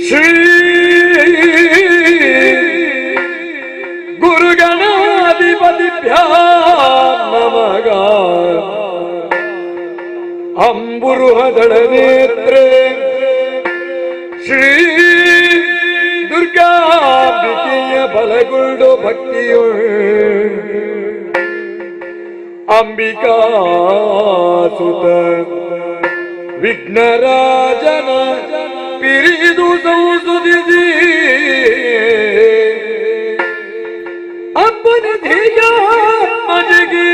ಶ್ರೀ ಗುರುಗಣಾಧಿಪತಿಭ್ಯೋ ನಮಃ. ಅಂಬುರುಹದಳ ನೇತ್ರೇ ಶ್ರೀ ದುರ್ಗಾಂಬಿಕೆಯ ಬಲಗೊಂಡು ಭಕ್ತಿಯೊಳ್ ಅಂಬಿಕಾ ಸುತ ವಿಘ್ನರಾಜನ ಪಿರಿದು ಸಂಸುದಿಸಿ ಅಪ್ಪನ ಧ್ಯೇಯ ಮಜಗಿ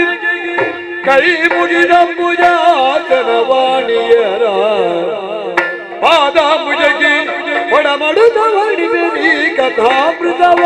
ಕೈ ಮುಗಿದ ಪೂಜಾತನ ವಾಣಿಯರ ಪಾದ ಮುಜಗಿ ಒಡಮಡುದ ವಾಣಿವೆ ನೀ ಕಥಾಮೃತವ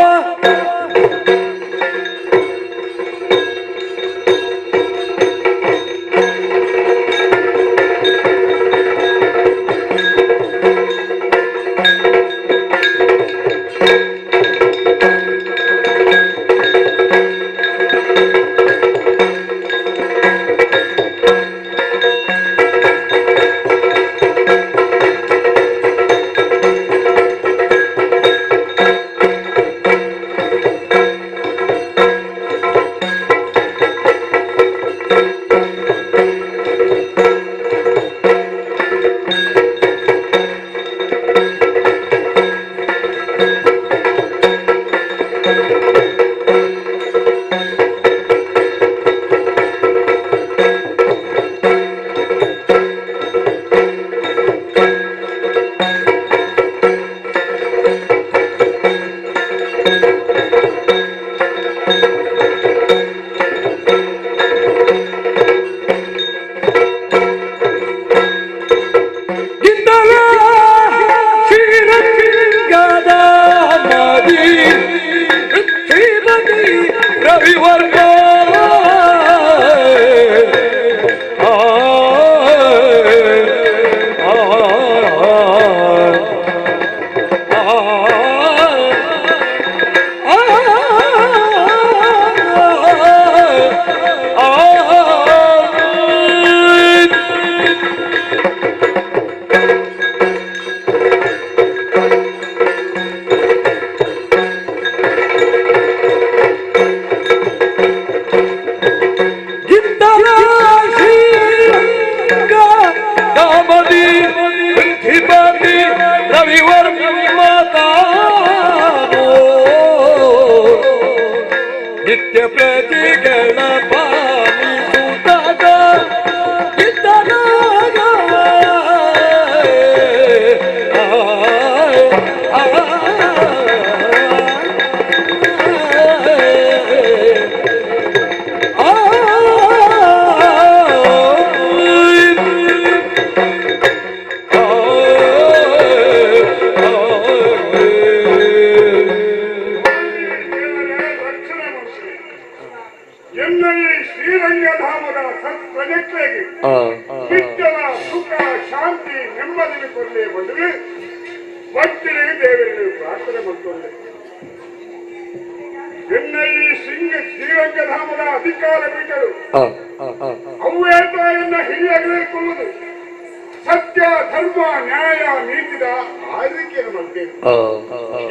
ನಿತ್ಯ ಪ್ರತಿಗಳ ಪಾಲಿಸುತ್ತಾಗ ಇದ್ದನಾಗ ಶ್ರೀರಂಗಧಾಮದ ಸತ್ಪ್ರಜೆಗಳಿಗೆ ನಿತ್ಯದ ಸುಖ ಶಾಂತಿ ನೆಮ್ಮದಿ ಕೊರಲೆ ಬಂದರೆ ಭಕ್ತರಿಗೆ ದೇವರಿಗೆ ಪ್ರಾರ್ಥನೆ ಮಾಡ್ತಾರೆ. ಎನ್ನ ಈ ಶ್ರೀರಂಗಧಾಮದ ಅಧಿಕಾರ ಪೀಠರು ಅವ್ವೇತನ ಹಿರಿಯಗಳಿಕೊಳ್ಳುವುದು ಸತ್ಯ ಧರ್ಮ ನ್ಯಾಯ ನೀತಿದ ಆಳ್ವಿಕೆಯನ್ನು ಮಾಡ್ತೇವೆ.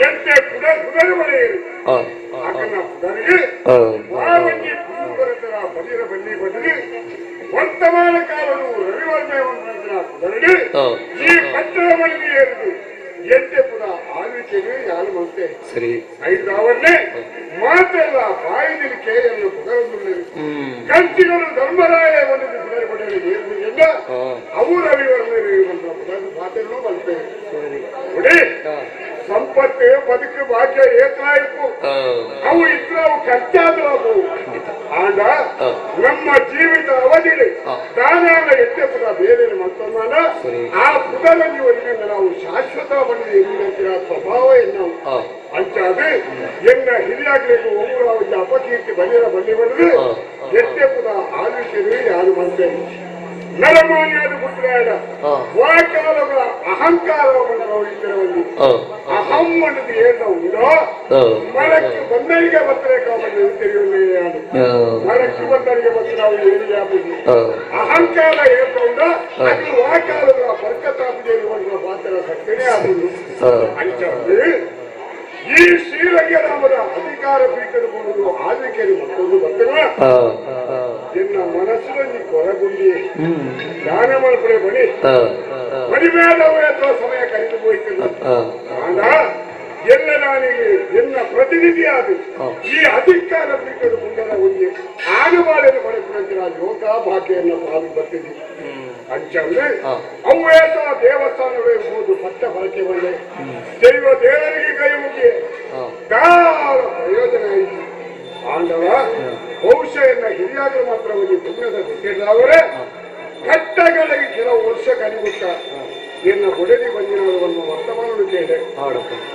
ಎಂತೆ ಕುದುರೆ ಬರೆಯರು ಆತನ ಕುದುರೆಗೆ ಬಾವಜಿ ಪುರುಷರ ಬಲಿರ ಬನ್ನಿ ಬಂದರೆ ವರ್ತಮಾನ ಕಾಲನು ರವಿವರ್ಮಯವಂತರ ಕುದುರೆಗೆ ಈ ಪಟ್ಟಣ ಬಳಿ ಏರಿದು ಎಂತೆ ಪುರ ಆಳ್ವಿಕೆಗೆ ಯಾರು ಮಾಡ್ತೇವೆ. ಸರಿ ಐದವನ್ನೇ ಮಾತೆಲ್ಲ ಬಾಯಿನಲ್ಲಿ ಕೇಯನ್ನು ಕುದುರೆ ಕಂಚಿಗಳು ಧರ್ಮರಾಯ ಒಂದು ಕುದುರೆ ಪಡೆಯಲು ಏರಿದೆಲ್ಲ ಅವು ರವಿವರ್ಮಯವಂತರ ಕುದುರೆ ಮಾತೆಲ್ಲೂ ಬರ್ತೇವೆ. ನೋಡಿ ಸಂಪತ್ತು ಬದುಕು ಭಾಗ್ಯ ಏತಾಯ್ತು ಅವು ಇದ್ರೆ ಅವು ಖರ್ಚಾದ್ರು ಅವು ಆಗ ನಮ್ಮ ಜೀವಿತ ಅವಧಿಗೆ ದಾನಾನ ಎತ್ತೆ ಪುಟ ಬೇರೆ ಮತ್ತೊಂದಾನ ಆ ಪುಟದಲ್ಲಿ ಒಲಿನಿಂದ ನಾವು ಶಾಶ್ವತ ಬಂದಿದೆ ಎಂಬಂತಿರ ಸ್ವಭಾವ ಎನ್ನವು ಅಂಚಾದ್ರೆ ಎನ್ನ ಹಿರಿಯಾಗ್ಲಿಕ್ಕೆ ಒಬ್ಬರು ಅವರಿಗೆ ಅಪಕೀರ್ತಿ ಬಲಿರ ಬಲ್ಲಿ ಬಂದ್ರೆ ಎತ್ತೆ ಪುಟ ಆಲೋಚನೆ ಯಾರು ಬಂದೇನೆ ನರಮಾನ್ಯಾದ ಪುತ್ರಾಡ ವಾಕಾಲಗಳ ಅಹಂಕಾರವನ್ನು ಇದ್ದರಲ್ಲಿ ಅಹಂ ಅನ್ನೋದು ಏನು ಉಂಟೋ ಮರಕ್ಕೆ ಬಂದರಿಗೆ ಬತ್ತರೆ ಕಾಮಲ್ಲಿ ತಿಳಿಯುವುದು ಮರಕ್ಕೆ ಬಂದರಿಗೆ ಬತ್ತ ನಾವು ಏನಿಯಾಗುದು ಅಹಂಕಾರ ಏನು ಉಂಟೋ ಅದು ವಾಕಾಲಗಳ ಬರ್ಕತಾಪಿದೆ ಇರುವಂತಹ ಪಾತ್ರ ಶಕ್ತಿ ಮಗನೇ ಆಗುದು ಅಂಚಂದ್ರೆ ಈ ಶ್ರೀರಂಗರಾಮರ ಅಧಿಕಾರ ಪೀಠದಬಹುದು ಆಳ್ವಿಕೆಯಲ್ಲಿ ಮತ್ತೊಂದು ಬರ್ತೇನೆ ಎನ್ನ ಮನಸ್ಸಿನಲ್ಲಿ ಕೊರಗುಂಡಿ ದಾನ ಮಾಡ್ಕೊಳ್ಳೆ ಬಳಿ ಮಡಿಮೇಲವೇ ಅಥವಾ ಸಮಯ ಕಳೆದು ಹೋಯ್ತದೆ ಆಗ ಎಲ್ಲ ನಾನಿಗೆ ಎನ್ನ ಪ್ರತಿನಿಧಿಯಾದ ಈ ಅಧಿಕಾರ ಪೀಠದ ಮುಂದರ ಒಂದು ಆನುಮಾನನ್ನು ಪಡೆದುಕೊಂಡ ಲೋಕ ಭಾಗ್ಯವನ್ನು ಪಾಲು ಬರ್ತೀನಿ ಅಂಚಂದ್ರೆ ಅವೇ ಅಥವಾ ದೇವಸ್ಥಾನವೇ ಇರ್ಬೋದು ಪಟ್ಟ ಬಳಕೆ ಬಂದೆ ದೇವರಿಗೆ ಕೈ ಮುಗಿ ಗಾಢ ಪ್ರಯೋಜನ ಆಯಿತು ಆಂಡವ ಬಹುಶಃ ಎನ್ನ ಹಿರಿಯಾಗಲು ಮಾತ್ರ ಒಂದು ಪುಣ್ಯದ ಬಿಟ್ಟಿದ್ದಾವರೆ ಕಟ್ಟಗಳಿಗೆ ಕೆಲವು ವರ್ಷ ಕಲಿಗುತ್ತ ಎನ್ನ ಒಡೆದಿ ಬಂದಿರುವುದನ್ನು ವರ್ತಮಾನ ಕೇಳಿ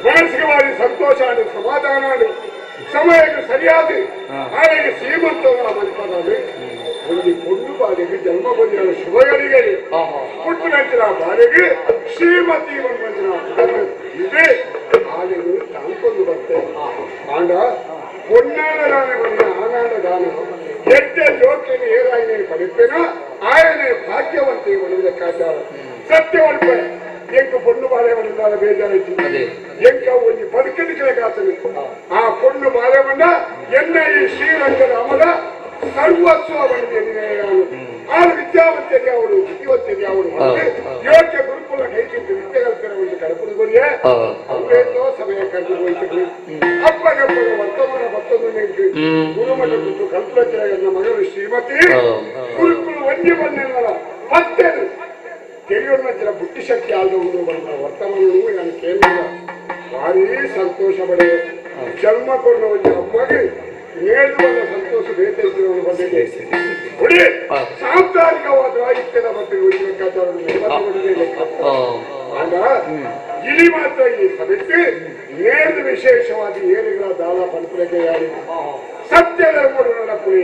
ಮನಸ್ಸಿಗೆ ಬಾರಿ ಸಂತೋಷ ಆಡು ಸಮಾಧಾನ ಆಡು ಸಮಯಕ್ಕೆ ಸರಿಯಾದ ಹಾಗೆ ಶ್ರೀಮಂತವರ ಮನಪದಲ್ಲಿ ಒಂದು பொண்ணு ಬಾಲಿಗೆ ಜನ್ಮ ಬಂದಿರೋ ಶುಭಗಳಿಗೆ ಹುಟ್ಟು ನಂತರ ಬಾಲಿಗೆ ಶ್ರೀಮತಿ ಬಂದಿನ ಇದೆ ಆನೆಗಳು ತಾಂಕೊಂಡು ಬರ್ತೇವೆ ಆಂಡ பொன்னான ದಾನ ಬಂದ ಆನಂದ ದಾನ ಎಷ್ಟೇ ಜೋಕಿನ ಏರಾಯನೆ ಪಡೆಯುತ್ತೇನೋ ಆಯನೆ ಭಾಗ್ಯವಂತೆ ಬರುವುದಕ್ಕಾಚಾರ ಸತ್ಯವಲ್ಪ ಎಂಕ பொண்ணு ಬಾಳೆ ಬಂದಾದ ಬೇಜಾರಾಯ್ತು ಎಂಕ ಒಂದು ಬದುಕಲಿಕ್ಕೆ ಕಾತಲಿ ಆ பொண்ணு ಬಾಳೆ ಬಂದ ಎನ್ನ ಈ ಶ್ರೀರಂಗದ ಅಮಲ ಸರ್ವಸ್ವ ಬಂದಿದೆ ಆರು ವಿದ್ಯಾವಂತೆಗೆ ಅವಳು ಬುದ್ಧಿವಂತೆಗೆ ಅವಳು ಯೋಗ್ಯ ಗುರುಕುಲ ಕೈಗಿಂತ ವಿದ್ಯೆ ಕಲ್ತರ ಒಂದು ಕಡಪುಡು ಬರಿಯೇ ಅವೇನೋ ಸಮಯ ಕರೆದು ಹೋಯ್ತು ಅಪ್ಪಗಪ್ಪಗ ವರ್ತಮಾನ ಮತ್ತೊಂದು ನೆಂಟು ಗುರುಮಠ ಬಿಟ್ಟು ಕಲ್ಪನೆ ನನ್ನ ಮಗಳು ಶ್ರೀಮತಿ ಗುರುಕುಲ ಒಂದೇ ಬಂದೆಲ್ಲ ಮತ್ತೇನು ಕೆಲವೊಂದು ಬುದ್ಧಿ ಶಕ್ತಿ ಆದವರು ಬಂದ ವರ್ತಮಾನವು ನಾನು ಕೇಳಿಲ್ಲ ಭಾರಿ ಸಂತೋಷ ಪಡೆಯ ಜನ್ಮ ಕೊಡುವ ಒಂದು ಅಮ್ಮಗೆ ನೇಳು ಬಂದ ಸಂತೋಷ ಬೇತೈತಿರೋನು ಬಂದಿದೆ ನೋಡಿ ಸಾಂಸಾರಿಕವಾದ ರಾಹಿತ್ಯದ ಬಗ್ಗೆ ಆಗ ಇಲ್ಲಿ ಮಾತ್ರ ಈ ಸಭೆಗೆ ನೇರು ವಿಶೇಷವಾದ ಏನುಗಳ ದಾನ ಪಂಪರೆಗೆ ಯಾರಿಗೂ ಸತ್ಯ ಧರ್ಮಡು ನಡಪುರಿ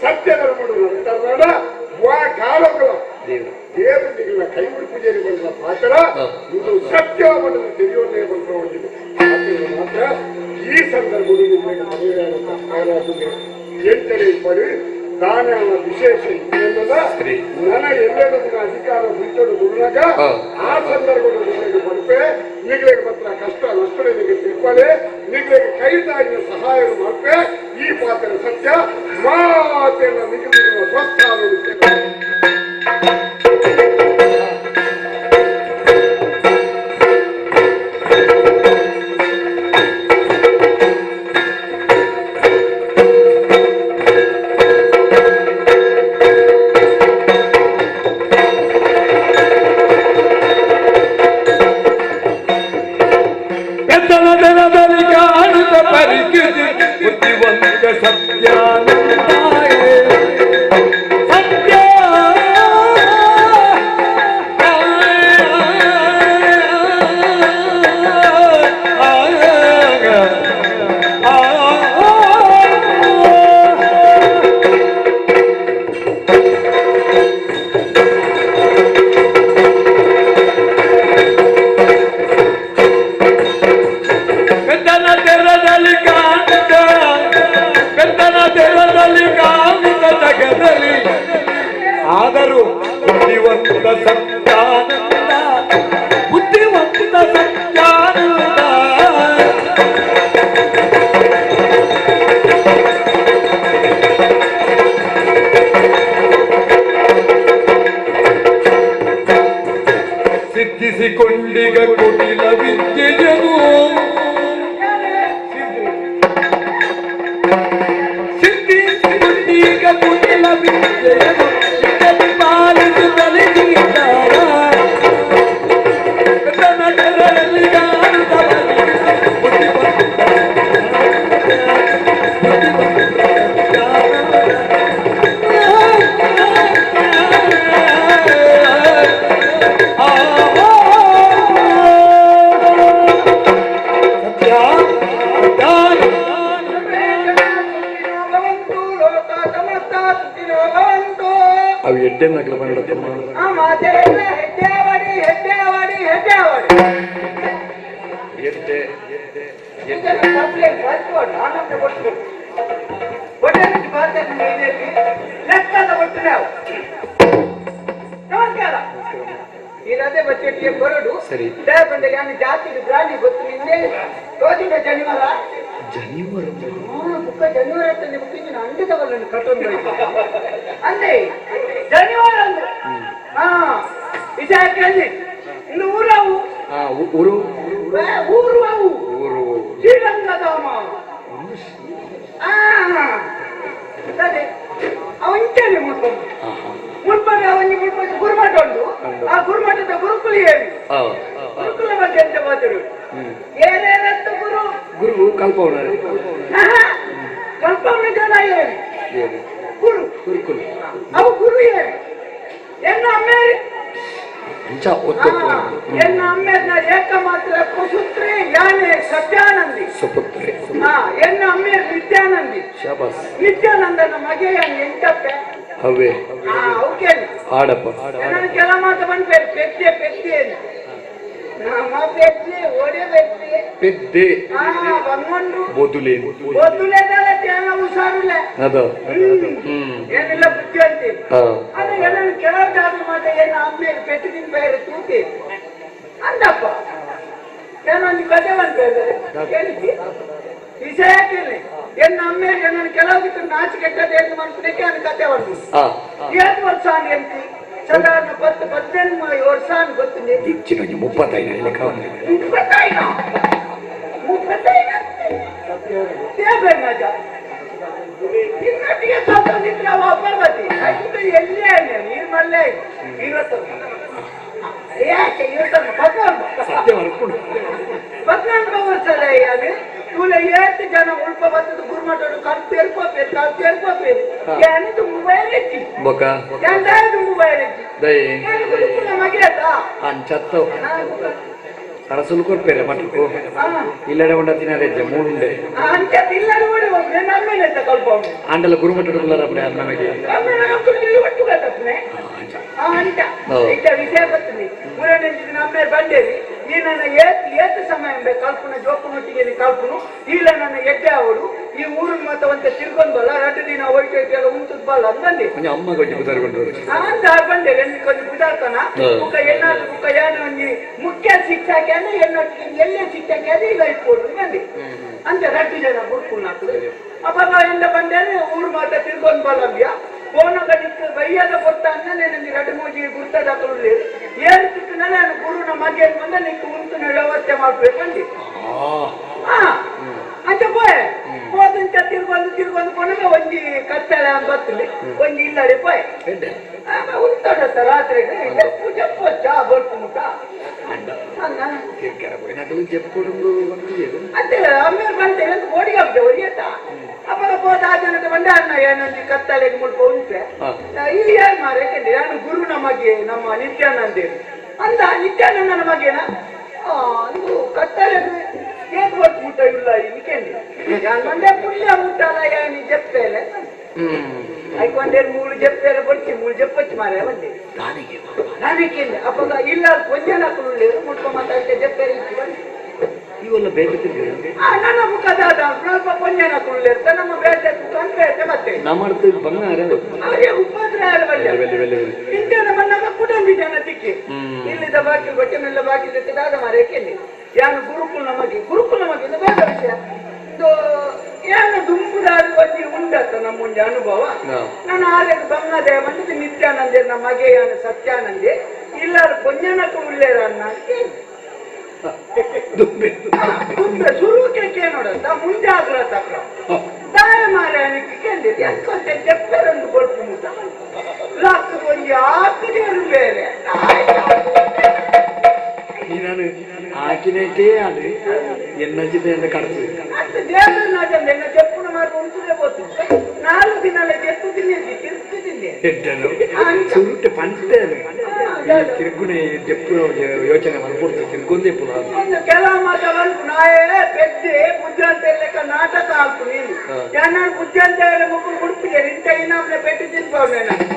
ಸತ್ಯ ಧರ್ಮಡು ನಡತಾರ ಕಾಲಗಳು ದೇವತೆಗಳ ಕೈ ಪೂಜೆಯಲ್ಲಿ ಬಂದ ಮಾತ್ರ ಇದು ಸತ್ಯವನ್ನು ತೆರೆಯುವುದೇ ಬಂದಿದೆ ಮಾತ್ರ ಈ ಸಂದರ್ಭದಲ್ಲಿ ನಿಮಗೆ ಮದುವೆಯಾದಂತಹ ಆರಾಧನೆ ಎಂಟನೇ ಪಡಿ ದಾನ ವಿಶೇಷ ಇದೆಯಲ್ಲ ನನ್ನ ಎಲ್ಲರಿಗೂ ಅಧಿಕಾರ ಬಿಟ್ಟರು ಗುರುನಾಗ ಆ ಸಂದರ್ಭದಲ್ಲಿ ನಿಮಗೆ ಬರುತ್ತೇ ನಿಮಗೆ ಮಾತ್ರ ಕಷ್ಟ ನಷ್ಟ ನಿಮಗೆ ತಿಳ್ಕೊಳ್ಳಿ ನಿಮಗೆ ಕೈ ತಾಯಿನ ಸಹಾಯ ಮಾಡ್ತೇ ಈ ಪಾತ್ರ ಸತ್ಯ ಮಾತೆಲ್ಲ ನಿಮಗೆ ಸ್ವಸ್ಥಾನ ಬುದ್ಧಿವಂತ ಸತ್ಯಾನಂದಾಯ ಸತ್ಯ ಆದರೂ ಬುದ್ಧಿವಂತ ಸತ್ಯಾನಂದ ಬುದ್ಧಿವಂತ ಸತ್ಯಾನಂದ ಸಿದ್ಧಿಸಿಕೊಂಡಿಗ ಕುಟಿಲ ವಿದ್ಯೆಯನು ಸಿದ್ಧಿಸಿಕೊಂಡಿಗ ಕುಟಿಲ ವಿದ್ಯೆಯನು ಅವು ಎಡ್ಡೆ ನಗಲು ಬಂದಮ್ಮ ಇರದೆ ಬಚ್ಚೆಟ್ಟಿಗೆ ಬರೋದು ಸರಿ. ಬಂದ ನಾನು ಜಾತಿ ಗ್ರಾನಿ ಗೊತ್ತು ನಿಂದೆ ತೋಚಿನ ಜನಿವಾರ ಜನಿವಾರ ಬುಕ್ಕ ಜನಿವಾರ ಅಂತಂದೆ ಬುಕ್ಕಿನ ಅಂಡದವರನ್ನು ಕಟ್ಟೊಂದು ಅಂದೆ ಜನಿವಾರ ಅಂದ್ರೆ ಹಾ ವಿಜಯಕ್ಕೆ ಇನ್ನು ಊರವು ಊರು ಊರು ಅವು ಊರು ಶ್ರೀರಂಗಧಾಮ ಅದೇ ಅವಂಚನೆ ಮುನ್ಪಡೆ ಅವನಿಗೆ ಮುನ್ಪಡೆ ಗುರುಮಠ ಉಂಟು ಆ ಗುರುಮಠದ ಗುರುಕುಲ ಏನು ಗುರುಕುಲ ಬಗ್ಗೆ ಅಂತ ಮಾತಾಡು ಏನೇನಂತ ಗುರು ಕಲ್ಪವನ ಕಲ್ಪವನ ಜನ ಏನು ಗುರು ಗುರುಕುಲ ಅವು ಗುರು ಏನು ಎನ್ನ ಅಮ್ಮೆ ಎನ್ನ ಅಮ್ಮೆನ ಏಕ ಮಾತ್ರ ಕುಸುತ್ರೆ ಯಾನೆ ಸತ್ಯಾನಂದಿ ಸುಪುತ್ರೆ ಎನ್ನ ಅಮ್ಮೆ ನಿತ್ಯಾನಂದಿ ಶಾಬಾಸ್ ನಿತ್ಯಾನಂದನ ಮಗೆ ಎಂಟಪ್ಪೆ ಅವೇ ಓಕೆ ಆಡಪ್ಪ ನಾನು ಕೆಲ ಮಾತು ಬಂದ್ಬೇಕು ಪೆದ್ದೆ ಪೆದ್ದೆ ನಮ್ಮ ಪೆದ್ದೆ ಒಡೆ ಪೆದ್ದೆ ಪೆದ್ದೆ ಬಂಗೊಂಡು ಬೊದುಲೆ ಗೊತ್ತುಲೇದಲ್ಲ ಧ್ಯಾನ ಹುಷಾರಿಲ್ಲ ಅದ ಏನಿಲ್ಲ ಬುದ್ಧಿ ಅಂತೀನಿ ಆದ್ರೆ ಎಲ್ಲ ಕೆಲವೊಂದಾದ್ರೂ ಮಾತ್ರ ಏನು ಅಮ್ಮೇಲೆ ಪೆಟ್ಟಿನ ಬೇರೆ ತೂತಿ ಅಂದಪ್ಪ ಏನೋ ಒಂದು ಕತೆ ಬಂದ್ಬೇರೆ ಕೇಳಿದ್ದಿ ವಿಷಯ ಕೇಳಿ ಎನ್ನ ಅಮ್ಮೇಲೆ ನನ್ನ ಕೆಲವೊಂದಿತ್ತು ನಾಚಿ ಕೆಟ್ಟದ್ದು ಎಂದು ಮನಸ್ಸಿಗೆ ನನ್ನ ಕತೆ ಬಂದು 7 ವರ್ಷ ಅಂತ ಸಾಧಾರಣ 10-18 ವರ್ಷ ಅಂತ ಗೊತ್ತಿದೆ 35 ಲೆಕ್ಕ 35 ಮಜ ಇನ್ನೊಟ್ಟಿಗೆ ಸ್ವಾತಂತ್ರ್ಯ ಪರ್ವತಿ ಎಲ್ಲೇ ನೀರು ಮಲ್ಲೆ 14 ವರ್ಷ ಇವಳ 8 ಜನ ಉಲ್ಪ ಬರ್ತದ ಗುರುಮಠರು ಕಲ್ ತೇರ್ಕೋಪೇರು ಏನಿದು ಮೊಬೈಲ್ ಎತ್ತಿ ಎಂದಾಯ್ತು ಮೊಬೈಲ್ ಎತ್ತಿ ಮಗೆ ಅಂಚತ್ತ ಸರಸುಲು ಕೊಡ್ಪೇರೆ ಮಟಕು ಇಲ್ಲಡೆ ಉಂಡ ತಿನ್ನರೆ ಮೂಡುಂಡೆ ಅಂಚ ಇಲ್ಲಡೆ ಓಡಿ ಹೋಗ್ರೆ ನಮ್ಮೇಲೆ ಕಲ್ಪ ಆಂಡಲ ಗುರುಮಠಡುಗಳರ ಅಪ್ಪಡೆ ನಮಗೆ ಒಟ್ಟು ಕತ್ತನೆ ಅಂತ ಇದ್ದ ವಿಷಯ ಬರ್ತದೆ ಮೂರನೇ ನಮ್ಮೇ ಬಂದೇವಿ ಈ ನನ್ನ ಏತು ಸಮಯ ಕಲ್ಪನ ಜೋಪನೊಟ್ಟಿಗೆ ಕಲ್ಪನು ಇಲ್ಲ ನನ್ನ ಎಡ್ಡೆ ಅವಳು ಈ ಊರಿನ ಮತವಂತ ತಿರ್ಕೊಂಡ್ಬಲ್ಲ 2 ದಿನ ಹೋಯ್ಕೆಲ್ಲ ಉಂಟದ್ ಬಲ್ಲ ಅಂದಂದೆ ಅಮ್ಮ ಗಟ್ಟಿ ಬುದಾರ್ಕೊಂಡು ಅಂತ ಬಂದೆ ಕೊಂಚ ಬುದಾರ್ಕನ ಬುಕ್ಕ ಏನಾದ್ರು ಬುಕ್ಕ ಏನು ಒಂಜಿ ಮುಖ್ಯ ಶಿಕ್ಷಕೇನ ಎನ್ನೊಟ್ಟಿಗೆ ಎಲ್ಲೇ ಶಿಕ್ಷಕ ಈಗ ಇಟ್ಕೊಡ್ರಿ ಬಂದೆ ಅಂತ 2 ಜನ ಗುರುಕುಲ್ ಅಪ್ಪ ಎಂದ ಬಂದೇನೆ ಊರು ಮಾತ ತಿರ್ಕೊಂಡ್ ಬಲ್ಲವ್ಯ ಫೋನಗ ನಿಕ್ಕ ಬೈಯದ ಕೊಟ್ಟಾನ ನನಗೆ 2-3 ಗುರ್ತ ದಾಖಲು ಏನು ಸಿಕ್ಕ ನಾನು ಗುರುನ ಮಗೆ ಬಂದ ನಿಕ್ಕ ಉಂಟು ವ್ಯವಸ್ಥೆ ಮಾಡ್ಬೇಕು ಬಂದಿ ಅಂತ ಹೋದಂತ ತಿರ್ಗೊಂಡು ಕೊನೆಗೆ ಒಂಜಿ ಕತ್ತಲೆ ಅಂತ ಬರ್ತದೆ ಒಂಜಿ ಇಲ್ಲಡೆ ಪೋಯ್ ಉಂಟಾಡತ್ತ ರಾತ್ರಿ ಪೂಜೆ ಪೋಚ ಬರ್ತು ಮುಟ ಅದೇ ಅಮ್ಮೇಲೆ ಬಂದೆ ಅಂತ ಓಡಿ ಆಗ್ತದೆ ಒರಿಯತ್ತ ಅವಾಗ ಹೋದ ಆ ಜನದ ಬಂಡೆ ಅಣ್ಣ ಏನೊಂದು ಕತ್ತಲೆಗೆ ಮುಲ್ಪ ಉಂಟೆ ಇಲ್ಲಿ ಯಾರು ಮಾರ ಯಾಕಂದ್ರೆ ನಾನು ಗುರು ನಮಗೆ ನಮ್ಮ ನಿತ್ಯಾನಂದೇನು ಅಂದ ನಿತ್ಯಾನಂದನ ಮಗೇನ ಇದು ಕತ್ತಲೆ ಏನ್ ಕೊಟ್ಟು ಮುಟ್ಟ ಇಲ್ಲ ಇದಕ್ಕೆ ಮಂಡೆ ಪುಣ್ಯ ಮುಟ್ಟಲ್ಲ ಏನು ಜಪ್ಪೇಲೆ ಐಕೊಂಡೆ 3 ಜಪ್ಪೇಲೆ ಬರ್ತಿ 3 ಜಪ್ಪಚ್ಚಿ ಮಾರ ಬಂದೆ ನಾನೇಕೆ ಅಪ್ಪಾಗ ಇಲ್ಲ ಕೊಂಜನ ಹಾಕೊಂಡು ಮುಟ್ಕೊ ಮಾತಾಡ್ತೆ ಜಪ್ಪೇಲೆ ಇಟ್ಟು ಬಂದೆ ಇವೆಲ್ಲ ಬೇರೆ ನನ್ನ ಮುಖದಾದ ಸ್ವಲ್ಪ ಕೊಂಜನ ಹಾಕೊಂಡು ನಮ್ಮ ಬೇಟೆ ಬೇಟೆ ಮತ್ತೆ ನಮ್ಮ ಬಂಗಾರ ಅವರೇ ಉಪದ್ರ ಇಂಟನ ಮನ್ನಾಗ ಕುಟುಂಬಿ ಜನ ದಿಕ್ಕಿ ಇಲ್ಲಿದ್ದ ಬಾಕಿ ಬಟ್ಟೆನೆಲ್ಲ ಬಾಕಿ ದಾದ ಮಾರೇಕೆಲ್ಲಿ ಯಾನು ಗುರುಕುಲ ನಮಗೆ ಬೇಡ ವಿಷಯ ಏನು ದುಂಬುದಾದ ಬಂದು ಉಂಡತ್ತ ನಮ್ಮ ಮುಂದೆ ಅನುಭವ ನಾನು ಆರೆಗೆ ಬಂಗದೆ ಬಂದಿದ್ದು ನಿತ್ಯಾನಂದೆ ನಮ್ಮ ಮಗೆ ಯಾನು ಸತ್ಯಾನಂದೆ ಇಲ್ಲಾರು ಕೊಂಜನಕ್ಕೆ ಉಳ್ಳೇರ ಅನ್ನ ಶುರುಕ್ಕೆ ನೋಡತ್ತ ಮುಂದೆ ಆಗ್ರ ತಕ್ಕ ದಾಯ ಮಾರ ಕೇಳಿದೆ ಯಾಕೆ ಜಪ್ಪೆರೊಂದು ಕೊಟ್ಟು ಮುಟ್ಟ ಲಾಕ್ ಒಂದು ಆಕದೇರು ಬೇರೆ ನಾನು ಹಾಕಿನೇಟೇ ಅದು ಎನ್ನಜಿದೆ ಅಂತ ಕಾಣ್ತದೆ ದೇವರನ್ನ ಜಪ್ಪುನ ಮಾರು ಉಂಟುದೇ ಗೊತ್ತು 4 ದಿನ ಎತ್ತು ಹೆಡ್ಡನು ಸುರುಟೆ ಪಂಚೇನು ತಿರುಗುಣೆ ಜಪ್ಪು ಯೋಚನೆ ಮಾಡ್ಕೊಡ್ತು ತಿರ್ಗೊಂದೇ ಪುನಃ ಕೆಲವು ಮಾತವನು ನಾಯೇ ಪೆದ್ದೆ ಬುದ್ಧಂತ ಲೆಕ್ಕ ನಾಟಕ ಹಾಕು ನೀನು ಯಾರು ಬುದ್ಧಂತ ಮುಕ್ಕು ಹುಡುಕಿದೆ ಇಂಥ ಇನ್ನೊಮ್ಮೆ ಪೆಟ್ಟು ತಿನ್ಪವ್ ನಾನು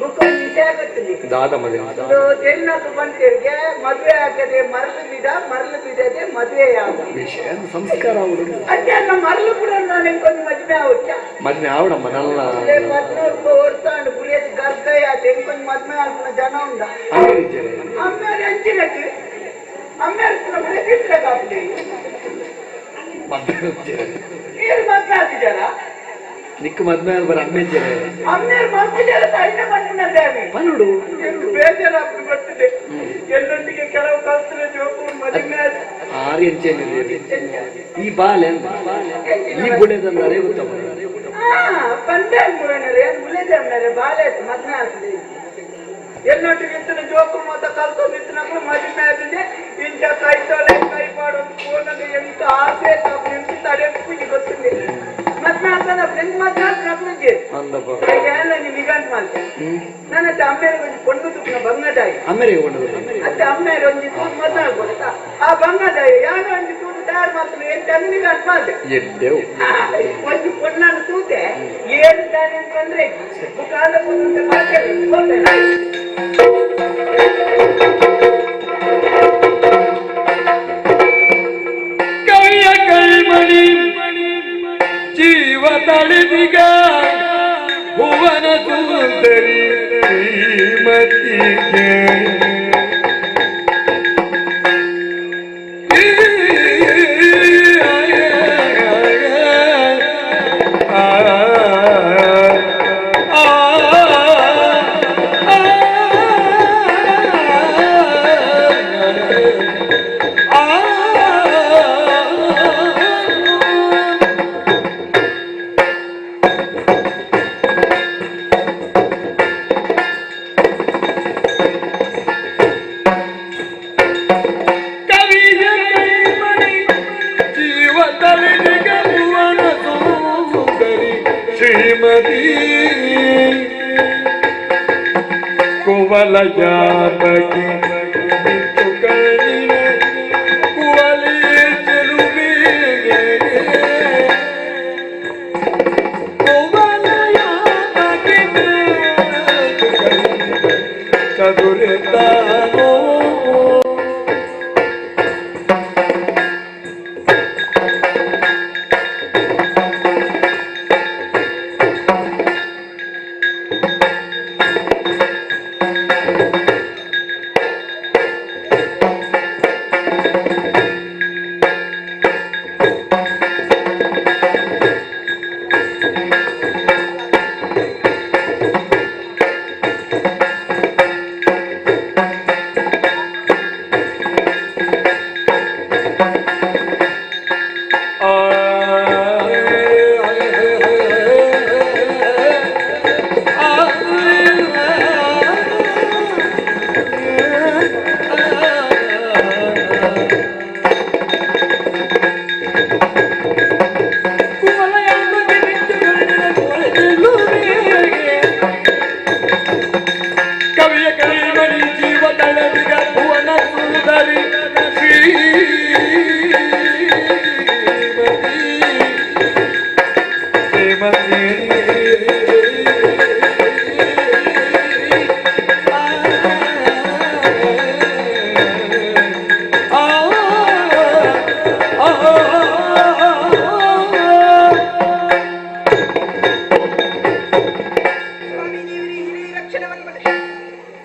ಬುಕ್ ವಿಷಯ ಗೊತ್ತಿಲ್ಲ. ದಾದ ಮದುವೆ ಹೆಣ್ಣು ಬಂತೇರಿಗೆ ಮದುವೆ ಆಗದೆ ಮರಳು ಬಿಡದೆ ಮದುವೆ ಆಗ ವಿಷಯ ಸಂಸ್ಕಾರ ಅವಳು ಅದೇ ಮರಳು ಕೂಡ ನಾನು ಕೊಂದು ಮದುವೆ ಆಗುತ್ತ ಮದುವೆ ಆವಡಮ್ಮ ನಲ್ಲ 14 ವರ್ಷ ಗುಳಿಯದ ಗರ್ಗಯ ತೆಂಕೊಂದು ಮದುವೆ ಆಗುವ ಜನ ಉಂಡ ಅಮ್ಮೇಲೆ ಅಂಚಿನಕ್ಕೆ ಅಮ್ಮೇಲೆ ಬಿಟ್ಟಿರಗಾಗ್ಲಿ ನೀರು ಮದುವೆ ಆಗಿದ್ದಾರ ನಿಕ್ಕ ಮದ್ಮೆ ಬರ ಅಮ್ಮೆ ಅಮ್ಮೇಲೆ ಮಕ್ಕಳು ಸೈನ್ಯ ಬಂದಿದ್ದೇವೆ ಪನ್ನುಡು ಬೇಜಾರಾಗ್ತದೆ ಬರ್ತದೆ ಎಲ್ಲೊಂದಿಗೆ ಕೆಲವು ಕಲ್ತರೆ ಜೋಕು ಮದುವೆ ಆರು ಎಂಚೇನಿದೆ ಈ ಬಾಲೆ ಈ ಬುಳೆದಂದ್ರೆ ಗೊತ್ತ ಬಂದೆ ಮುಳೆದ ಬಾಳೆ ಮದುವೆ ಆಗ್ತದೆ ಎಲ್ಲೊಟ್ಟಿಗೆ ಇಂತಿನ ಜೋಕು ಮತ ಕಲ್ತು ನಿಂತಿನಗಳು ಮದುವೆ ಆಗಿದೆ ಇಂಥ ಕೈತೋಲೆ ಕೈ ಮಾಡೋದು ಫೋನಲ್ಲಿ ಎಂತ ಆಸೆ ನಿಂತು ತಡೆ ಗೊತ್ತಿದೆ ಮದ್ವೆ ಆಗ್ತಾನೆ ಫ್ರೆಂಡ್ ಮದ್ವೆ ಆಗ್ತದೆ ನಿಗಂತ ಮಾಡ್ತೇನೆ ನನ್ನ ಹತ್ರ ಅಮ್ಮೇಲೆ ಒಂದು ಕೊಂಡು ಬಂಗದಾಯಿ ಅತ್ತೆ ಅಮ್ಮೇಲೆ ಒಂದು ತೂತು ಮದ್ವೆ ಆಗ್ಬೋದಾ ಆ ಬಂಗದಾಯಿ ಯಾರೋ ಒಂದು ತೂತು ತಯಾರು ಮಾಡ್ತಾನೆ ಎಂತ ನಿಗಂತ ಮಾಡ್ದೆ ಒಂದು ಪೊಣ್ಣನ್ನು ತೂತೆ ಏನು ತಾನೆ ಅಂತಂದ್ರೆ ಕಾಲ ಕವಿಯ ಕೈಮಣಿ ಜೀವ ತಳಿದಿಗ ಭುವನ ಸುಂದರಿ ಶ್ರೀಮತಿಗೆ ಕುವಲ ಜಾಪಕಿ ಕಣ್ಣಿನ ಕುವಲಿ ಚೆಲುವಿಗೆ ಕುವಲ ಜಾಪಕಿ ಚದುರಿತಾನೋ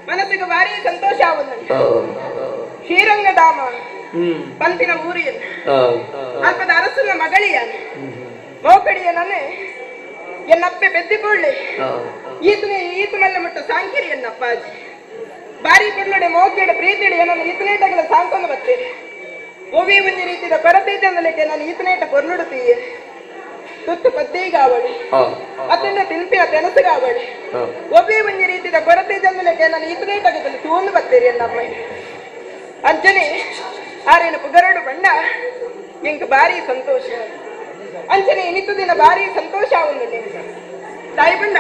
ಮನಸ್ಸಿಗೆ ಭಾರಿ ಸಂತೋಷ ಆಗುತ್ತದೆ. ಶ್ರೀರಂಗಧಾಮ ಪಂಪಿನ ಊರಿಯಲ್ಲ ಅಲ್ಪದ ಅರಸನ ಮಗಳಿಯ ಮೋಕಡಿಯ ನನ್ನೆ ಎನ್ನಪ್ಪೆ ಬೆದ್ದಿಕೊಳ್ಳಿ ಈತನಲ್ಲ ಮುಟ್ಟು ಸಾಂಕಿರಿ ಎನ್ನಪ್ಪಾಜಿ ಬಾರಿ ಕೊಡ್ಲಡೆ ಮೋಕೆಡ ಪ್ರೀತಿಡಿ ನನ್ನ ಈತನೇಟಗಳ ಸಾಂಕೊಂಡು ಬರ್ತೇನೆ ಓವಿ ಒಂದು ರೀತಿಯ ಕೊರತೆ ಅಂದಲಿಕ್ಕೆ ನಾನು ಈತನೇಟ ಕೊರ್ಲುಡುತ್ತೀಯ ತುತ್ತು ಪತ್ತೇಗಾವಳಿ ಅತ್ತಂಡ ತಿಲ್ಪಿನ ತೆನಸುಗಾವಳಿ ಒಬ್ಬೇ ಒಂದು ರೀತಿಯ ಕೊರತೆ ಅಂದಲಿಕ್ಕೆ ನಾನು ಈತನೇಟದಲ್ಲಿ ತೂಂದು ಬರ್ತೇನೆ ಎನ್ನಮ್ಮ ಅಂಚನೆ ಆರೇನು ಪುಗರಡು ಬಣ್ಣ ಎಂಕ ಭಾರಿ ಸಂತೋಷ ಅಂಚನೆ ಇನಿತು ದಿನ ಭಾರಿ ಸಂತೋಷ ಆಗುಂದು ತಾಯಿ ಬಂಡ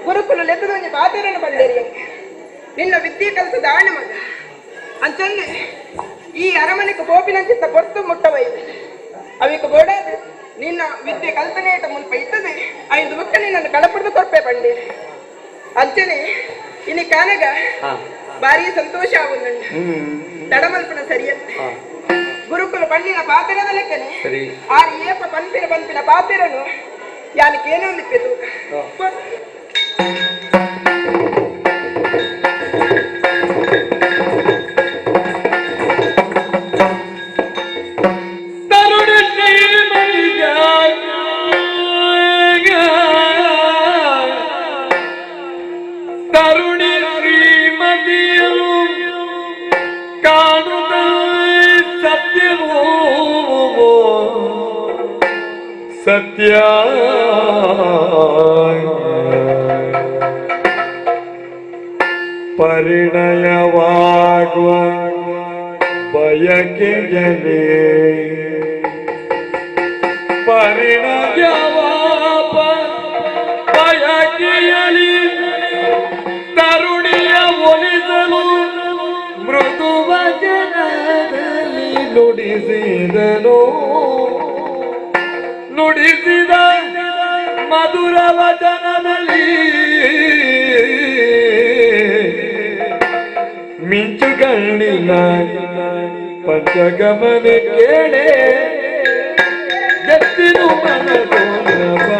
ಗುರುಕುಲು ಲೆತ್ತದ ಒಂದು ಪಾತ್ರರನ್ನು ಬಂದೇರಿ ನಿನ್ನ ವಿದ್ಯೆ ಕಲಿಸದ ಆಣ ಮಗ ಅಂಚನೆ ಈ ಅರಮನೆಗೆ ಗೋಪಿನಂಚಿತ್ತ ಕೊರ್ತು ಮುಟ್ಟವೈದೆ ಅವಿಕ ಬೋಡಾದ ನಿನ್ನ ವಿದ್ಯೆ ಕಲ್ಪನೆಯ ಮುಲ್ಪ ಇದ್ದದೆ ಐದು ಮಕ್ಕ ನಿನ್ನನ್ನು ಕಳಪಡ್ದು ಕೊರ್ಪೆ ಬಂಡೇರಿ ಅಂಚನೆ ಇನ್ನು ಕಾನಗ ಹಾ ಭಾರಿ ಸಂತೋಷ ಆಗುന്നുണ്ട് ತಡಮಲ್ಪನ ಸರಿಯತ್ತೆ ಗುರುಕುಲ ಪಂಡಿನ ಪಾತ್ರದ ಲೆಕ್ಕನೆ ಸರಿ ಆರು ಏಪ ಪಂಪಿನ ಪಾತಿರನು ಯಾನಕ್ಕೇನೋ ಲಿಪ್ಪೆ ತೂಕ ತರುಣಿ ಶ್ರೀಮತಿಯು ಕಾಣುತ್ತ ಸತ್ಯವೋ ಸತ್ಯ ಪರಿಣಯವಾಗುವ ಬಯಕೆಯಲೇ ಪರಿಣಯವಾಪ ಬಯಕೆಯಲಿ ತರುಣಿಯ ಒಲಿಸಲು ಮೃದು ವಚನದಲ್ಲಿ ನುಡಿಸಿದನು ನುಡಿಸಿದ ಮಧುರ ವಚನದಲ್ಲಿ ಮಿಂಚು ಕಣ್ಣಿನ ಪಂಚಗಮನ ಕೇಳೆ ಎತ್ತಿನು ಮನದೊಳಗ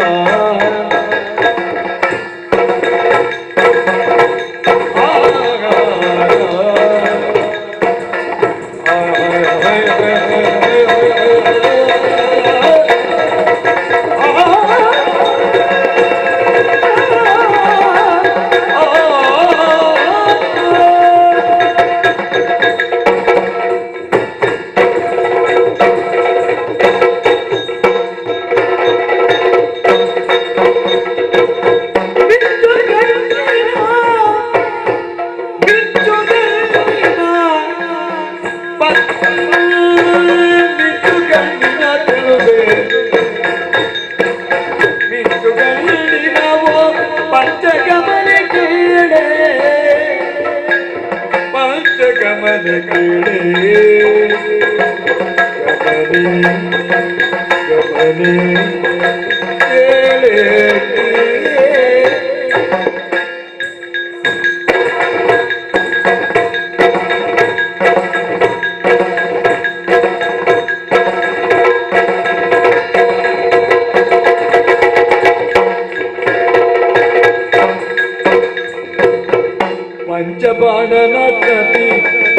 ಪಂಚಬಾಣನ ಕತಿ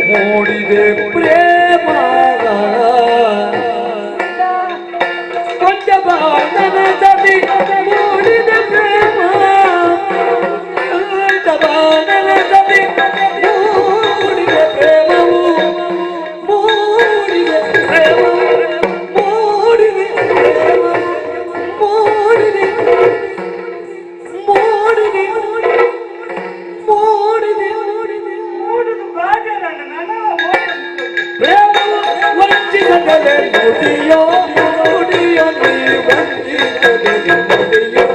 ಮೂಡಿದೆ ಪ್ರೇಮ ಪಂಚಬಾಣನ ಕತಿ ಮೂಡಿದೆ ಪ್ರೇಮ ಪಂಚಬಾಣನ ಕತಿ ಮೂಡಿದೆ ಪ್ರೇಮವು ಮೂಡಿದೆ ಪ್ರೇಮ ಮೂಡಿದೆ ಪ್ರೇಮ ಮೂಡಿದೆ ಮೂಡಿದೆ ವಂಚಿಸದೆ ನುಡಿಯೋ ನುಡಿಯೋ ನೀ ವಂಚಿಸದೆ ನುಡಿಯೋ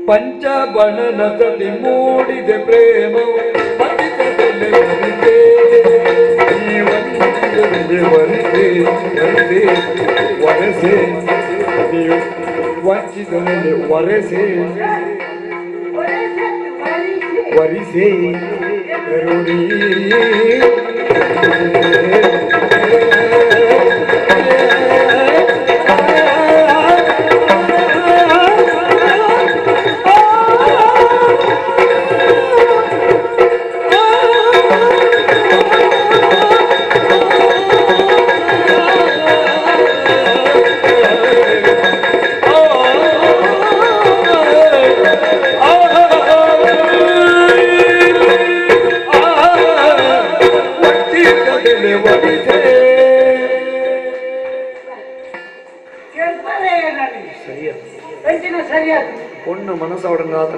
ಪಂಚಬಣನ ಸತಿ ಮೂಡಿದೆ ಪ್ರೇಮವು ವಂಚಿಸದೆ ನುಡಿಯೋ ವರಸೆ ನೀವು ವಂಚಿತನಲ್ಲಿ ವರಸೆ ವರಿಸೆ ಕರುಣಿ பொண்ணு மனசு அவடங்காத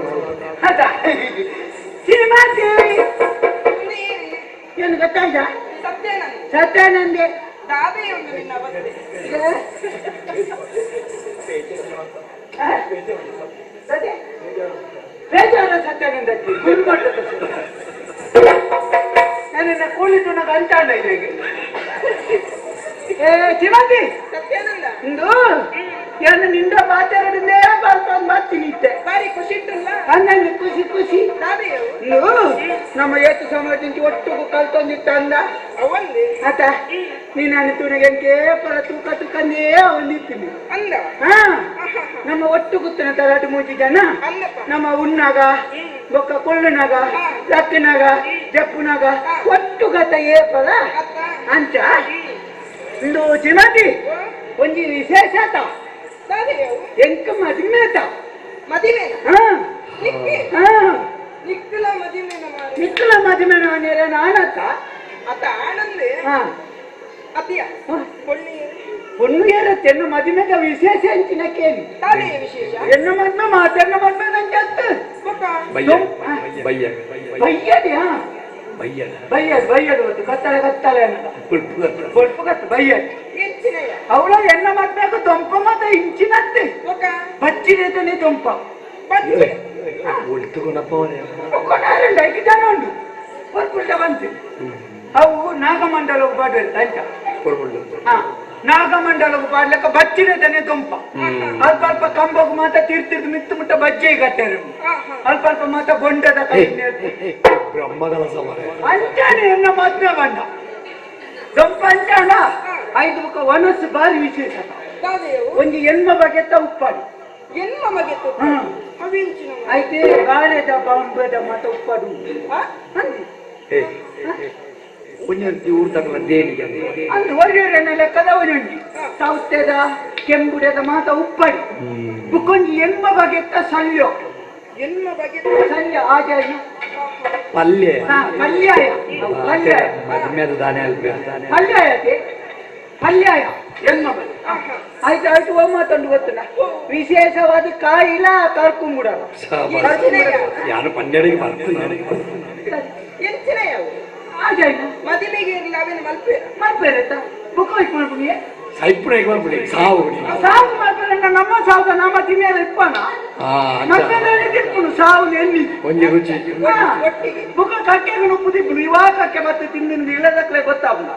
ಏನು ಗೊತ್ತಾಯ್ತ ಸತ್ಯಾನಂದ ಸತ್ಯಾನಂದೆ ದಾದೆ ಒಂದು ನಿನ್ನ ಅವಸ್ಥೆ ಬೇಜಾರ ಸತ್ಯಾನಂದಕ್ಕೆ ಗುರುಮಠದ ನನ್ನ ಕೂಲಿಟ್ಟು ನನಗೆ ಅಂತಾಂಡ ಇದೆ ಏ ಚಿರಂತಿ ಸತ್ಯಾನಂದ ಇಂದು ಏನು ನಿಂದ ಮಾತಾಡೋದೇ ಬರ್ಕೊಂಡು ಮಾಡ್ತೀನಿ ಇತ್ತೆ ಬಾರಿ ಖುಷಿ ಇಟ್ಟಲ್ಲ ಅಂದಂಗೆ ಖುಷಿ ಖುಷಿ ನಾವೆಯವು ಇಂದು ನಮ್ಮ ಏತು ಸಮಾಜಕ್ಕೆ ಒಟ್ಟಿಗೂ ಕಲ್ತೊಂದಿತ್ತ ಅಂದ ಅವಂದೆ ಆತ ನೀನು ತುಣಿಗೆ ಕೇಪರ ತೂಕ ತೂಕಂದೇ ಅವನಿರ್ತೀನಿ ಅಂದ ಹಾ ನಮ್ಮ ಒಟ್ಟು ಗುತ್ತಿನ ತರಾಟು ಮೂಜಿ ಜನ ಅಂದಪ್ಪ ನಮ್ಮ ಉಣ್ಣಾಗ ಬೊಕ್ಕ ಕೊಳ್ಳುನಾಗ ಲಕ್ಕಿನಾಗ ಜಪ್ಪುನಾಗ ಒಟ್ಟು ಗತ ಏಪದ ಅತ್ತ ಅಂಚ ಇಂದು ಚಿಮತಿ ಒಂಜಿ ವಿಶೇಷ ಆತ ನಾವೆಯವು ಎಂಕ ಮದಿಮೇತ ಮದಿಮೇನ ಹಾ ನಿಕ್ಕಿ ಹಾ ನಿಕ್ಕಲ ಮದಿಮೇನ ಮಾರಿ ನಿಕ್ಕಲ ಮದಿಮೇನ ನೇರ ನಾನತ್ತ ಅತ್ತ ಆನಂದೆ ಹಾ ಅತಿಯ ಪೊಳ್ಳಿಯ பொண்ணு ஏற தென்ன மதிமேக விசேஷ ಅಂಚಿನ ಕೇಳಿ ತಾನೆಯ ವಿಶೇಷ ಎನ್ನ ಮದ್ಮ ಮಾತನ್ನ ಮದ್ಮ ನಂಗೆ ಅತ್ತ ಬಕ್ಕ ಬಯ್ಯಡಿಯಾ ಬಯ್ಯಡ್ ಕತ್ತಲೆ ಅನ್ನದ ಪುಲ್ಪು ಕತ್ತ ಬಯ್ಯಡ್ ಎಂಚಿನಯ ಅವಳ ಎನ್ನ ಮದ್ಮೇಗ ದೊಂಪ ಮತ ಇಂಚಿನತ್ತೆ ಬಕ್ಕ ಬಚ್ಚಿರೇತನೆ ದೊಂಪ ಬಚ್ಚಿ ಡೈకి ಜನ ಉಂಟು ಪುಲ್ಪುಲ್ಟ ಬಂತು ಅವು ನಾಗಮಂಡಲವು ಬಾಡ್ರೆ ಅಂಚ ನಾಗಮಂಡಲವು ಬಾಡ್ಲಕ್ಕ ಬಚ್ಚಿರೇತನೆ ದೊಂಪ ಅಲ್ಪ ಅಲ್ಪ ಕಂಬಗು ಮಾತ ತೀರ್ತಿರ್ದು ಮಿತ್ತು ಮುಟ್ಟ ಬಜ್ಜೆ ಗಟ್ಟರು ಅಲ್ಪ ಅಲ್ಪ ಮಾತ ಬೊಂಡದ ಕೈ ಬ್ರಹ್ಮಗಳ ಸಮರ ಅಂಚಾನೆ ಎನ್ನ ಮದ್ವೆ ಬಂದ ದೊಂಪ ಅಂಚಾಣ ಐದು ಮುಖ ವನಸ್ಸು ಬಾರಿ ವಿಶೇಷ ತಾನೆಯವು ಒಂದು ಎನ್ಮ ಬಗೆತ್ತ ಉಪ್ಪಾಡಿ ಎನ್ಮ ಮಗೆತ್ತು ಅವೆಂಚಿನ అయితే గారెద బాంబెద మత ఉప్పడు ಕುഞ്ഞಿ ಊರ್ ತಗಲ ದೇನಿಗೆ ಅಂದ್ ಒರ್ಗೆರೆನ ಲೆಕ್ಕದ ಅವನುಂಡಿ ಸೌತೆದ ಕೆಂಬುಡೆದ ಮಾತ ಉಪ್ಪಡಿ ಬುಕ್ಕೊಂಜಿ ಎನ್ಮ ಬಗೆತ್ತ ಸಲ್ಯೋ ಎನ್ಮ ಬಗೆತ್ತು ಸಲ್ಯ ಆಜಾಯಿ ಪಲ್ಯ ಪಲ್ಯಾಯ ಪಲ್ಯಾಯ ಮದ್ಮೇದ ದಾನೆ ಅಲ್ಪ ಪಲ್ಯಾಯತೆ ಪಲ್ಯಾಯ ಎನ್ಮ ಬಗೆ ಆಯ್ತು ಆಯ್ತು ಓ ಮಾತೊಂದು ಗೊತ್ತಿಲ್ಲ ವಿಶೇಷವಾದ ಕಾಯಿಲ ಕರ್ಕೊಂಬಿಡ ಯಾರು ಪನ್ನೆರಡಿಗೆ ಬರ್ತೀನಿ ಎಂಚಿನಯವು ಆಜಾಯ್ತು ಮದಿಮೆಗೆ ಇರಲಿ ಅವೇನು ಮಲ್ಪೇರ ಮಾಡ್ಬೇರತ್ತ ಬುಕ್ ಹೋಯ್ತು ಮಾಡ್ಬಿಡಿ ಸೈಪುಣ ಬರ್ಬಿಡಿ ಸಾವು ಸಾವು ಮಾಡ್ಬೇಡ ನಮ್ಮ ಸಾವುದ ನಮ್ಮ ತಿಮ್ಮಿಯಲ್ಲ ಇಪ್ಪನ ಮತ್ತೆ ತಿಪ್ಪುನು ಸಾವು ಎಲ್ಲಿ ಒಂಜಿ ರುಚಿ ಒಟ್ಟಿಗೆ ಬುಕ್ಕ ಕಕ್ಕೆಗೆ ನುಪ್ಪುದಿಪ್ಪುನು ಇವಾಗ ಕಕ್ಕೆ ಬತ್ತು ತಿಂದಿನ ಇಲ್ಲದಕ್ಕಲೆ ಗೊತ್ತಾಗಲ್ಲ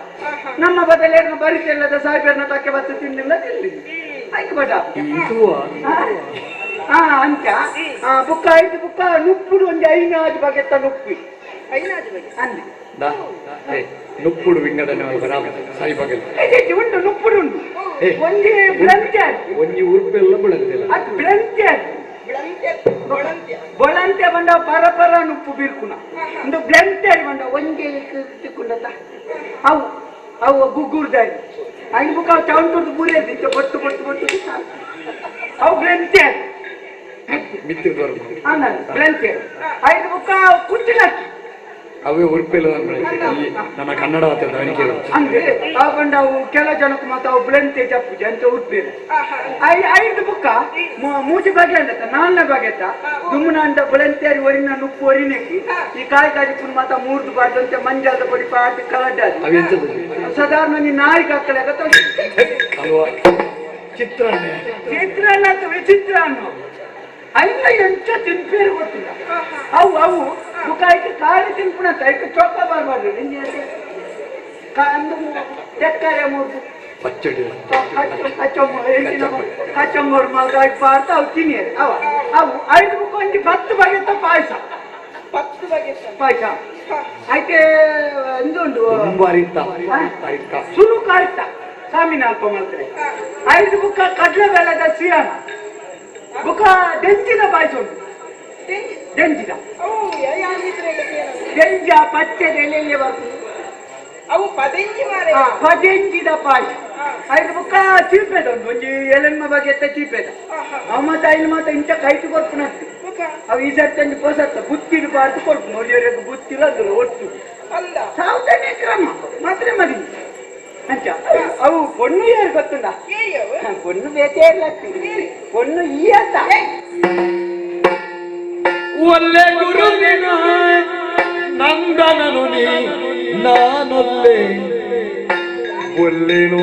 ನಮ್ಮ ಬದಲೇನು ಬರಿತಿಲ್ಲದ ಸಾಹೇಬರನ್ನ ಕಕ್ಕೆ ಬತ್ತು ತಿಂದಿಲ್ಲ ತಿಂದಿಲ್ಲ ಆಯ್ತು ಬಡ ಹಾ ಅಂಚ ಬುಕ್ಕ ಐದು ಬುಕ್ಕ ನುಪ್ಪುಡು ಒಂದು ಐನಾಜು ಬಗೆತ್ತ ನುಪ್ಪಿ ಐನಾಜು ಬಗ್ಗೆ ಅಂದಿ ನುಪ್ಪುಡು ವಿಂಗಡನೆ ಸೈ ಬಗಲ್ ಉಂಟು ನುಪ್ಪುಡು ಉಂಟು ಒಂಜಿ ಬ್ಲಂಚರ್ ಒಂಜಿ ಉರುಪೆಲ್ಲ ಬಿಡಂತಿಲ್ಲ ಅದು ಬ್ಲಂಚರ್ ಬೊಳಂತೆ ಬಂದ ಪರಪರ ನುಪ್ಪು ಬೀರ್ಕುನ ಒಂದು ಬ್ಲೆಂಟರ್ ಬಂದ ಒಂದೇ ತಿಕ್ಕೊಂಡತ ಅವು ಅವು ಗುಗ್ಗುರ್ದಾಯಿ ಐದು ಬುಕ್ ಅವು ಚೌಂಟುರ್ದು ಬೂರೇ ಇದ್ದಿತ್ತು ಬೊಟ್ಟು ಬೊಟ್ಟು ಬೊಟ್ಟು ಅವು ಬ್ಲೆಂಟರ್ ಮಿತ್ರ ಬ್ಲೆಂಟರ್ ಐದು ಬುಕ್ ಕುಚ್ಚಿಲಕ್ಕಿ ಅವೇ ಉರುಪೆಲ್ಲ ನಮ್ಮ ಕನ್ನಡ ಅಂದ್ರೆ ಅವು ಬಂದ ಅವು ಕೆಲ ಜನಕ್ಕೆ ಮತ್ತೆ ಅವು ಬ್ಲೆಂಟೆ ಜಪ್ಪು ಅಂತ ಉರ್ಪೇರು ಐದು ಬುಕ್ಕ ಮೂಜಿ ಬಗೆ ಅಂದತ್ತ ನಾಲ್ನೇ ಬಗೆತ್ತ ದುಮ್ಮನ ಅಂದ ಬುಳಂತೇರಿ ಒರಿನ ನುಪ್ಪು ಒರಿನೆಕ್ಕಿ ಈ ಕಾಯಿ ಕಾಜಿಪುನ್ ಮಾತ ಮೂರ್ದು ಬಾರ್ದಂತೆ ಮಂಜಾದ ಪಡಿ ಪಾಟಿ ಕಲಡ್ಡಾದಿ ಸಾಧಾರಣ ನೀ ನಾಯಿಗೆ ಹಾಕಲಾಗ ಚಿತ್ರಾನ್ನ ಚಿತ್ರಾನ್ನ ಅಥವಾ ವಿಚಿತ್ರಾನ್ನ ಅಲ್ಲ ಎಂಚ ತಿನ್ಪೇರು ಗೊತ್ತಿಲ್ಲ ಅವು ಅವು ಬುಕಾಯ್ತು ಕಾಳಿ ತಿನ್ಪುಣಂತ ಐತೆ ಚೊಕ್ಕ ಬರ್ಬಾರ್ದು ಅಂದು ತೆಕ್ಕರೆ ಮೂರ್ದು ಪಚ್ಚಡಿ ಕಚ್ಚಂಬೋರ್ ಮಗ ಪಾರ್ತ ಅವು ತಿನ್ನಿಯರು ಅವ ಅವು ಐದು ಬುಕ್ ಒಂಜಿ 10 ಬಗೆತ್ತ ಪಾಯಸ 10 ಬಗ್ಗೆ ಪಾಯಸ ಐತೆ ಎಂದುಂಡು ಸುಲು ಕಾಯ್ತ ಸಾಮಿನ ಅಲ್ಪ ಮಾಡ್ತಾರೆ ಐದು ಬುಕ್ಕ ಕಡ್ಲೆ ಬೆಳೆದ ಸಿಯಾನ ಬುಕ್ಕ ಡೆಂಜಿನ ಪಾಯಸ ಉಂಟು ಡೆಂಜಿದ ಡೆಂಜ ಪಚ್ಚದ ಎಲೆಯಲ್ಲಿ ಬರ್ತದೆ ಅವು ಪದೆಂಜಿ ಮಾರೆ ಪದೆಂಜಿದ ಪಾಯಸ ಐದು ಬುಕ್ಕ ಚೀಪೆದ ಉಂಟು ಒಂಜಿ ಎಲೆನ್ಮ ಬಗ್ಗೆ ಎತ್ತ ಚೀಪೆದ ಅವ ಮಾತ ಇಲ್ಲಿ ಮಾತ ಇಂಚ ಕೈತು ಕೊಡ್ಪುನಂತೆ ಅವು ಈ ಸರ್ತಿ ಪೋಸತ್ತ ಬುತ್ತಿಡು ಬಾರ್ದು ಕೊಡ್ಪು ನೋಡಿಯವರಿಗೆ ಬುತ್ತಿಲ್ಲ ಅಂದ್ರೆ ಒಟ್ಟು ಅಂದ ಸಾವುದನೇ ಕ್ರಮ ಮಾತ್ರ ಮದಿ ಅಂಚ ಅವು ಪೊಣ್ಣು ಯಾರು ಗೊತ್ತುಂಡ ಪೊಣ್ಣು ಬೇಕೇ ಇಲ್ಲ ಪೊಣ್ಣು ಈ ಅಂತ ಒಳ್ಳೆ ಗುರುವಿನ ನಂದನನು ನೀ ನಾನೊಲ್ಲೆ ಒಲ್ಲೆನೋ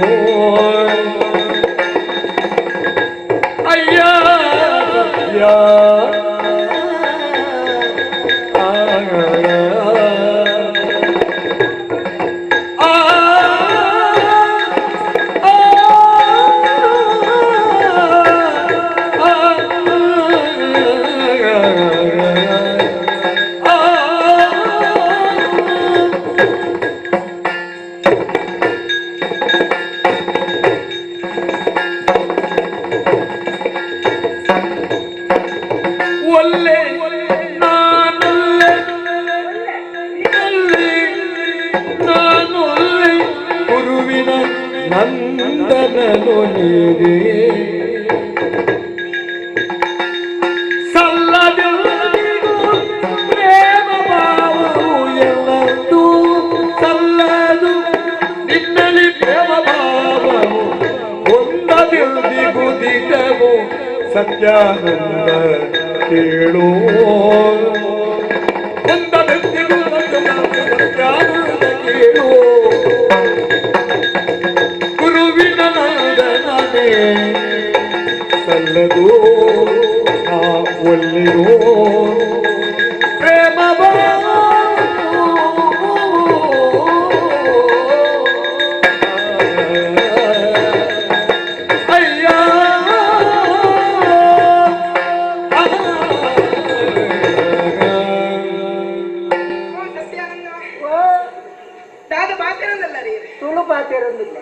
ಅಯ್ಯ ನಂದನನು ನೀರೇ ಸಲ್ಲದಿಗೂ ಪ್ರೇಮ ಭಾವವು ಎಲ್ಲದೂ ಸಲ್ಲದು ನಿನ್ನಲ್ಲಿ ಪ್ರೇಮ ಭಾವವು ಒಂದದಿಗೂ ದಿಟವು ಸತ್ಯಾನಂದ ಕೇಳೋ ಒಂದದಿಗೂ ಸತ್ಯಾನಂದ ಕೇಳೋ ಗುರುವಿನ ನಂದನನೇ ಸಲ್ಲದು ನಾ ಒಳ್ಳೆಯೋ ಪ್ರೇಮ ಅಯ್ಯ ಸತ್ಯಾನಂದ ದಾದ ಬಾತಿರಂದಲ್ಲ ರೀ ತುಳು ಪಾತಿರಂದಿಲ್ಲ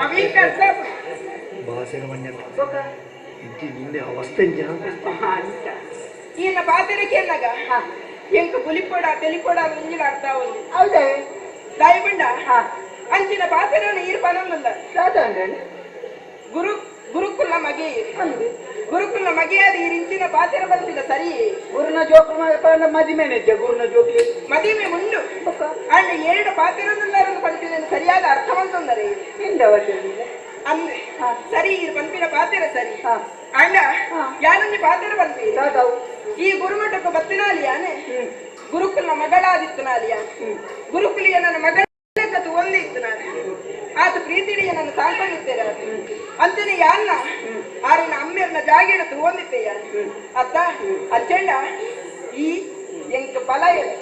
ಅವೀ ಕರ್ಸ ಭಾಷೆನ ಮಣ್ಣ ಇಜ್ಜಿ ನಿನ್ನೆ ಅವಸ್ಥೆ ಅಂತ ఈయన బాధరికి ఎన్నగా ఇంక పులిపోడా తెలిపోడా ముంజులు ఆడతా ఉంది ಹೌದೇ దాయబండ అంచిన బాధలో నీరు పనుంద ಸಾಧಾರಣ ಗುರುಕುಲ ಮಗೆ ಗುರುಕುಲ ಮಗೆ ಅದು ಇರಿಂಚಿನ ಬಾತಿರ ಬಂದಿಲ್ಲ ಸರಿ ಗುರುನ ಜೋಕು ಮದಿಮೆನೆಜ್ಜ ಗುರುನ ಜೋಕಿ ಮದಿಮೆ ಮುಂಡು ಅಂಡ್ ಎರಡು ಬಾತಿರೊಂದನ್ನು ಪಂಪಿನ ಸರಿಯಾದ ಅರ್ಥವಂತಂದರೆ ಅಂದ್ರೆ ಸರಿ ಇದು ಪಂಪಿನ ಬಾತಿರ ಸರಿ ಅಂಡ ಯಾನೊಂದು ಬಾತಿರ ಬಂದಿ ಈ ಗುರುಮಠಕ್ಕೆ ಬತ್ತಿನಾಲಿಯಾನೆ ಗುರುಕುಲ ಮಗಳಾದಿತ್ತು ನಾಲಿಯ ಗುರುಕುಲಿಯ ನನ್ನ ಮಗಳ ಒಂದೇ ಇತ್ತು ನಾನು ಆತ ಪ್ರೀತಿಡಿಯ ನನ್ನ ಸಾಲ್ಕೊಂಡಿದ್ದೇನೆ ಅಂಚನೆ ಯಾನ್ನ ಆರಿನ ಅಮ್ಮೆಯರ್ನ ಜಾಗಿಡತ್ತು ಹೊಂದಿತ್ತೆಯ ಅತ್ತ ಅಚ್ಚಂಡ ಈ ಎಂಕ ಬಲ ಇದೆ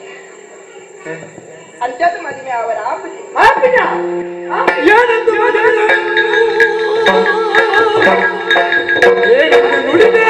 ಅಂಚದು ಮದುವೆ ಅವರ ಆಪುಜಿ ನುಡಿದೆ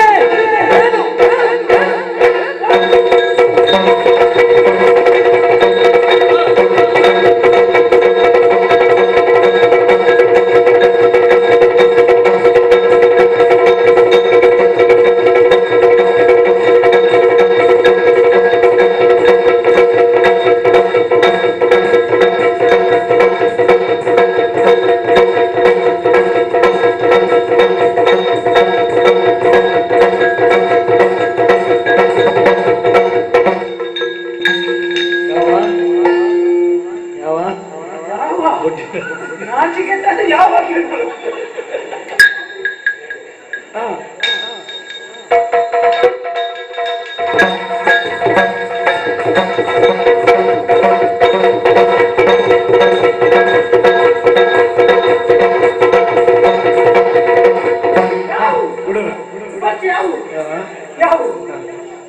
ನಾಚಿಕೆ ಯಾವಾಗ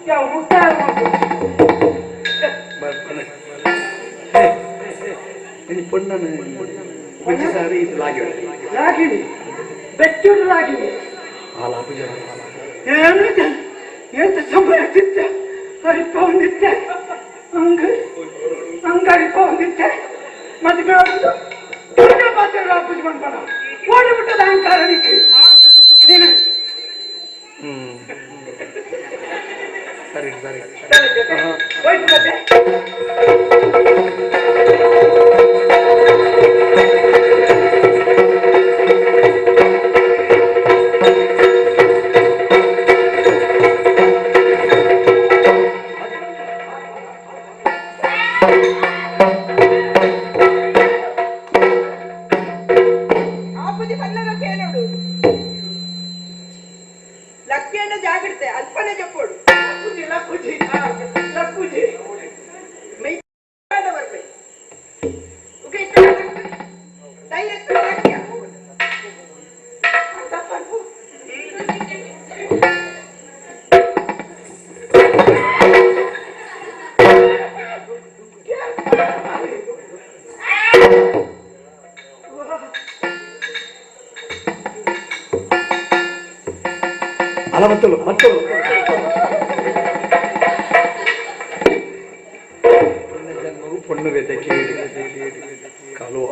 ಯಾವ ಮುಟ್ಟಾರ ಪೊಣ್ಣನು ಮಂచి ಸಾರಿ ಇದು లాగిడి ಬೆಚ್ಚುಡು లాగిడి ఎంత ಸಂಭ್ರಮಿಸಿದ್ದೆ ಅರಿಪೊಂದಿದ್ದೆ ಅಂಗಡಿಪೊಂದಿದ್ದೆ ಮದುವೆ ಆಗುದು ದೊಡ್ಡ ಪಾತ್ರ ಪೂಜೆ ಮಾಡ್ಬೇಡ ಓಡಿಬಿಟ್ಟದ ಅಹಂಕಾರ ನೀನು ಸರಿ ಸರಿ ಹೋಯ್ತು ಮತ್ತೆ ಆಪುಜಿ ಬನ್ನದ ಕೇಳೋಡು ಲಕ್ಷ್ಮಿಯನ್ನ ಜಾಗ್ರತೆ ಅಲ್ಪನೆ ಜಪ್ಪೋಡು ಲಕ್ಕುಜಿ ಮೈ ಬರ್ಬೇಕು ಡೈರೆಕ್ಟ್ ಲಕ್ಷ್ಯ ಅಲ್ಲ ಮತ್ತಳು ಜನ್ಮವು ಪೊಣ್ಣು ಬೇತೆ ಕೇಳಿ ಕಾಲು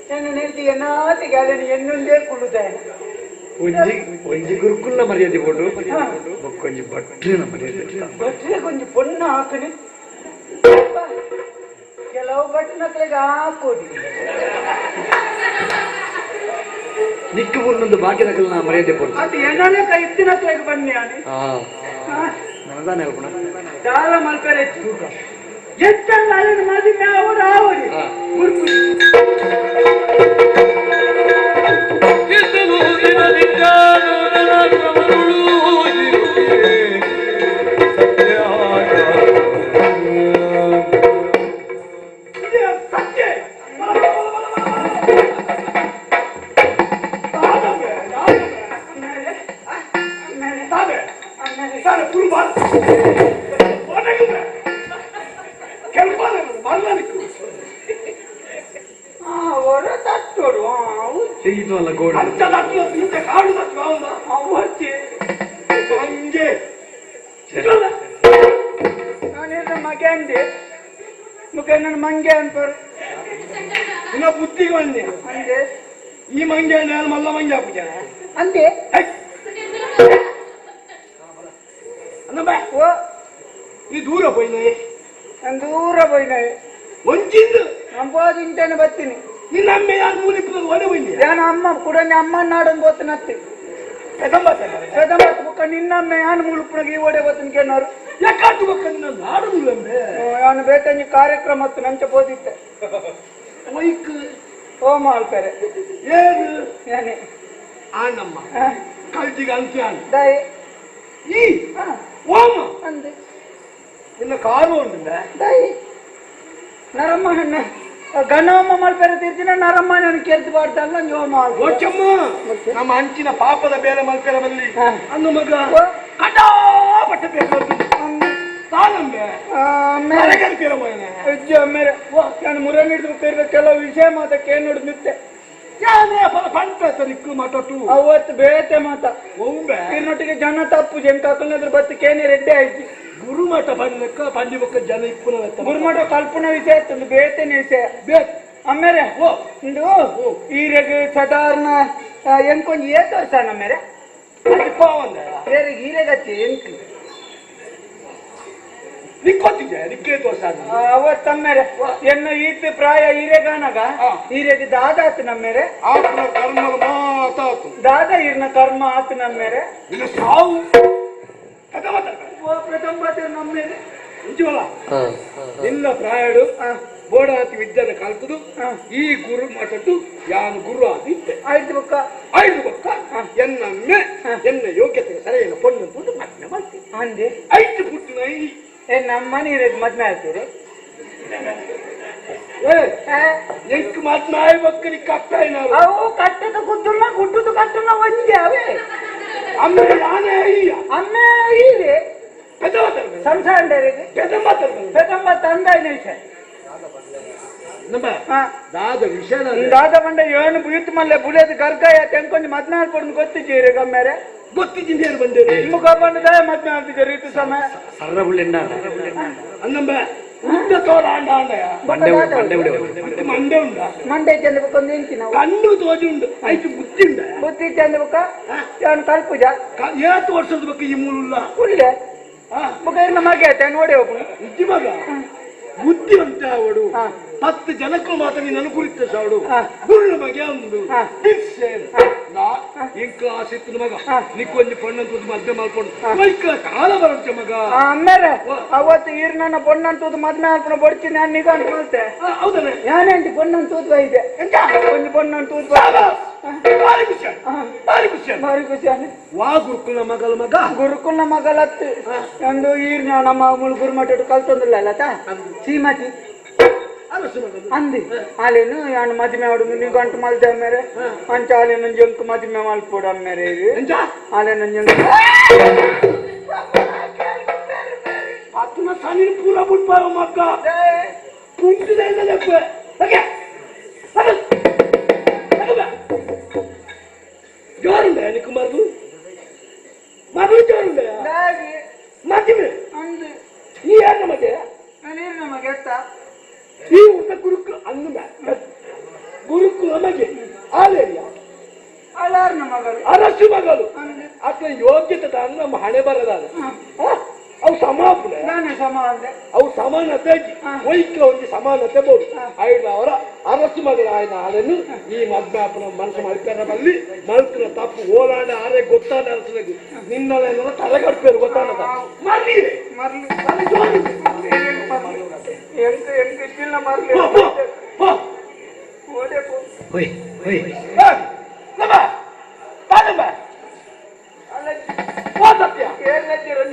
ನನ್ನ ನೆಲ್ತಿಗೆ ನಾತಿಗೆ ಅದನ್ನು ಎನ್ನುಂದೇ ಕುಳುತ್ತಾನೆ ಒಂಜಿ ಗುರುಕುಲ್ಲ ಮರ್ಯಾದೆ ಬೋಡು ಒಂಜಿ ಭಟ್ರಿನ ಮರ್ಯಾದೆ ಭಟ್ರೆ ಕೊಂಚ ಪೊಣ್ಣು ಹಾಕನೆ ಕೆಲವು ಭಟ್ನಕ್ಳಿಗೆ ಹಾಕೋಡಿ ನಿಕ್ಕು ಒಂದೊಂದು ಬಾಕಿದಾಗಲ್ಲ ನಾ ಮರ್ಯಾದೆ ಕೊಡ್ತೀನಿ ಅದು ಏನಾನೇ ಕೈ ಇತ್ತಿನತ್ಲಾಗ ಬನ್ನಿ ಆನೆ ನನದಾನೆ ಹೇಳ್ಕೊಣ ದಾರ ಮಲ್ಪರೆ ಎಷ್ಟಲ್ಲ ಅಲ್ಲಿನ ಮದುವೆ ಅವರು ಆವರಿ ಸಿಗಿದ್ವಲ್ಲ ಗೋಡ ನಾನೇನು ಮಗೆ ಅಂದೆ ಮುಖ ನನ್ನ ಮಂಗೆ ಅನ್ಪರು ಇನ್ನ ಬುದ್ಧಿಗೆ ಬಂದೆ ಅಂದೆ ಈ ಮಂಗೆ ನಾನು ಮಲ್ಲ ಮಂಗೆ ಹಾಕುಜ ಅಂದೆ ಓ ಈ ದೂರ ಹೋಯ್ನಾಯಿ ನಾನು ದೂರ ಹೋಯ್ನಾಯಿ ಒಂಚಿಂದು ನಂಬೋದಿಂಟೇನೆ ಬರ್ತೀನಿ ನಿನ್ನ ಅಮ್ಮ ಯಾರು ಮೂಲಿಪ್ಪದ ಒಡೆ ಬಂದಿ ನಾನು ಅಮ್ಮ ಕೂಡ ಅಮ್ಮ ನಾಡೊಂದು ಗೊತ್ತು ನತ್ತಿ ಮುಖ ನಿನ್ನಮ್ಮ ಯಾನು ಮುಳುಪುಣಗೆ ಈ ಒಡೆ ಗೊತ್ತಿನ ಕೇಳೋರು ಯಾಕಾಟು ಮುಖ ನಿನ್ನ ನಾಡುದಿಲ್ಲ ನಾನು ಬೇಟಂಜಿ ಕಾರ್ಯಕ್ರಮ ಹತ್ತು ನಂಚ ಬೋದಿತ್ತೆ ವೈಕ್ ಹೋಮ ಆಳ್ತಾರೆ ಏನು ಏನೇ ಆನಮ್ಮ ಕಲ್ತಿಗೆ ಅಂತ್ಯ ದಯ ಈ ಹೋಮ ಅಂದೆ ನಿನ್ನ ಕಾರು ಉಂಟ ದಯ ನರಮ್ಮ ಹಣ್ಣ ಗಣೋಮ ಮಲ್ಪೆರ ತಿರ್ಚಿನ ನರಮ್ಮ ನಾನು ಕೇಳ್ತು ಬಾಡ್ತಲ್ಲ ಹೋಮ ಓಚಮ್ಮ ನಮ್ಮ ಅಂಚಿನ ಪಾಪದ ಬೇರೆ ಮಲ್ಪೆರ ಬಲ್ಲಿ ಅಂದು ಮಗ ಕಟಾಪಟ್ಟ ಬೇಕು ನಾನು ಮುರಳಿಡ್ದು ಕೆಲವು ವಿಷಯ ಮಾತಕ್ಕೆ ಏನ್ ನೋಡ್ ನಿತ್ತೆ ಅವತ್ತು ಬೇತೆ ಮಾತ ಇರ್ನೊಟ್ಟಿಗೆ ಜನ ತಪ್ಪು ಜಂಕಾಕಲ್ನಾದ್ರು ಬತ್ತಕ್ಕೇನೆ ರೆಡ್ಡಿ ಆಯ್ತು ಗುರುಮಠ ಬಂದಕ್ಕ ಪಂಡಿ ಬೊಕ್ಕ ಜನ ಇಪ್ಪುನ ಗುರುಮಠ ಕಲ್ಪನಾ ವಿಷಯ ಇತ್ತು ಬೇತೇನೆ ವಿಷಯ ಬೇತ್ ಅಮ್ಮೇರೆ ಇಂದು ಈರೆಗೆ ಸಾಧಾರಣ ಎಂಕೊಂದು ಏತ್ ವರ್ಷ ನಮ್ಮೇರೆ ಈರೆಗಚ್ಚಿ ಎಂಟು ಅವತ್ತಮ್ಮೇರೆ ಎನ್ನು ಈತ್ ಪ್ರಾಯ ಹಿರೇಗಾನಗ ಹಿರೇಗೆ ದಾದ ಆತು ನಮ್ಮೇರೆ ದಾದ ಇರ್ನ ಕರ್ಮ ಆತು ನಮ್ಮೇರೆ ಪ್ರಥಮ ನಮ್ಮೇರೆ ನಿನ್ನ ಪ್ರಾಯಡು ಬೋಡಾತಿ ವಿದ್ಯಾನ ಕಲ್ತದು ಈ ಗುರು ಮಠದ್ದು ಯಾನು ಗುರು ಆದಿತ್ತೆ ಐದು ಬೊಕ್ಕ ಎನ್ನಮ್ಮೆ ಎನ್ನ ಯೋಗ್ಯತೆಗೆ ಸರಿಯಾದ ಪೊಣ್ಣು ಪುಟ್ಟು ಮದ್ನೆ ಮಾಡ್ತೀನಿ ಅಂದೆ ಐದು ಪುಟ್ಟು ನೈ ನಮ್ಮ ಮನೆ ಮದ್ವೆ ಆಗ್ತೀರಿ ಎಂಟು ಮದ್ನಾಯಿ ಮಕ್ಕಳಿಗೆ ಕಷ್ಟ ಅವು ಕಟ್ಟದ ಗುಡ್ಡುಲ್ಲ ಗುಡ್ಡದು ಕಟ್ಟಲ್ಲ ಒಂದೇ ಅವೇ ಅಮ್ಮೆ ನಾನೇ ಅಮ್ಮೆ ಇದೆ ಸಂಸಾರರಿಗೆ ಪೆದಂಬ ತಂದಾಯ ವಿಷಯ ದಾದ ವಿಷಯ ದಾದ ಬಂಡ ಏನು ಬೀತ್ ಮಲ್ಲೆ ಬುಳಿಯದು ಗರ್ಗಾಯ ತೆಂಕೊಂದು ಮದ್ನಾಲ್ ಪಡ್ದು ಗೊತ್ತಿದ್ದೀರಿ ಗಮ್ಮೇರೆ ಗೊತ್ತಿದ್ದೀನಿ ಬಂದಿರಿ ಮುಖ ಬಂದದ ಮದ್ವೆ ಆಗ್ತಿದ್ದೆ ರೀತಿ ಸಮಯ ಸರ್ರ ಬುಳ್ಳೆಂಡ ಅನ್ನಂಬ ಉಂಡ ತೋರ ಆಂಡ ಆಂಡಯ ಮಂಡೆ ಉಂಡ ಮಂಡೆ ಚಂದ ಬುಕ್ಕ ಒಂದು ಎಂಚಿನ ಕಣ್ಣು ತೋಜಿ ಉಂಡು ಆಯ್ತು ಬುದ್ಧಿ ಉಂಡ ಬುದ್ಧಿ ಚಂದ ಬುಕ್ಕ ಅವನು ಕಲ್ಪುಜ ಏತು ವರ್ಷದ ಬುಕ್ಕ ಈ ಮೂಲ ಉಳ್ಳೆ ಬುಕ್ಕ ಇನ್ನ ಮಗೆ ಆಯ್ತಾ ನೋಡಿ ಹೋಗು ಬುದ್ಧಿ ಮಗ ಬುದ್ಧಿವಂತ ಅವಡು 10 ಜನಕ್ಕೂ ಮಾತ್ರ ನೀನು ಅನುಕೂಲಿತ ಸಾವಡು ಗುರುಳ ಮಗೆ ಒಂದು ಇಂಕ ಆಸೆತ್ತು ಮಗ ನಿಕ್ಕೊಂದು ಪೊಣ್ಣಂತದ್ದು ಮದ್ವೆ ಮಾಡ್ಕೊಂಡು ಕಾಲ ಬರುತ್ತೆ ಮಗ ಆಮೇಲೆ ಅವತ್ತು ಈರ್ ನನ್ನ ಪೊಣ್ಣಂತದ್ದು ಮದ್ವೆ ಮಾಡ್ಕೊಂಡು ಬಡ್ತೀನಿ ನಾನು ನಿಗ ಅನ್ಕೊಳ್ತೆ ಹೌದಲ್ಲ ನಾನೇಂಟಿ ಪೊಣ್ಣಂತದ್ದು ಇದೆ ಒಂದು ಪೊಣ್ಣಂತದ್ದು ಭಾರಿ ಖುಷಿ ವಾ ಗುರುಕುಲ ಮಗಲ ಮಗ ಗುರುಕುಲ ಮಗಲತ್ತು ಒಂದು ಈರ್ ನಮ್ಮ ಗುರುಮಠ ಕಲ್ತೊಂದಿಲ್ಲ ಅಲ್ಲತ ಶ್ರೀಮತಿ ಅಂದಿ ಅಲ್ಲೇನು ಯಾನು ಮದುವೆ ಆಡು ನೀವು ಗಂಟು ಮಲ್ದ ಮೇರೆ ಅಂಚ ಅಲ್ಲೇ ನನ್ನ ಜಂಕು ಮದುವೆ ಮಾಡ್ಕೊಡ ಮೇರೆ ಅಲ್ಲೇ ನನ್ನ ಜಂಕು ಅತನ ಸನಿನ ಪೂರ ಬಿಟ್ಬಾರ ಮಕ್ಕ ಕುಂಟಿದೆ ಜೋರುಂಡ ನಿಕ್ಕು ಮರದು ಮದುವೆ ಜೋರುಂಡ ಮದುವೆ ಅಂದು ಈ ಯಾರು ನಮಗೆ ನಾನೇನು ನಮಗೆ ಎತ್ತ ಈ ಊಟ ಗುರುಕು ಅಂದ ಗುರುಕು ನಮಗೆ ಆಲೇರಿಯ ಅಲಾರ್ನ ಮಗಳು ಅರಸು ಮಗಳು ಅದ್ರ ಯೋಗ್ಯತೆ ನಮ್ಮ ಹಣೆ ಬರದಾದ ಅವು ಸಮಾಪುಲ ನಾನು ಸಮ ಅಂದೆ ಅವು ಸಮಾನತೆ ವೈಕ ಒಂದು ಸಮಾನತೆ ಬೋದು ಐದು ಅವರ ಅರಸು ಮಗಳ ಆಯ್ನ ಆಡನ್ನು ಈ ಮದ್ಮಾಪನ ಮನಸ್ಸು ಮಾಡ್ತಾರೆ ಬಲ್ಲಿ ಮಲ್ಕಿನ ತಪ್ಪು ಓಲಾಡ ಆರೆ ಗೊತ್ತಾದ ಅರಸನಿಗೆ ನಿನ್ನೆಲ್ಲ ತಲೆಗಟ್ಪೇರು ಗೊತ್ತಾದ ಮರ್ಲಿ ಮರ್ಲಿ ಎಂಟು ಇಷ್ಟಿಲ್ಲ ಮರ್ಲಿ ಓದೇ ಹೋಯ್ ಹೋಯ್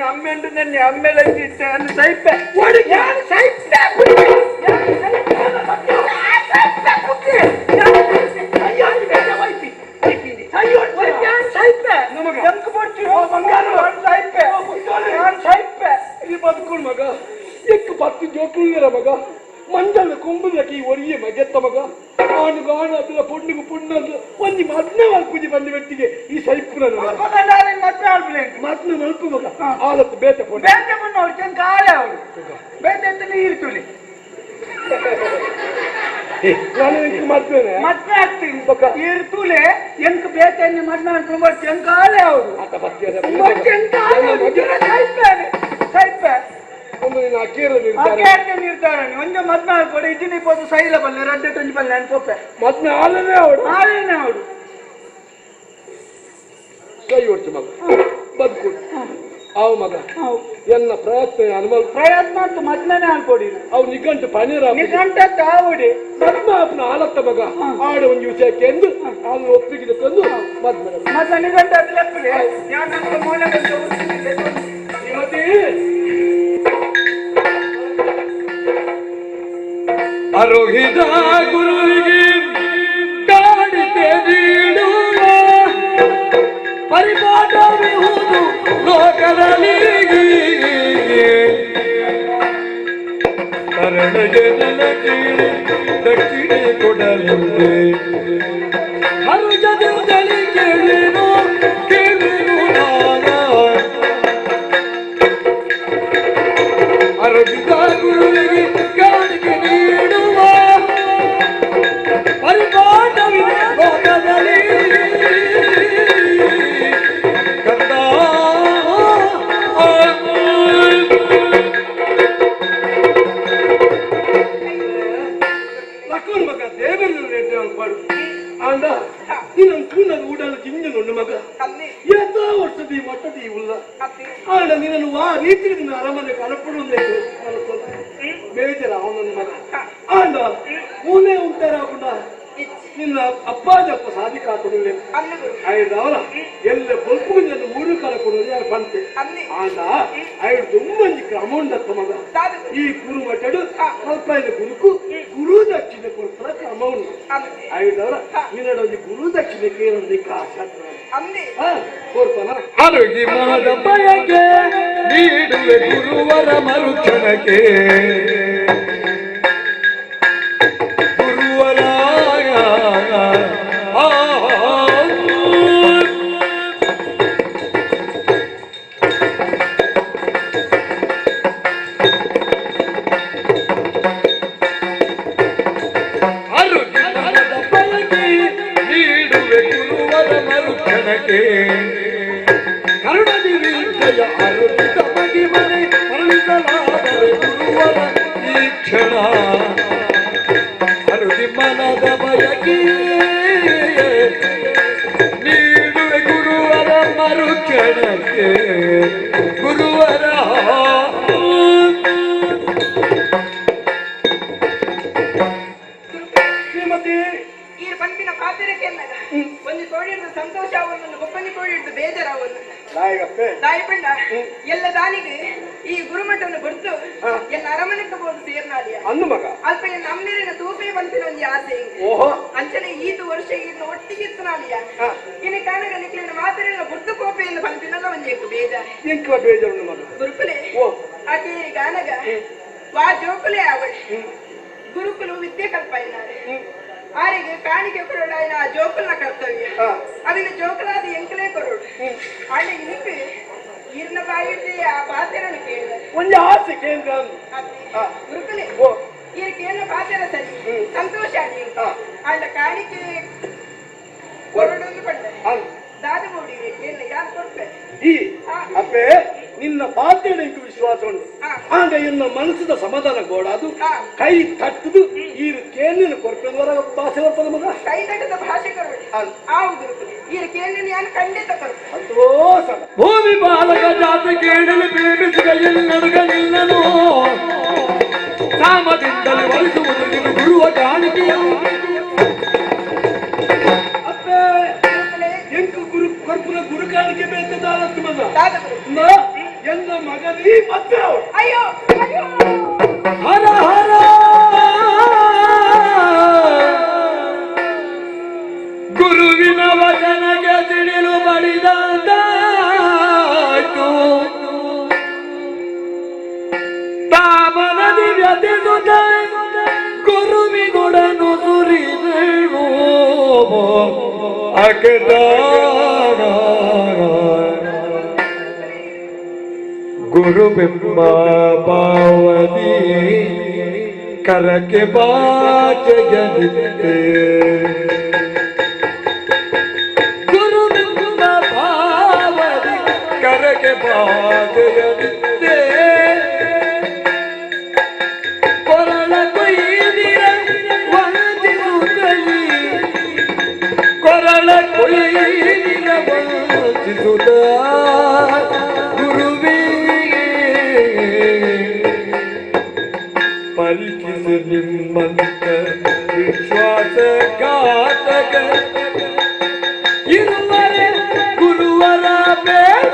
ಅಮ್ಮೆಂಡು ನೆನ್ನೆ ಅಮ್ಮೆಲ್ಲ ಸೈಪೆ ಬದುಕೊಂಡು ಮಗ ಎಕ್ಕು ಪತ್ತು ಜೋಕುಳ್ಳಿರ ಮಗ ಮಂಜಲ್ ಕೊಂಬುಲಕ್ಕೆ ಒರಿಯ ಮಗೆತ್ತ ಮಗ ಆನುಗ ಆನ ಅದರ ಪುಣ್ಣಿಗೂ ಪುಣ್ಣದು ಒಂದು ಮದ್ನ ಮಲ್ಪುಜಿ ಬಂದ ವ್ಯಕ್ತಿಗೆ ಈ ಸೈಪುರ ಮದ್ನ ಮಲ್ಪು ಮಗ ಆಲತ್ತು ಬೇತೆ ಪುಣ್ಯ ನಾನು ಎಂಕ ಮಾಡ್ತೇನೆ ಮತ್ತೆ ಆಗ್ತೀನಿ ಇರ್ತೂಲೆ ಎಂಕ್ ಬೇತೆ ಮದ್ನ ತುಂಬ ಚೆಂಕಾಲೆ ಅವರು ಆತ ಬತ್ತಿಯದ ಸೈಪೆ ಒಂದು ನೀನು ಅಕ್ಕೇರ ನಿರ್ಧಾರ ಒಂದೇ ಮದ್ನಾಲ್ಕು ಕೊಡಿ ಇದ್ದೀನಿ ಇಪ್ಪತ್ತು ಸೈಲ ಬಲ್ಲೆ ರಡ್ಡೆ ಟೊಂಜಿ ಬಲ್ಲೆ ಅನ್ಕೊಪ್ಪೆ ಮದ್ನ ಆಲನೇ ಅವಳು ಹಾಲೇನೆ ಅವಳು ಕೈ ಹೊಡ್ತು ಮಗ ಬದುಕೊಂಡು ಅವ ಮಗ ಎನ್ನ ಪ್ರಯತ್ನ ಅನುಮಲ್ ಪ್ರಯತ್ನ ಅಂತ ಮದ್ನೇ ಅನ್ಕೊಡಿ ಅವು ನಿಗಂಟು ಪನೀರ ನಿಗಂಟ ತಾವುಡಿ ಪದ್ಮಾಪನ ಆಲತ್ತ ಮಗ ಆಡ ಒಂದು ವಿಷಯಕ್ಕೆ ಎಂದು ಅವನು ಒಪ್ಪಿಗೆ ತಂದು ಮದ್ಮ ಮತ್ತೆ ನಿಗಂಟ ಲೆಪ್ಪದೆ ಯಾಕಂದ್ರೆ ಮೂಲೆ ಶ್ರೀಮತಿ ಅರೋಹಿತ ಗುರುವಿಗೆ ಕಾಡಿತೆ ನೀಡುವ ಪರಿಪಾಠವಿಹುದು ಲೋಕದಲ್ಲಿ ಕರಣ ಜನನ ಕೀಳಿ ದಕ್ಷಿಣೆ ಕೊಡಲೆಂದೆ ಹರುಜದಲ್ಲಿ ಕೇಳಿನು ಕೇಳಿನು ನಾನ ಅರೋಹಿತ ಗುರುವಿಗೆ ಕಾಡಿಗೆ ನೀಡುವ ಪರಿಪಾಠವಿದೆ ಲೋಕದಲ್ಲಿ ಕಂದ ಲಕ್ಷ್ಮಣ ಮಗ ದೇವರ ಪಾಡು ಆಂಡ ನೀನು ಕೂನದ ಊಡಲು ಜಿಂಜನು ಮಗ ಎಂತ ವರ್ಷದಿ ಮಟ್ಟದಿ ಉಲ್ಲ ಆಂಡ ನಿನ್ನನ್ನು ವಾ ರೀತಿ ನಿನ್ನ ಅರಮನೆ ಕನಪಡುವುದೇ ಬೇಜಾರ ಅವನನ್ನು ಮಗ ಆಂಡ ಮೂಲೆ ಉಂಟಾರಾకుండా ನಿನ್ನ ಅಪ್ಪಾಜಪ್ಪ ಸಾಧಿಕ ಕೊಡಲೇ ಐದವರ ಎಲ್ಲ ಬಲ್ಪು ನನ್ನ ಊರು ಕಾಲ ಕೊಡೋದು ಯಾರು ಬಂತೆ ಆಂಡ ಐದು ತುಂಬಂಜಿ ಕ್ರಮೌಂಡ್ ಅತ್ತ ಮಗ ಈ ಗುರು ಮಟ್ಟಡು ಸ್ವಲ್ಪ ಗುರುಕು ಗುರು ದಕ್ಷಿಣೆ ಕೊಡ್ತಾರ ಕ್ರಮೌಂಡ್ ಐದವರ ನಿನ್ನಡೊಂದು ಗುರು ದಕ್ಷಿಣೆ ಕೇಳೋದು ಕೋರ್ಪನ ಅರುಗಿ ಮಾದ ಬಯಕೆ ನೀಡುವೆ ಗುರುವರ ಮರುಕ್ಷಣಕ್ಕೆ ಗುರುವರ ಅರುಗಿ ಮಾದ ಬಯಕೆ ನೀಡುವೆ ಗುರುವರ ಮರುಕ್ಷಣಕ್ಕೆ ಕರುಣದಿ ವಿದ್ಯೆಯ ಅರುಣಿತ ಮಹಿಮನೆ ಮರಳಿಸಲಾದರೆ ಗುರುವರ ಈ ಕ್ಷಣ ಅರುಣಿ ಮನದ ಬಯಕೆ ನೀಡುವೆ ಗುರುವರ ಮರುಕ್ಷಣಕ್ಕೆ ಗುರುವರ ಶ್ರೀಮತಿ ಈ ಪಂಪಿನ ಪಾತ್ರಕ್ಕೆ ಒಂದು ಕೋಡಿಯನ್ನು ಸಂತೋಷ ಅವನನ್ನು ಒಬ್ಬನಿ ಕೋಡಿಟ್ಟು ಬೇಜಾರಾವನ್ನು ನಾಯಕಪ್ಪೆ ದಾಯಿಪಂಡ ಎಲ್ಲ ದಾನಿಗೆ ಈ ಗುರುಮಠವನ್ನು ಬಿಡ್ತು ಎನ್ನ ಅರಮನೆಗೆ ಹೋದು ಸೇರ್ನಾಡಿಯ ಅಂದು ಮಗ ಅಲ್ಪ ಎನ್ನ ಅಮ್ಮಿರಿನ ತೂಪೆ ಬಂತಿನ ಒಂದು ಆಸೆ ಓಹೋ ಅಂಚನೆ ಈದು ವರ್ಷ ಇನ್ನು ಒಟ್ಟಿಗಿತ್ತು ನಾಡಿಯ ಇನ್ನು ಕಾರಣಗ ನಿಕ್ಲಿನ ಮಾತರಿನ ಬುಟ್ಟು ಕೋಪೆಯನ್ನು ಬಂತಿನಲ್ಲ ಒಂದು ಏಕು ಬೇಜಾರೆ ಇಂಕ ಬೇಜಾರು ಮಗ ಗುರುಕುಲೆ ಓ ಆಕೆ ಗಾನಗ ವಾ ಜೋಕುಲೆ ಅವಳೆ ಗುರುಕುಲು ವಿದ್ಯೆ ಕಲ್ಪ ಇದ್ದಾರೆ ಆರಿಗೆ ಕಾಣಿಕೆ ಕೊರೋಡ ಜೋಕಲ್ನ ಕರ್ತವ್ಯ ಅದನ್ನ ಜೋಕಲಾದ ಎಂಕಲೇ ಕೊರೋಡು ಆಂಡ ಇನಿಕ್ಕೆ ಇರ್ನ ಬಾಯಿಟ್ಟು ಆ ಪಾತ್ರೆಯನ್ನು ಕೇಳಿದ್ದಾರೆ ಒಂದು ಆಸೆ ಕೇಂದ್ರ ಗುರುಕುಲೆ ಇದಕ್ಕೆ ಏನು ಪಾತ್ರ ಸರಿ ಸಂತೋಷ ಆಂಡ ಕಾಣಿಕೆ ಕೊರೋಡನ್ನು ಪಡ್ಡೆ ದಾದ ಮೂಡಿಗೆ ಏನು ಯಾರು ಕೊಡ್ತಾರೆ ಈ ಅಪ್ಪೆ ನಿನ್ನ ಪಾತ್ರೆ ವಿಶ್ವಾಸ ಉಂಟು ಹಾ. ಆಗ ಇನ್ನು ಮನಸ್ಸಿದ ಸಮಾಧಾನ ಗೋಡ ಅದು ಹಾ. ಕೈ ತಟ್ಟದು ಈ ಕೇಳಿನ ಕೊರಪದವರ ಭಾಷೆ ಬರ್ತದ ಮಗ ಕೈ ತಟ್ಟದ ಭಾಷೆ ಕರುವೆ ಹೌದು ಈ ಕೇಳಿ ನಾನು ಖಂಡಿತ ಕರು ಅಂತೋ ಸಲ ಭೂಮಿ ಬಾಲಕ ಜಾತಿ ಕೇಳಲಿ ಪ್ರೇಮಿಸಿದ ನಡುಗ ನಿನ್ನನು ಸಾಮದಿಂದಲೇ ಒಲಿಸುವುದು ನಿನ್ನ ಗುರುವ ಕಾಣಿಕೆಯು ಅಪ್ಪೆ ಎಂಕು ಗುರು ಕೊರ್ಪುರ ಗುರು ಕಾಣಿಕೆ ಬೇಕದಾಲತ್ತು ಮಗ ದಾದಗುರು ಎನ್ನ ಮಗನೀ ಮತ್ತೆ ಅಯ್ಯೋ ಅಯ್ಯೋ ಹರ ಹರ ಗುರುವಿನ ವಚನಗೆ ತಿಳಿಲು ಬಡಿದಾಯ್ತು ತಾಮನದಿ ವ್ಯತಿಸುತ್ತ ಗುರುವಿನೊಡನು ಸುರಿದಳು ಅಕಟ ಗುರುಬಿಂಬ ಪಾವತಿ ಕರಕ್ಕೆ ಬಾಚೆಯನಿತ್ತೆ ಗುರುಬಿಂಬ ಪಾವತಿ ಕರಕ್ಕೆ ಬಾಚೆಯನಿತ್ತೆ ಕೊರಳ ಕೊಯ್ದಿರ ವಂಚಿಸುತ್ತಲಿ ಕೊರಳ ಕೊಯ್ದಿರ ವಂಚಿಸುತ್ತ ಪರೀಕ್ಷಿಸಿ ನಿಮ್ಮಂತ ವಿಶ್ವಾಸಘಾತಕ ಇರುವರೆ ಗುರುವರ ಬೇಡ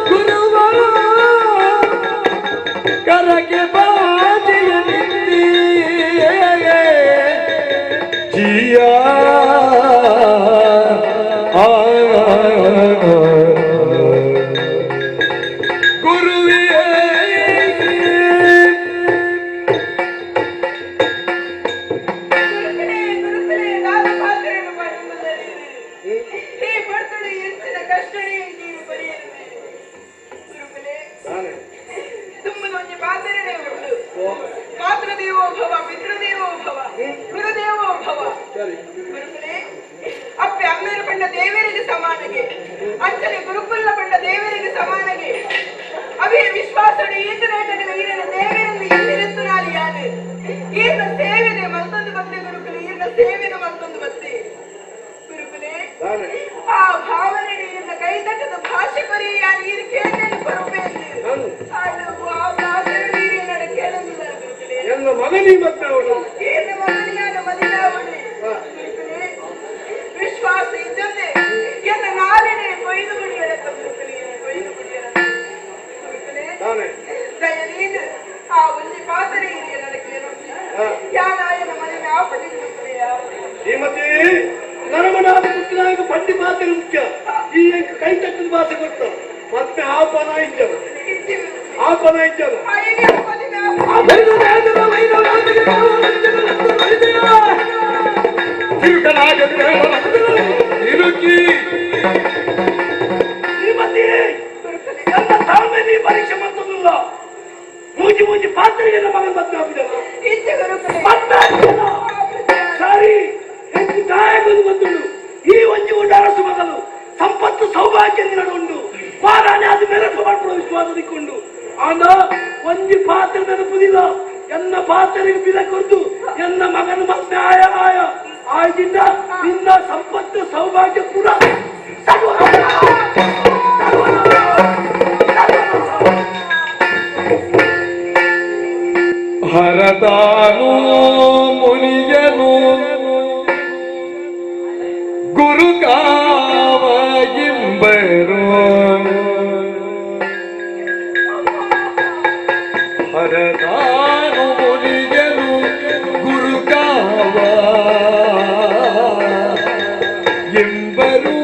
ಗುರುವರ ಕರಕ್ಕೆ ಬಾಜಿಯ ನಿಂತಿಯೇ ಜಿಯ ಅಪ್ಪೆ ಅಮ್ಮೇರು ಪಂಡ ದೇವರಿಗೆ ಸಮಾನಗೆ ಅಂಚನೆ ಗುರುಕುಲ್ಲ ಪಂಡ ದೇವರಿಗೆ ಸಮಾನಗೆ ಅವೇ ವಿಶ್ವಾಸಡಿ ಈತನಾಟಗಳ ಈರನ ದೇವರಲ್ಲಿ ಇಲ್ಲಿರುತ್ತು ನಾಲಿಯಾನು ಈರ್ನ ಸೇವೆನೆ ಮತ್ತೊಂದು ಬತ್ತೆ ಗುರುಕುಲೆ ಈರ್ನ ಸೇವೆನ ಮತ್ತೊಂದು ಬತ್ತೆ ಗುರುಕುಲೆ ಆ ಭಾವನೆ ಈರ್ನ ಕೈತಟ್ಟದ ಭಾಷೆ ಕೊರಿ ಯಾನು ಈರು ಕೇಳಲು ಬರಬೇಕು ಆ ಭಾಷೆ ನೀರು ನಡ ಕೇಳಲಿಲ್ಲ ಗುರುಕುಲೆ ಎನ್ನ ಮಗನೀ ಮತ್ತೆ ಅವನು ಈರ್ನ ಮಗನಿಯಾನ ಮದಿನಾವಣೆ ಗುರುಕುಲೆ ವಿಶ್ವಾಸ ಇದ್ದಂತೆ ಎನ್ನ ನಾಲಿನೇ ಕೊಯ್ದು ಬಿಡಿಯರ ಗುರುಕುಲೆ ಕೊಯ್ದು ಬಿಡಿಯರ ಗುರುಕುಲೆ ದಯನೀನು ಆ ಒಂದು ಪಾತ್ರೆ ಹಿರಿಯ ನಡೆಕೇನು ಯಾನಾಯನ ಮನೆಯ ಆಪದಿ ಗುರುಕುಲೆಯ ಶ್ರೀಮತಿ ನರಮನಾದ ಮುಖ್ಯನಾಯಕ ಪಂಡಿ ಮಾತಿನ ಮುಖ್ಯ ಈ ಕೈ ತಟ್ಟದ ಭಾಷೆ ಗೊತ್ತ ಮತ್ತೆ ಆಪನ ಇಜ್ಜನ ಆಪನ ಇಜ್ಜನ ಶ್ರೀಮತಿ ನನ್ನ ತಾಳ್ಮೆ ನೀ ಪರೀಕ್ಷೆ ಮಾಡ್ತದಲ್ಲ ಮೂಜಿ ಮೂಜಿ ಪಾತ್ರೆಗೆ ನಮ್ಮ ಮಗನ ಮತ್ತೆ ಹಾಕಿದಲ್ಲ ಸರಿ ಹೆಚ್ಚು ದಾಯಗಳು ಬಂದುಳು ಈ ಒಂಜಿ ಉಂಡು ಅರಸು ಮಗಲು ಸಂಪತ್ತು ಸೌಭಾಗ್ಯ ಉಂಡು ಪಾರಾಣೆ ಅದು ಮೆರಟು ಮಾಡ್ಕೊಳ್ಳೋ ವಿಶ್ವಾಸ ದಿಕ್ಕೊಂಡು ಆಗ ಒಂಜಿ ಪಾತ್ರೆ ನೆನಪುದಿಲ್ಲ ಎನ್ನ ಪಾತ್ರೆಗೆ ಬಿಲ ಕೊದ್ದು ಎನ್ನ ಮಗನ ಮತ್ತೆ ಆಯ ಆಯ್ದಿಂದ ನಿನ್ನ ಸಂಪತ್ತು ಸೌಭಾಗ್ಯ ಕೂಡ ಹರತಾನು ಮುನಿಯನು ಗುರು ಕಾವಗಿಂಬರು ಹರತಾನು ಮುನಿಯನು ಗುರು ಕಾವ ಎಂಬರು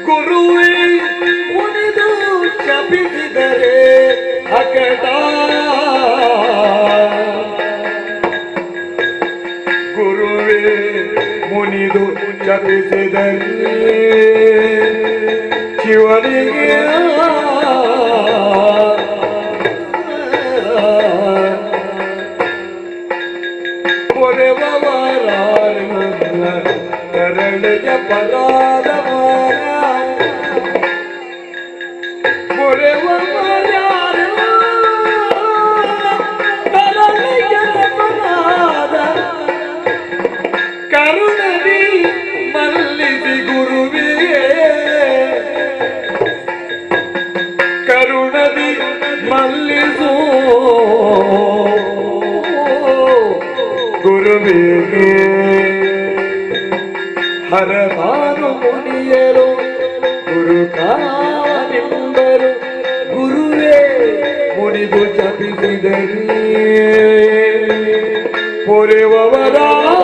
ಗುರುವೇ ಮುನಿದು ಶಪಿಸಿದರೆ ಅಕಟ ಗುರುವೇ ಮುನಿದು ಶಪಿಸಿದರೆ ಶಿವನಿಗೆ ಕೊರೆವವರ ಕರಳಿಗೆ ಪರಾದ ಗುರುವೇ ಹರದಾನು ಮುನಿಯರು ಗುರು ಕಾವನೆಂಬರು ಗುರುವೇ ಮುನಿದು ಜಪಿಸಿದರಿ ಪೊರೆವವರಾರು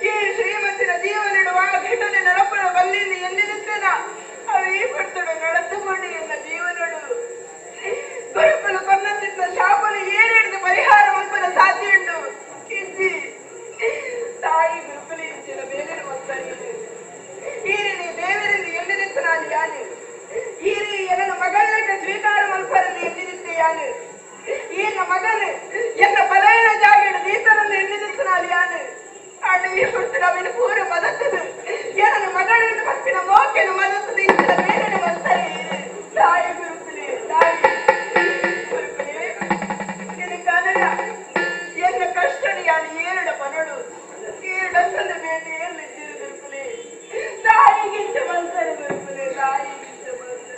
ಈ ಶ್ರೀಮಂತಿನ ಜೀವನಿಡುವ ಘಟನೆ ನಡಪಡ ಬಲ್ಲಿಂದ ಎಂದಿರುತ್ತೇನ ಅವೇ ಕೊಡ್ತಡು ನಡೆದುಕೊಂಡು ಎನ್ನ ಜೀವನಡು ಗುರುಕುಲ ಕೊನ್ನತಿದ್ದ ಶಾಪನು ಏನಿಡಿದು ಪರಿಹಾರ ಮಲ್ಪನ ಸಾಧ್ಯ ಉಂಟು ಕಿಂಚಿ ತಾಯಿ ಗುರುಕುಲ ಇಂಚಿನ ಬೇರೆರುವಂತರಿ ಈರಿನಿ ದೇವರಲ್ಲಿ ಎಂದಿರುತ್ತ ನಾನು ಯಾನು ಈರಿ ಎನ್ನ ಮಗಳನ್ನ ಸ್ವೀಕಾರ ಮಲ್ಪರಲ್ಲಿ ಎಂದಿರುತ್ತೆ ಯಾನು ಈನ ಮಗನು ಎನ್ನ ಬಲೈನ ಜಾಗಿಡು ನೀತನನ್ನು ಎಂದಿರುತ್ತ ನಾನು ಯಾನು ಅಡುಗೆ ಕೊಡ್ತು ನಾವಿನ ಪೂರ ಮದತ್ತದು ಎನ್ನ ಮಗಳನ್ನು ಮತ್ತಿನ ಮೋಕೆನ ಮದತ್ತದು ಇಂಚಿನ ಬೇರೆ ಬರ್ತಾರೆ ತಾಯಿ ಗುರುಕುಲೆ ತಾಯಿ ಗುರುಕುಲೆ ನಿನ್ನ ಕನಡ ಎನ್ನ ಕಷ್ಟಡಿ ಯಾನು ಏರಡ ಪನಡು ಏರಡಂತದ ಬೇರೆ ಏರ್ಲಿದ್ದೀರು ಗುರುಕುಲೆ ತಾಯಿಗಿಂತ ಬಂತಾರೆ ಗುರುಕುಲೆ ತಾಯಿಗಿಂತ ಬಂತಾರೆ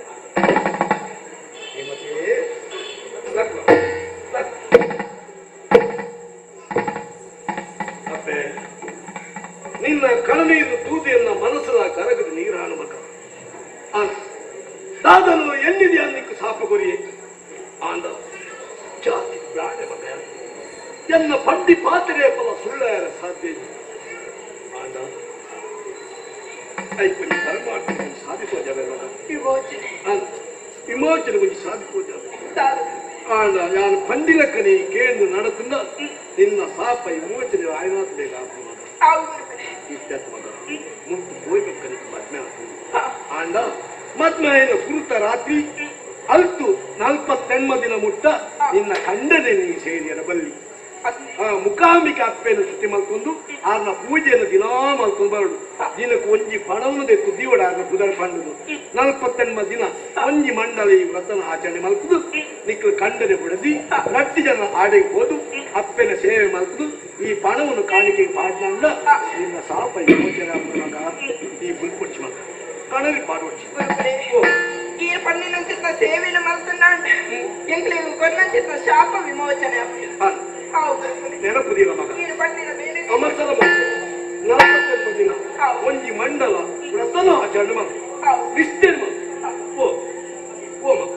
ನಿನ್ನ ಕಣನೀರು ತೂದಿಯನ್ನ ಮನಸ್ಸಲ ಕರಗದ ನೀರಾಣ ಮಗ ದಾದನು ಎಲ್ಲಿದೆಯ ನಿಕ್ಕು ಸಾಪ ಕೊರಿಯೇ ಆಂದ ಜಾತಿ ಪ್ರಾಣೆ ಮಗ ಎನ್ನ ಪಂಡಿ ಪಾತ್ರೆ ಫಲ ಸುಳ್ಳಾರ ಸಾಧ್ಯ ಆಂದ ಐಕೊಂದು ಪರಮಾತ್ಮ ಸಾಧಿಸುವ ಜನ ವಿಮೋಚನೆ ಕೊಂಚ ಸಾಧಿಸುವ ಜನ ಆಂಡ ನಾನು ಪಂಡಿಲಕ್ಕನಿ ಕೇಂದ್ರ ನಡತುಂಡ ನಿನ್ನ ಸಾಪ ವಿಮೋಚನೆ ಆಯ್ನಾತ್ ಬೇಕಾಗ ಮುಟ್ಟು ಹೋಗ್ಬೇಕನಿಗೆ ಮದ್ಮೆ ಆಂಡ ಮದ್ಮೆಯ ಕುರಿತ ರಾತ್ರಿ ಅಲ್ತು 40 ದಿನ ಮುಟ್ಟ ನಿನ್ನ ಕಂಡನೆ ನೀ ಸೇರಿಯರ ಬಲ್ಲಿ ಮುಖಾಂಬಿಕೆ ಅಪ್ಪೆಯನ್ನು ಶುಚಿ ಮಲ್ಕೊಂಡು ಆರ್ನ ಪೂಜೆಯನ್ನು ದಿನಾ ಮಲ್ಕೊಂಡು ಬರಡು ದಿನಕ್ಕೆ ಒಂಜಿ ಪಣವನ್ನು ತೆತ್ತು ದೀವಡ ಆರ್ನ ಬುಧರ ಪಂಡದು 48 ದಿನ ಒಂಜಿ ಮಂಡಲ ಈ ವ್ರತನ ಆಚರಣೆ ಮಲ್ಕುದು ನಿಕ್ಕಲು ಕಂಡನೆ ಬಿಡದಿ ರಟ್ಟಿ ಜನ ಆಡೆಗೆ ಹೋದು ಅಪ್ಪೆನ ಸೇವೆ ಮಲ್ಕುದು ಈ ಪಣವನ್ನು ಕಾಣಿಕೆಗೆ ಪಾಡ್ನಂದ ನಿನ್ನ ಸಾಪ ಯೋಚನೆ ಮಗ ಈ ಬುಲ್ಪೊಚ್ಚಿ ಮಗ ಕಣವಿ ಪಾಡೊಚ್ಚಿ ಈ ಪಣ್ಣಿನಂಚಿತ್ತ ಸೇವೆನ ಮಲ್ತುಂಡ ಎಂಕ್ಲಿಗೆ ಕೊನ್ನಂಚಿತ್ತ ಶಾಪ ವಿಮೋಚನೆ ನೆನಪುದಿಲ್ಲ ಮಗ ಅಮಸಲ ಮಗ 48 ದಿನ ಒಂಜಿ ಮಂಡಲ ವ್ರತನ ಆಚರಣೆ ಮಗ ನಿಷ್ಠೆ ಮಗ ಓ ಓ ಮಗ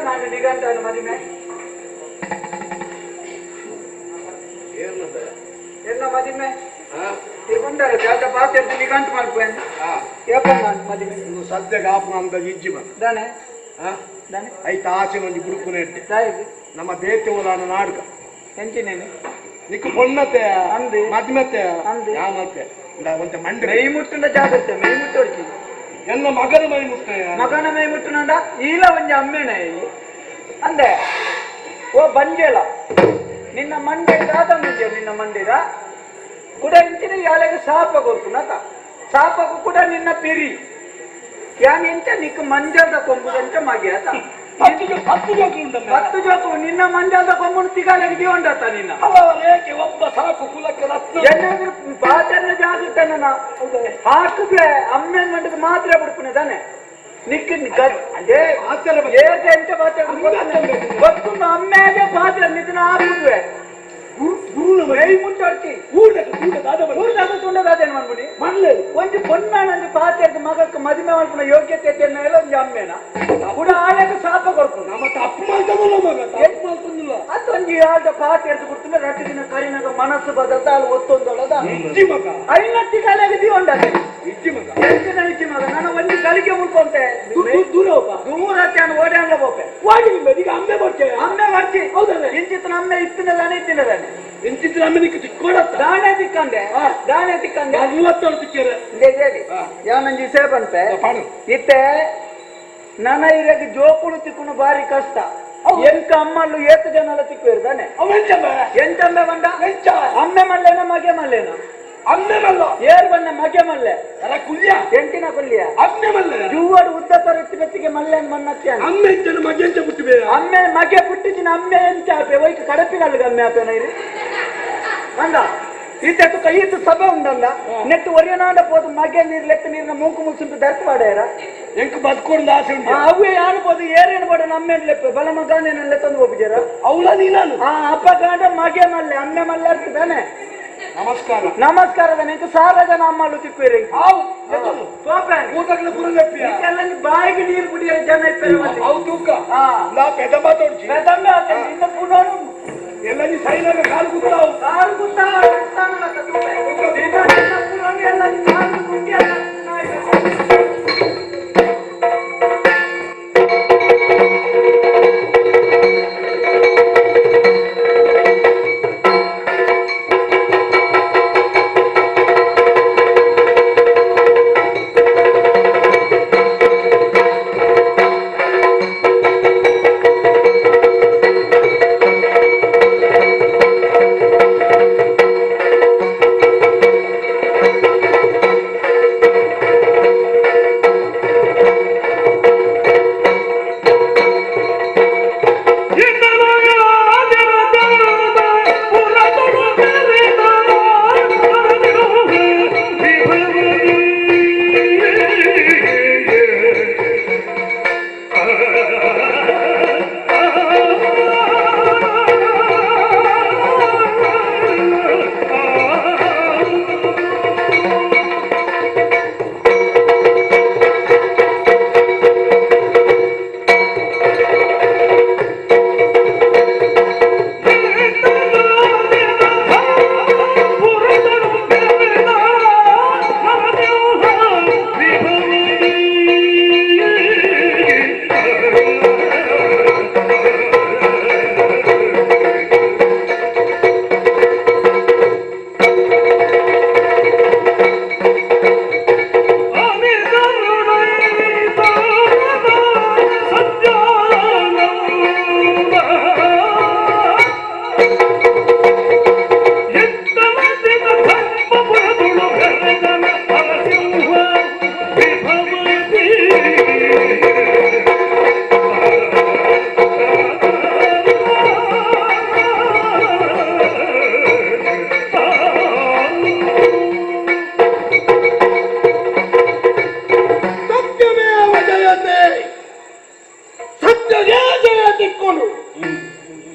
ನಾನು ನಿಗಂಟನು ಮದಿಮೆ ಎನ್ನ ಮದಿಮೆ ತಿರುಗೊಂಡರೆ ಜಾತ ಪಾತ್ರ ನಿಗಂಟು ಮಾಡ್ಕೊಂಡು ನಾನು ಮದಿಮೆ ಸದ್ಯಕ್ಕೆ ಆಪ ಅಂತ ಇಜ್ಜಿ ಮಗ ದಾನೆ ಐತ ಆಚೆ ಒಂದು ಗುರುಪುನ ಇಟ್ಟೆ ತಾಯಿಗೆ ನಮ್ಮ ದೇತ್ಯವರಾನ ನಾಟಕ ಎಂಚಿನೇನೆ ನಿಕ್ಕು ಪೊನ್ನತೆ ಅಂದೆ ಮದ್ಮೆತೆ ಅಂದೆ ಯಾಮತ್ತೆ ಒಂತೆ ಮಂಡ್ರೆ ಮೈ ಮುಟ್ಟುಂಡ ಜಾಗತ್ತೆ ಮೈ ಮುಟ್ಟೋಡ್ತಿ ಎನ್ನ ಮಗನ ಮೈ ಮುಟ್ಟೆ ಮಗನ ಮೈ ಮುಟ್ಟುನಂಡ ಈಲ ಒಂಜಿ ಅಮ್ಮೆನೆ ಅಂದೆ ಓ ಬಂಜೇಲ ನಿನ್ನ ಮಂಡೆ ದಾದ ಮುಂಜೆ ನಿನ್ನ ಮಂಡಿರ ಕೂಡ ಇಂಚಿನ ಯಾಳೆಗೆ ಸಾಪ ಕೊರ್ಪುನಕ ಸಾಪಕು ಕೂಡ ನಿನ್ನ ಪಿರಿ ಯಾನ್ ಎಂಚ ನಿಕ್ಕ ಮಂಜದ ಕೊಂಬುದಂಚ ಮಗ್ಯಾತ 10 ಜೋಕು ನಿನ್ನ ಮಂಜದ ಕೊಂಬುನು ತಿಗಾಲೆಗೆ ದಿವಂಡತ ನಿನ್ನ ಒಬ್ಬ ಸಾಕು ಕುಲಕ್ಕೆ ರತ್ನ ಏನಾದ್ರೂ ಪಾತ್ರನ ಜಾಗುತ್ತನ ಹಾಕಿದ್ರೆ ಅಮ್ಮೆನ್ ಮಂಡದ ಮಾತ್ರ ಬಿಡ್ಪುನೆ ತಾನೆ ನಿಕ್ಕ ಅದೇ ಎಂತ ಪಾತ್ರ ಗೊತ್ತು ಅಮ್ಮೆಗೆ ಪಾತ್ರ ನಿನ್ನ ಹಾಕಿದ್ವೆ ಗುರುನ ಮೈ ಮುಂಚಾಡ್ತಿ ಊರ್ದಾಗ ಮಾಡ್ಬಿಡಿ ಮಲ್ಲೆ ಒಂದು ಪೊನ್ನಾಣಂದು ಪಾತ್ರದ ಮಗಕ್ಕೆ ಮದುವೆ ಮಾಡ್ಕೊಂಡು ಯೋಗ್ಯತೆ ಎಲ್ಲ ಒಂದು ಅಮ್ಮೇನ ಕೂಡ ಆಳೆಗೆ ಶಾಪ ಕೊಡ್ಕೊಂಡು ನಮ್ಮ ತಪ್ಪು ಮಾಡ್ತದಲ್ಲ ಮಗ ತಪ್ಪು ಮಾಡ್ತಂದಿಲ್ಲ ಅದೊಂದು ಎರಡು ಪಾತ್ ಎದ್ದು ಕೊಡ್ತೀನಿ 2 ದಿನ ಕರಿನಾಗ ಮನಸ್ಸು ಬದಲ್ದ ಅಲ್ಲಿ ಒತ್ತೊಂದೊಳದ ಇಜ್ಜಿ ಮಗ ಐನತ್ತಿ ಕಾಲಾಗಿದ್ದೀವಿ ಒಂದಾಗೆ ಇಜ್ಜಿ ಮಗ ಇಜ್ಜಿ ಮಗ ನಾನು ಒಂದು ಕಲಿಕೆ ಮುಡ್ಕೊಂತೆ ದೂರ ಹೋಗ ದೂರ ಓಡಾಡ ಹೋಗ್ತೆ ಓಡಿ ಈಗ ಅಮ್ಮೆ ಬರ್ತೀಯ ಅಮ್ಮೆ ಬರ್ತಿ ಹೌದಲ್ಲ ಇಂಚಿತ್ ಅಮ್ಮೆ ಇತ್ತಿನದಾನೆ ಇತ್ತಿನದಾನೆ ಎಂಚಿತ್ರ ಅಮ್ಮನಿಗೆ ತಿಕ್ಕೊಡತ್ತ ದಾಣೆ ತಿಕ್ಕಂದೆ 37 ತಿಕ್ಕೇರೆ ಯಾವನಂಜಿ ಸೇಬಂತೆ ಪಾಡು ಇತ್ತೆ ನನ್ನ ಇರಗೆ ಜೋಪುಳು ತಿಕ್ಕುನು ಬಾರಿ ಕಷ್ಟ ಎಂಕ ಅಮ್ಮಲ್ಲು 7 ಜನ ಎಲ್ಲ ತಿಕ್ಕಿರ್ತಾನೆ ಎಂಟಂಬೆ ಬಂದ ಅಮ್ಮೆ ಮಲ್ಲೇನ ಮಗೆ ಮಲ್ಲೇನ ಅಮ್ಮೆ ಮಲ್ಲ ಏರ್ ಬಣ್ಣ ಮಗೆ ಮಲ್ಲೆ ಎಲ್ಲ ಕುಲ್ಯ ಎಂಟಿನ ಕೊಲ್ಲಿಯ ಅಮ್ಮೆ ಮಲ್ಲ ಜೂವಡು ಉದ್ದ ತರತ್ತಿ ಬೆತ್ತಿಗೆ ಮಲ್ಲೇನ್ ಮಣ್ಣತ್ತಿ ಅಮ್ಮೆ ಎಂಚನ ಮಗೆ ಎಂಚ ಬಿಟ್ಟು ಅಮ್ಮೆ ಮಗೆ ಪುಟ್ಟಿಚಿನ ಅಮ್ಮೆ ಎಂಚ ಆಪೆ ವೈಕ್ ಕಡಪಿಗಲ್ಗ ಅಮ್ಮೆ ಆಪೆನ ಇರಿ ಅಂದ ಈತಟ್ಟು ಕೈಯಿತ್ತು ಸಭೆ ಉಂಡಂದ ನೆಟ್ಟು ಒರಿಯನಾಡ ಪೋದು ಮಗೆ ನೀರು ಲೆಕ್ಕ ನೀರಿನ ಮೂಕು ಮುಸುಂಟು ದರ್ತು ಮಾಡೇರ ಎಂಕ್ ಬದುಕೊಂಡು ಆಸೆ ಉಂಟು ಅವೇ ಆಡ್ಬೋದು ಏರೇನು ಬಡ ನಮ್ಮೇನು ಲೆಪ್ಪ ಬಲ ಮಗಾನೇನೆಲ್ಲ ತಂದು ಹೋಗಿದ್ದೀರ ಅವಳ ನೀನಾನು ಅಪ್ಪ ಗಾಂಡ ಮಗೆ ಮಲ್ಲೆ ಅಮ್ಮೆ ಮಲ್ಲೆ ಇರ್ತದಾನೆ ನಮಸ್ಕಾರ ನಮಸ್ಕಾರದ ನಿಂತು 1000 ಜನ ಅಮ್ಮಲ್ಲು ತಿಕ್ಕಿರಿ ಊಟಗಳ ಪುರಲೆಪ್ಪಿಯ ಬಾಯಿಗೆ ನೀರು ಕುಡಿಯೋ ಜನ ಇರ್ತಾರೆ ಅವು ತೂಕ ನಾ ಪೆದ ಮಾತಾಡ್ಸಿ ಇನ್ನು ಪುನಃ ಎಲ್ಲ ನೀ ಸೈನಾಗ ಕಾಲು ಕೂತಾವು ಕಾಲು ಗುತ್ತಾ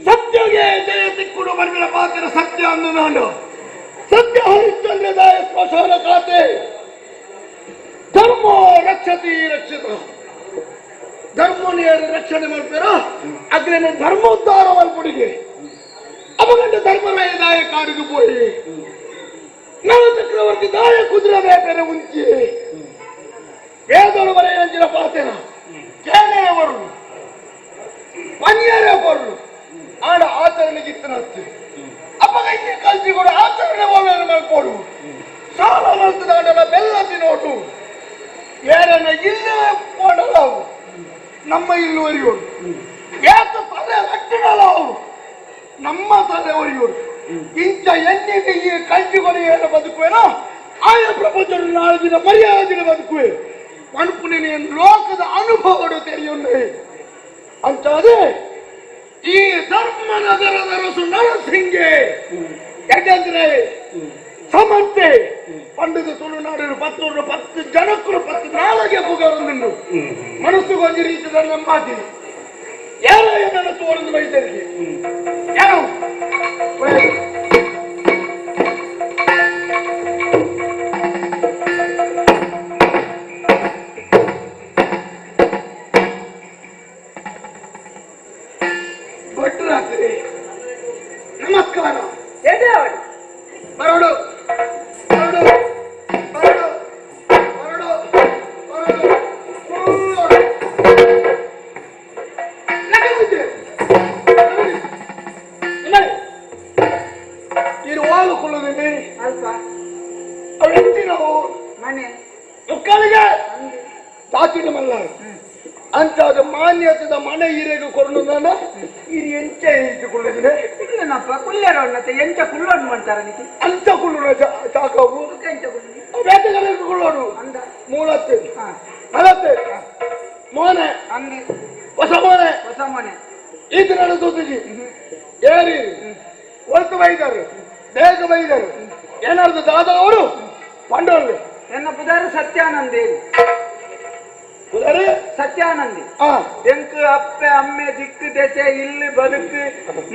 ಸತ್ಯಗೆ ಜಯ ತಿಕ್ಕುಡು ಬಂದಿರ ಪಾತ್ರ ಸತ್ಯ ಅಂದು ನಾನು ಸತ್ಯ ಹರಿಶ್ಚಂದ್ರದಾಯ ಸ್ಮಶಾನ ಖಾತೆ ಧರ್ಮ ರಕ್ಷತಿ ರಕ್ಷಿತ ಧರ್ಮನಿಯರು ರಕ್ಷಣೆ ಮಾಡ್ತೀರ ಅಗ್ರೇನ ಧರ್ಮೋದ್ಧಾರ ಮಲ್ಪುಡಿಗೆ ಅವಗಂಡ ಧರ್ಮರಾಯದಾಯ ಕಾಡಿಗೆ போய் ನವ ಚಕ್ರವರ್ತಿ ದಾಯ ಕುದುರೆ ಬೇಕರೆ ಮುಂಚೆ వేదోడు వరే అంచిన పాతేన కేనే ఎవరు పనియారే ఎవరు ఆడ ఆచరణకి ఇత్తనొచ్చు అప్పగా ఈ కలిసి కూడా ఆచరణ వాళ్ళని మల్పోడు చాలా మంది దాంట్లో బెల్ల తినోటు ఏరైనా ఇల్లు పోడలావు ನಮ್ಮ ಇಲ್ಲು ಒರಿಯೋಡು ಏತ ತಲೆ ರಟ್ಟಿಡಲಾವು ನಮ್ಮ ತಲೆ ಒರಿಯೋಡು ಇಂಚ ಎನ್ನಿಗೆ ಈ ಕಲ್ಚಿಗಳು ಏನು ಬದುಕುವೇನೋ ಆಯಾ ಪ್ರಪಂಚದ ನಾಳೆ ದಿನ ಮರ್ಯಾದಿನ ಬದುಕುವೆ ಅನುಪುನೇ ಲೋಕದ ಅನುಭವಗಳು ತೆರೆಯುಂಡೆ ಅಂತಾದೆ ಈ ಧರ್ಮ ನಗರದ ರಸು ನರಸಿಂಗೆ ಯಾಕಂದ್ರೆ ಸಮಂತೆ ಪಂಡಿತ ತುಳುನಾಡಿನ 10 ಜನಕ್ಕರು 14 ಪುಗಾರು ನಿನ್ನು ಮನಸ್ಸು ಕೊಂಚ ರೀತಿಯ ನಮ್ಮಾತಿ ಯಾರೋ ಏನನ್ನು ತೋರಿದು ಬೈತರಿಗೆ ಯಾರು ಎಡೆಯವಳು ಬರೋಡು ಬರೋಡು ಬರೋಡು ಬರೋಡು ಬರೋಡು ಇರುವಾಗಕೊಳ್ಳುವುದಿಲ್ಲ ಅಲ್ಪ ಅವೆಂತಿನವು ಮನೆ ಮಕ್ಕಳಿಗೆ ತಾಕಿನ ಮಲ್ಲ ಅಂತ ಅದು ಮಾನ್ಯತದ ಮನೆ ಹಿರಿಯಗೆ ಕೊರಲು ನಾನು ಹಿರಿಯ ಎಂಚ ಇಟ್ಟುಕೊಳ್ಳುದಿದೆ ಇಲ್ಲನಪ್ಪ ಕುಲ್ಲೇರವನ್ನತ್ತೆ ಎಂಚ ಕುಲ್ಲೋಡು ಮಾಡ್ತಾರ ನಿಕ್ಕೆ ಅಂತ ಕುಳ್ಳು ಚಾಕವು ಎಂಚ ಕುಲ್ಲು ಬೇಟೆಗಳಿಗೆ ಕೊಳ್ಳೋಡು ಅಂದ ಮೂಲತ್ತೆ ಹಾ ಮಲತ್ತೆ ಮೋನೆ ಅಂಗಿ ಹೊಸ ಮೋನೆ ಹೊಸ ಮನೆ ಈತ ನಡೆದೋದಿಗೆ ಏರಿ ಒತ್ತು ಬೈದರು ಬೇಗ ಬೈದರು ಏನಾದ್ರು ದಾದ ಅವರು ಪಂಡೋರ್ಲಿ ಎನ್ನ ಪುದಾರ ಸತ್ಯಾನಂದೇವಿ ಕುದರೆ ಸತ್ಯಾನಂದಿ ಹಾ ಎಂಕು ಅಪ್ಪೆ ಅಮ್ಮೆ ದಿಕ್ಕು ದೆಸೆ ಇಲ್ಲಿ ಬದುಕು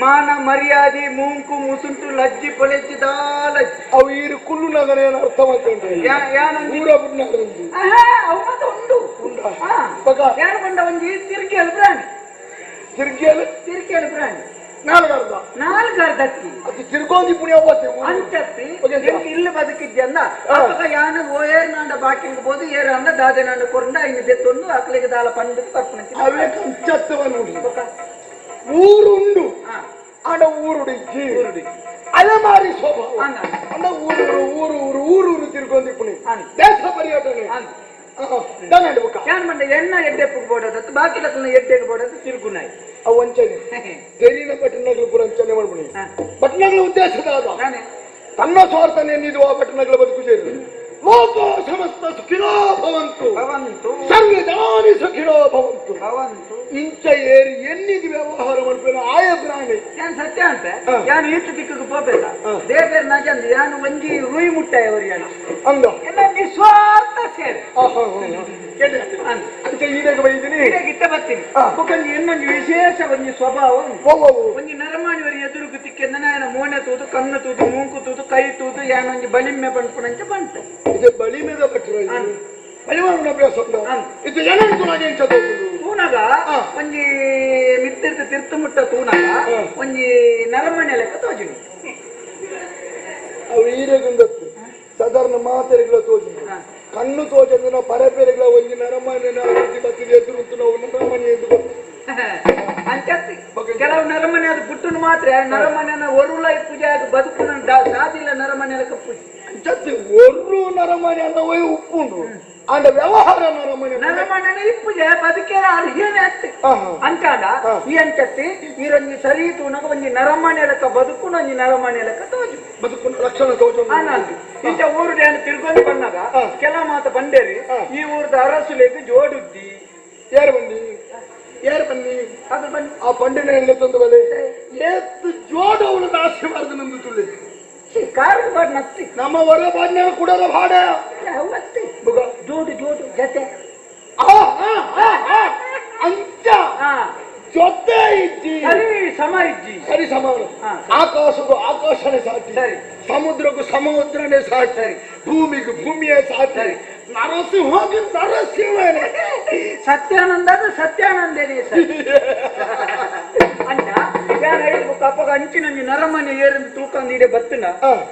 ಮಾನ ಮರ್ಯಾದೆ ಮೂಂಕು ಮುಸುಂಟು ಲಜ್ಜಿ ಪೊಲೆಜ್ಜಿ ದಾಲಜ್ಜಿ ಅವು ಈರು ಕುಲ್ಲು ನಗರ ಏನು ಅರ್ಥ ಮಾಡ್ಕೊಂಡ್ರೆ ಯಾನಂದಿ ಊರ ಬಿಟ್ಟು ಅವ ಮತ್ತೆ ಉಂಡು ಹಾ ಬಗ ಯಾರು ಬಂದ ಒಂಜಿ ತಿರ್ಕೇಳು ಪ್ರಾಣಿ ತಿರ್ಗಿಯಲ್ಲಿ ತಿರ್ಕೇಳು ಪ್ರಾಣಿ ನಾಲ್ಕರ್ಧ ನಾಲ್ಕರ್ಧಕ್ಕಿ ಅದು ತಿರ್ಗೋದಿ ಪುಣ್ಯ ಹೋಗ್ತೇವೆ ಅಂಚಪ್ಪಿ ಇಲ್ಲಿ ಬದುಕಿದ್ಯಂದ ಅವಾಗ ಯಾನು ಏರ್ನಾಂಡ ಬಾಕಿಂಗ್ ಬೋದು ಏರಾಂಡ ದಾದೆನಾಂಡ ಕೊಂಡ ಇನ್ನು ದೆತ್ತೊಂದು ಅಕ್ಲಿಗೆ ದಾಲ ಪಂಡ ತಪ್ಪು ಅವೇ ಕಂಚತ್ತವ ನೋಡಿ ಊರುಂಡು ಆಡ ಊರುಡಿ ಅಲೆಮಾರಿ ಸ್ವಭಾವ ಅಂದ ಊರು ಊರು ಊರು ಊರು ಊರು ತಿರ್ಗೊಂದಿ ಪುಣಿ ದೇಶ ಪರ್ಯಟನೆ ಯಾನ್ ಮಂಡೆ ಎಣ್ಣ ಎಡ್ಡೆ ಬೋಡದತ್ತು ಬಾಕಿ ಎಡ್ಡೆಗೆ ಬೋಡದು ತಿರುಗುನಾಯಿ ಅವು ವಂಚನೆ ತೆರಿನ ಪಟ್ಟಣಗಳು ಪುರ ವಂಚನೆ ಮಾಡ್ಬಿಡಿ ಪಟ್ಟಣಗಳ ಉದ್ದೇಶದ ನಾನೇ ತನ್ನ ಸ್ವಾರ್ಥ ನೆನ್ನಿದು ಆ ಪಟ್ಟಣಗಳ ಬದುಕು ಸೇರಿ ಲೋಕ ಸಮಸ್ತ ಸುಖಿನೋ ಭವಂತು ಭವಂತು ಸರ್ವ ಜನಾನಿ ಸುಖಿನೋ ಭವಂತು ಭವಂತು ಇಂಚ ಏರಿ ಎನ್ನಿದು ವ್ಯವಹಾರ ಮಾಡ್ಬೇಡ ಆಯ ಪ್ರಾಣಿ ಯಾನ್ ಸತ್ಯ ಅಂತ ಯಾನು ಈಟು ದಿಕ್ಕಕ್ಕೆ ಹೋಗ್ಬೇಕ ದೇವೇರ್ ನಜಂದು ಯಾನು ಒಂಜಿ ರೂಯಿ ಮುಟ್ಟಾಯ ಅವರು ಯಾನು ಅಂದ ಎಲ್ಲ ನಿಸ್ವಾರ್ಥ ಸೇವೆ ಅಂತ ಈಡಾಗ ಬೈದಿನಿ ಇಟ್ಟ ಬರ್ತೀನಿ ಮುಖಂದು ಇನ್ನೊಂದು ವಿಶೇಷ ಒಂದು ಸ್ವಭಾವ ಒಂದು ನರಮಾಣಿವರಿ ಎದುರುಗು ತಿಕ್ಕೆಂದ ನಾನು ಮೋನೆ ತೂದು ಕಣ್ಣು ತೂದು ಮೂಂಕು ತೂದು ಕೈ ತೂದು ಯಾನೊಂದು ಬಳಿಮೆ ಬಂಡ್ಪುಣಂಚ ಬಂತು ಇದು ಬಳಿಮೆದ ಭಟ್ರು ಬಲಿಮಾನ ಅಭ್ಯಾಸ ಇದು ಏನಂತ ನಾಗೆ ತೂನಗ ಒಂಜಿ ಮಿತ್ತಿರ್ತ ತಿರ್ತು ಮುಟ್ಟ ತೂನಗ ಒಂಜಿ ನರಮಣಿ ಲೆಕ್ಕ ತೋಜಿನಿ ಅವು ಈರೆಗುಂದತ್ತು ಸಾಧಾರಣ ಮಾತೆರೆಗಳ ತೋಜಿನಿ ಕಣ್ಣು ತೋಜಂದ್ರೆ ಪರಪೆರೆಗಳ ಒಂದು ನರಮನೆ ಬತ್ತಿದ ಎದುರು ನಾವು ನರಮನೆ ಎಂದು ಗೊತ್ತು ಅಂಚತ್ತಿ ಕೆಲವು ನರಮನೆ ಅದು ಪುಟ್ಟನು ಮಾತ್ರ ನರಮನೆನ ಒರುಳ ಪೂಜೆ ಅದು ಬದುಕು ಸಾಧಿಲ್ಲ ನರಮನೆ ಲೆಕ್ಕ ಪೂಜೆ ಅಂಚತ್ತಿ ಒರು ನರಮನೆ ಅನ್ನೋವೇ ಉಪ್ಪುಂಡು ಅಂಡ ವ್ಯವಹಾರ ನರಮನೆ ಪೂಜೆ ಬದುಕೇ ಅರ್ಹ್ಯನೇ ಅತ್ತಿ ಅಂಚಾಡ ಈ ಅಂಚತ್ತಿ ಈರೊಂದು ಸರಿ ತೂನಗ ಒಂಜಿ ನರಮನೆ ಲೆಕ್ಕ ಬದುಕು ಒಂಜಿ ನರಮನೆ ಲೆಕ್ಕ ತೋಜು ಬದುಕು ಲಕ್ಷಣ ತೋಜ ಇಂಚ ಊರು ಡ್ಯಾನ್ ತಿರ್ಕೊಂಡು ಬಂದಾಗ ಕೆಲ ಮಾತ ಬಂಡೇರಿ ಈ ಊರ್ದ ಅರಸುಲೆಗ್ ಜೋಡುದ್ದಿ ಯಾರು ಬನ್ನಿ ಅದು ಬನ್ನಿ ಆ ಪಂಡಿನ ಎಲ್ಲ ತಂದು ಬಲೆ ಏತ್ತು ಜೋಡು ಅವಳದ ಆಶೀರ್ವಾದ ನಮ್ದು ತುಳ್ಳಿ ಕಾರಣ ಬಾಡ್ ನತ್ತಿ ನಮ್ಮ ಹೊರ ಬಾಡ್ಯ ಕೂಡರ ಭಾಡ ಅವತ್ತಿ ಜೋಡು ಜೋಡು ಜೊತೆ ಅಂಚ ಜೊತೆ ಇಜ್ಜಿ ಸರಿ ಸಮ ಇಜ್ಜಿ ಸರಿ ಸಮಾನ ಆಕಾಶಕ್ಕೂ ಆಕಾಶನೇ ಸಾಟಿ ಸಮುದ್ರಕ್ಕೂ ಸಮುದ್ರನೇ ಸಾಟಿ ಭೂಮಿಗೂ ಭೂಮಿಯೇ ಸಾಟಿ ನರಸಿಂಹಕ್ಕೆ ನರಸಿಂಹನೇ ಸತ್ಯಾನಂದ ಸತ್ಯಾನಂದನೇ ಅಂಚ ಯಾರು ಹೇಳ್ಬೇಕು ಅಪ್ಪಗ ಅಂಚಿನ ನರಮನೆ ಏರಂದು ತೂಕಂದು ಇಡೆ ಬತ್ತನ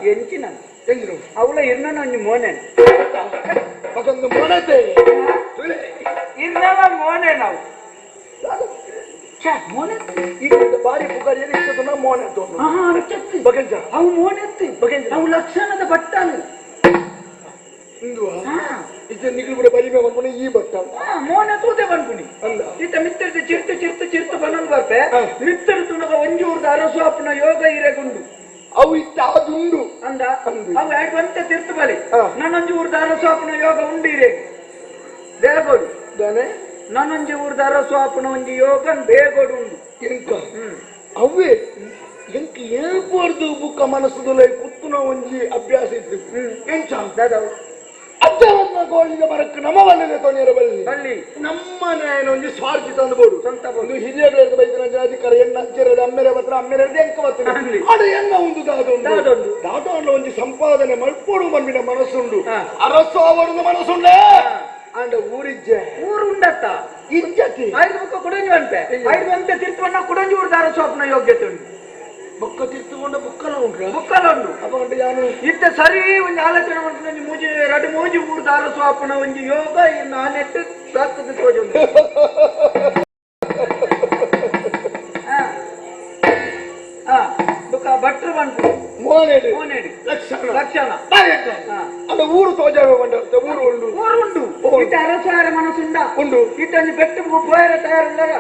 ಎಂಚಿನ ಹೆಂಗ್ರು ಅವಳ ಇರ್ನ ಒಂಜಿ ಮೋನೆ ಮಗೊಂದು ಮೊನತೆ ಇನ್ನೆಲ್ಲ ಮೋನೆ ನಾವು ಮೋನೆ ಈಗ ಬಾರಿ ಪುಗಾರಿ ಮೋನೆ ಬಗೆಂಜ ಅವು ಮೋನೆತ್ತಿ ಅವು ಲಕ್ಷಣದ ಬಟ್ಟನು ಇಂದು ಇದು ನಿಗಲು ಕೂಡ ಬಲಿಮೆ ಬಂದ್ಬಿಡಿ ಈ ಬಟ್ಟ ಮೋನೆ ತೂತೆ ಬಂದ್ಬಿಡಿ ಅಲ್ಲ ಈತ ಮಿತ್ತರ್ದು ಚಿರ್ತು ಬನ್ನೊಂದು ಬರ್ಪೆ ಮಿತ್ತರು ತುಣಗ ಒಂಜೂರ್ದ ಅರಸ್ವಾಪನ ಯೋಗ ಇರೆಗುಂಡು ಅವು ಇತ್ತ ಅದುಂಡು ಅಂದ ಅವು ಎರಡು ಅಂತ ತಿರ್ತು ಬಲಿ ನನ್ನೊಂಜು ಊರ್ದ ಅರಸ್ವಾಪನ ಯೋಗ ಉಂಡು ಇರೆ ಬೇಗೋಡು ನನ್ನೊಂಜಿ ಊರ್ದ ಅರಸ್ವಾಪನ ಒಂಜಿ ಯೋಗ ಬೇಗೋಡು ಉಂಡು ಎಂಕ ಅವೇ ಎಂಕ ಹೇಳ್ಬಾರ್ದು ಬುಕ್ಕ ಮನಸ್ಸುದಲ್ಲ ಕುತ್ತುನ ಒಂಜಿ ಅಭ್ಯಾಸ ಇತ್ತು ಎಂಚ ಅಜ್ಜವನ್ನ ಗೋಳಿಗೆ ಮರಕ್ಕೆ ನಮ್ಮ ಬಲ್ಲದೆ ತೊನೆಯರ ಬಲ್ಲಿ ನಮ್ಮನೆ ಒಂಜಿ ಸ್ವಾರ್ಥಿ ತಂದುಬೋಡು ಒಂದು ಹಿರಿಯಗಳಿಗೆ ಬೈದಿನ ಅಧಿಕಾರ ಎನ್ನ ಅಜ್ಜರದ ಅಮ್ಮೆರೆ ಬತ್ರ ಅಮ್ಮೆರದ ಎಂಕ ಬರ್ತದೆ ಅದು ಎನ್ನ ಒಂದು ದಾದೊಂದು ಒಂಜಿ ಸಂಪಾದನೆ ಮಲ್ಪೋಡು ಮಣ್ಣಿನ ಮನಸ್ಸುಂಡು ಅರಸು ಅವರದು ಮನಸ್ಸುಂಡೆ ಅಂಡ ಊರಿಜ್ಜೆ ಊರು ಉಂಡತ್ತ ಇಜ್ಜತಿ ಐದು ಮುಖ ಕುಡಂಜು ಅಂತೆ ಐದು ಅಂತ ತಿರ್ತವನ್ನ ಕುಡಂಜು ಊರ್ದ ಅರಸ್ವಾಪನ ಯೋಗ್ಯತೆ ಉಂಟು ಬೊಕ್ಕ ತಿರ್ತುಕೊಂಡ ಬುಕ್ಕಲ ಉಂಟು ಬುಕ್ಕಲ ಉಂಟು ಅಪ್ಪ ಉಂಟು ಯಾನು ಇತ್ತ ಸರಿ ಒಂದು ಆಲೋಚನೆ ಮಾಡ್ಕೊಂಡು ಮೂಜಿ ಎರಡು ಮೂಜಿ ಊರ್ದ ಅರಸ್ವಾಪನ ಒಂದು ಯೋಗ ನಾನೆಟ್ಟು ಸಾಕ್ತದೆ ತೋಜು ಭಟ್ರು ಬಂತು ಮೋನೇಡಿ ಮೋನೇಡಿ ಲಕ್ಷಣ ಲಕ್ಷಣ ಅದು ಊರು ತೋಜಾಗ ಬಂದ ಊರು ಉಂಟು ಊರುಂಟು ಇಟ್ಟ ಅರಸಾರ ಮನಸ್ಸುಂಡ ಉಂಟು ಇಟ್ಟೊಂದು ಬೆಟ್ಟು ಬೋಯರ ತಯಾರುಂಡಾಗ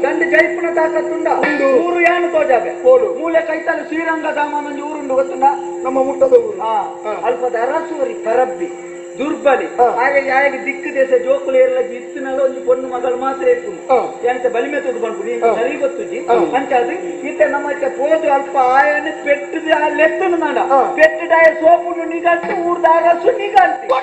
ದಂಡ ಜೈಪುನ ತಾಕತ್ತುಂಡ ಉಂಡು ಊರು ಏನು ತೋಜಾಗ ಓಡು ಮೂಲೆ ಕೈತಲು ಶ್ರೀರಂಗ ಧಾಮ ಒಂದು ಊರುಂಡು ಗೊತ್ತುಂಡ ನಮ್ಮ ಮುಟ್ಟದ ಊರು ಅಲ್ಪದ ಅರಸೂರಿ ಪರಬ್ಬಿ ದುರ್ಬಲಿ ಹಾಗೆ ಯಾರಿಗೆ ದಿಕ್ಕು ದೇಶ ಜೋಕುಲು ಇರಲ ಇತ್ತಿನಲ್ಲ ಒಂದು ಪೊಣ್ಣು ಮಗಳು ಮಾತ್ರ ಇರ್ಕೊಂಡು ಎಂತ ಬಲಿಮೆ ತುಡ್ಕೊಂಡು ನೀನು ಸರಿ ಗೊತ್ತುಜಿ ಅಂಚಾದು ಈತ ನಮ್ಮ ಪೋದು ಅಲ್ಪ ಆಯನ ಪೆಟ್ಟದ ಲೆತ್ತನು ನಾಡ ಪೆಟ್ಟದಾಯ ಸೋಪುನು ನಿಗಂಟು ಊರ್ದ ಅರಸು ನಿಗಂಟು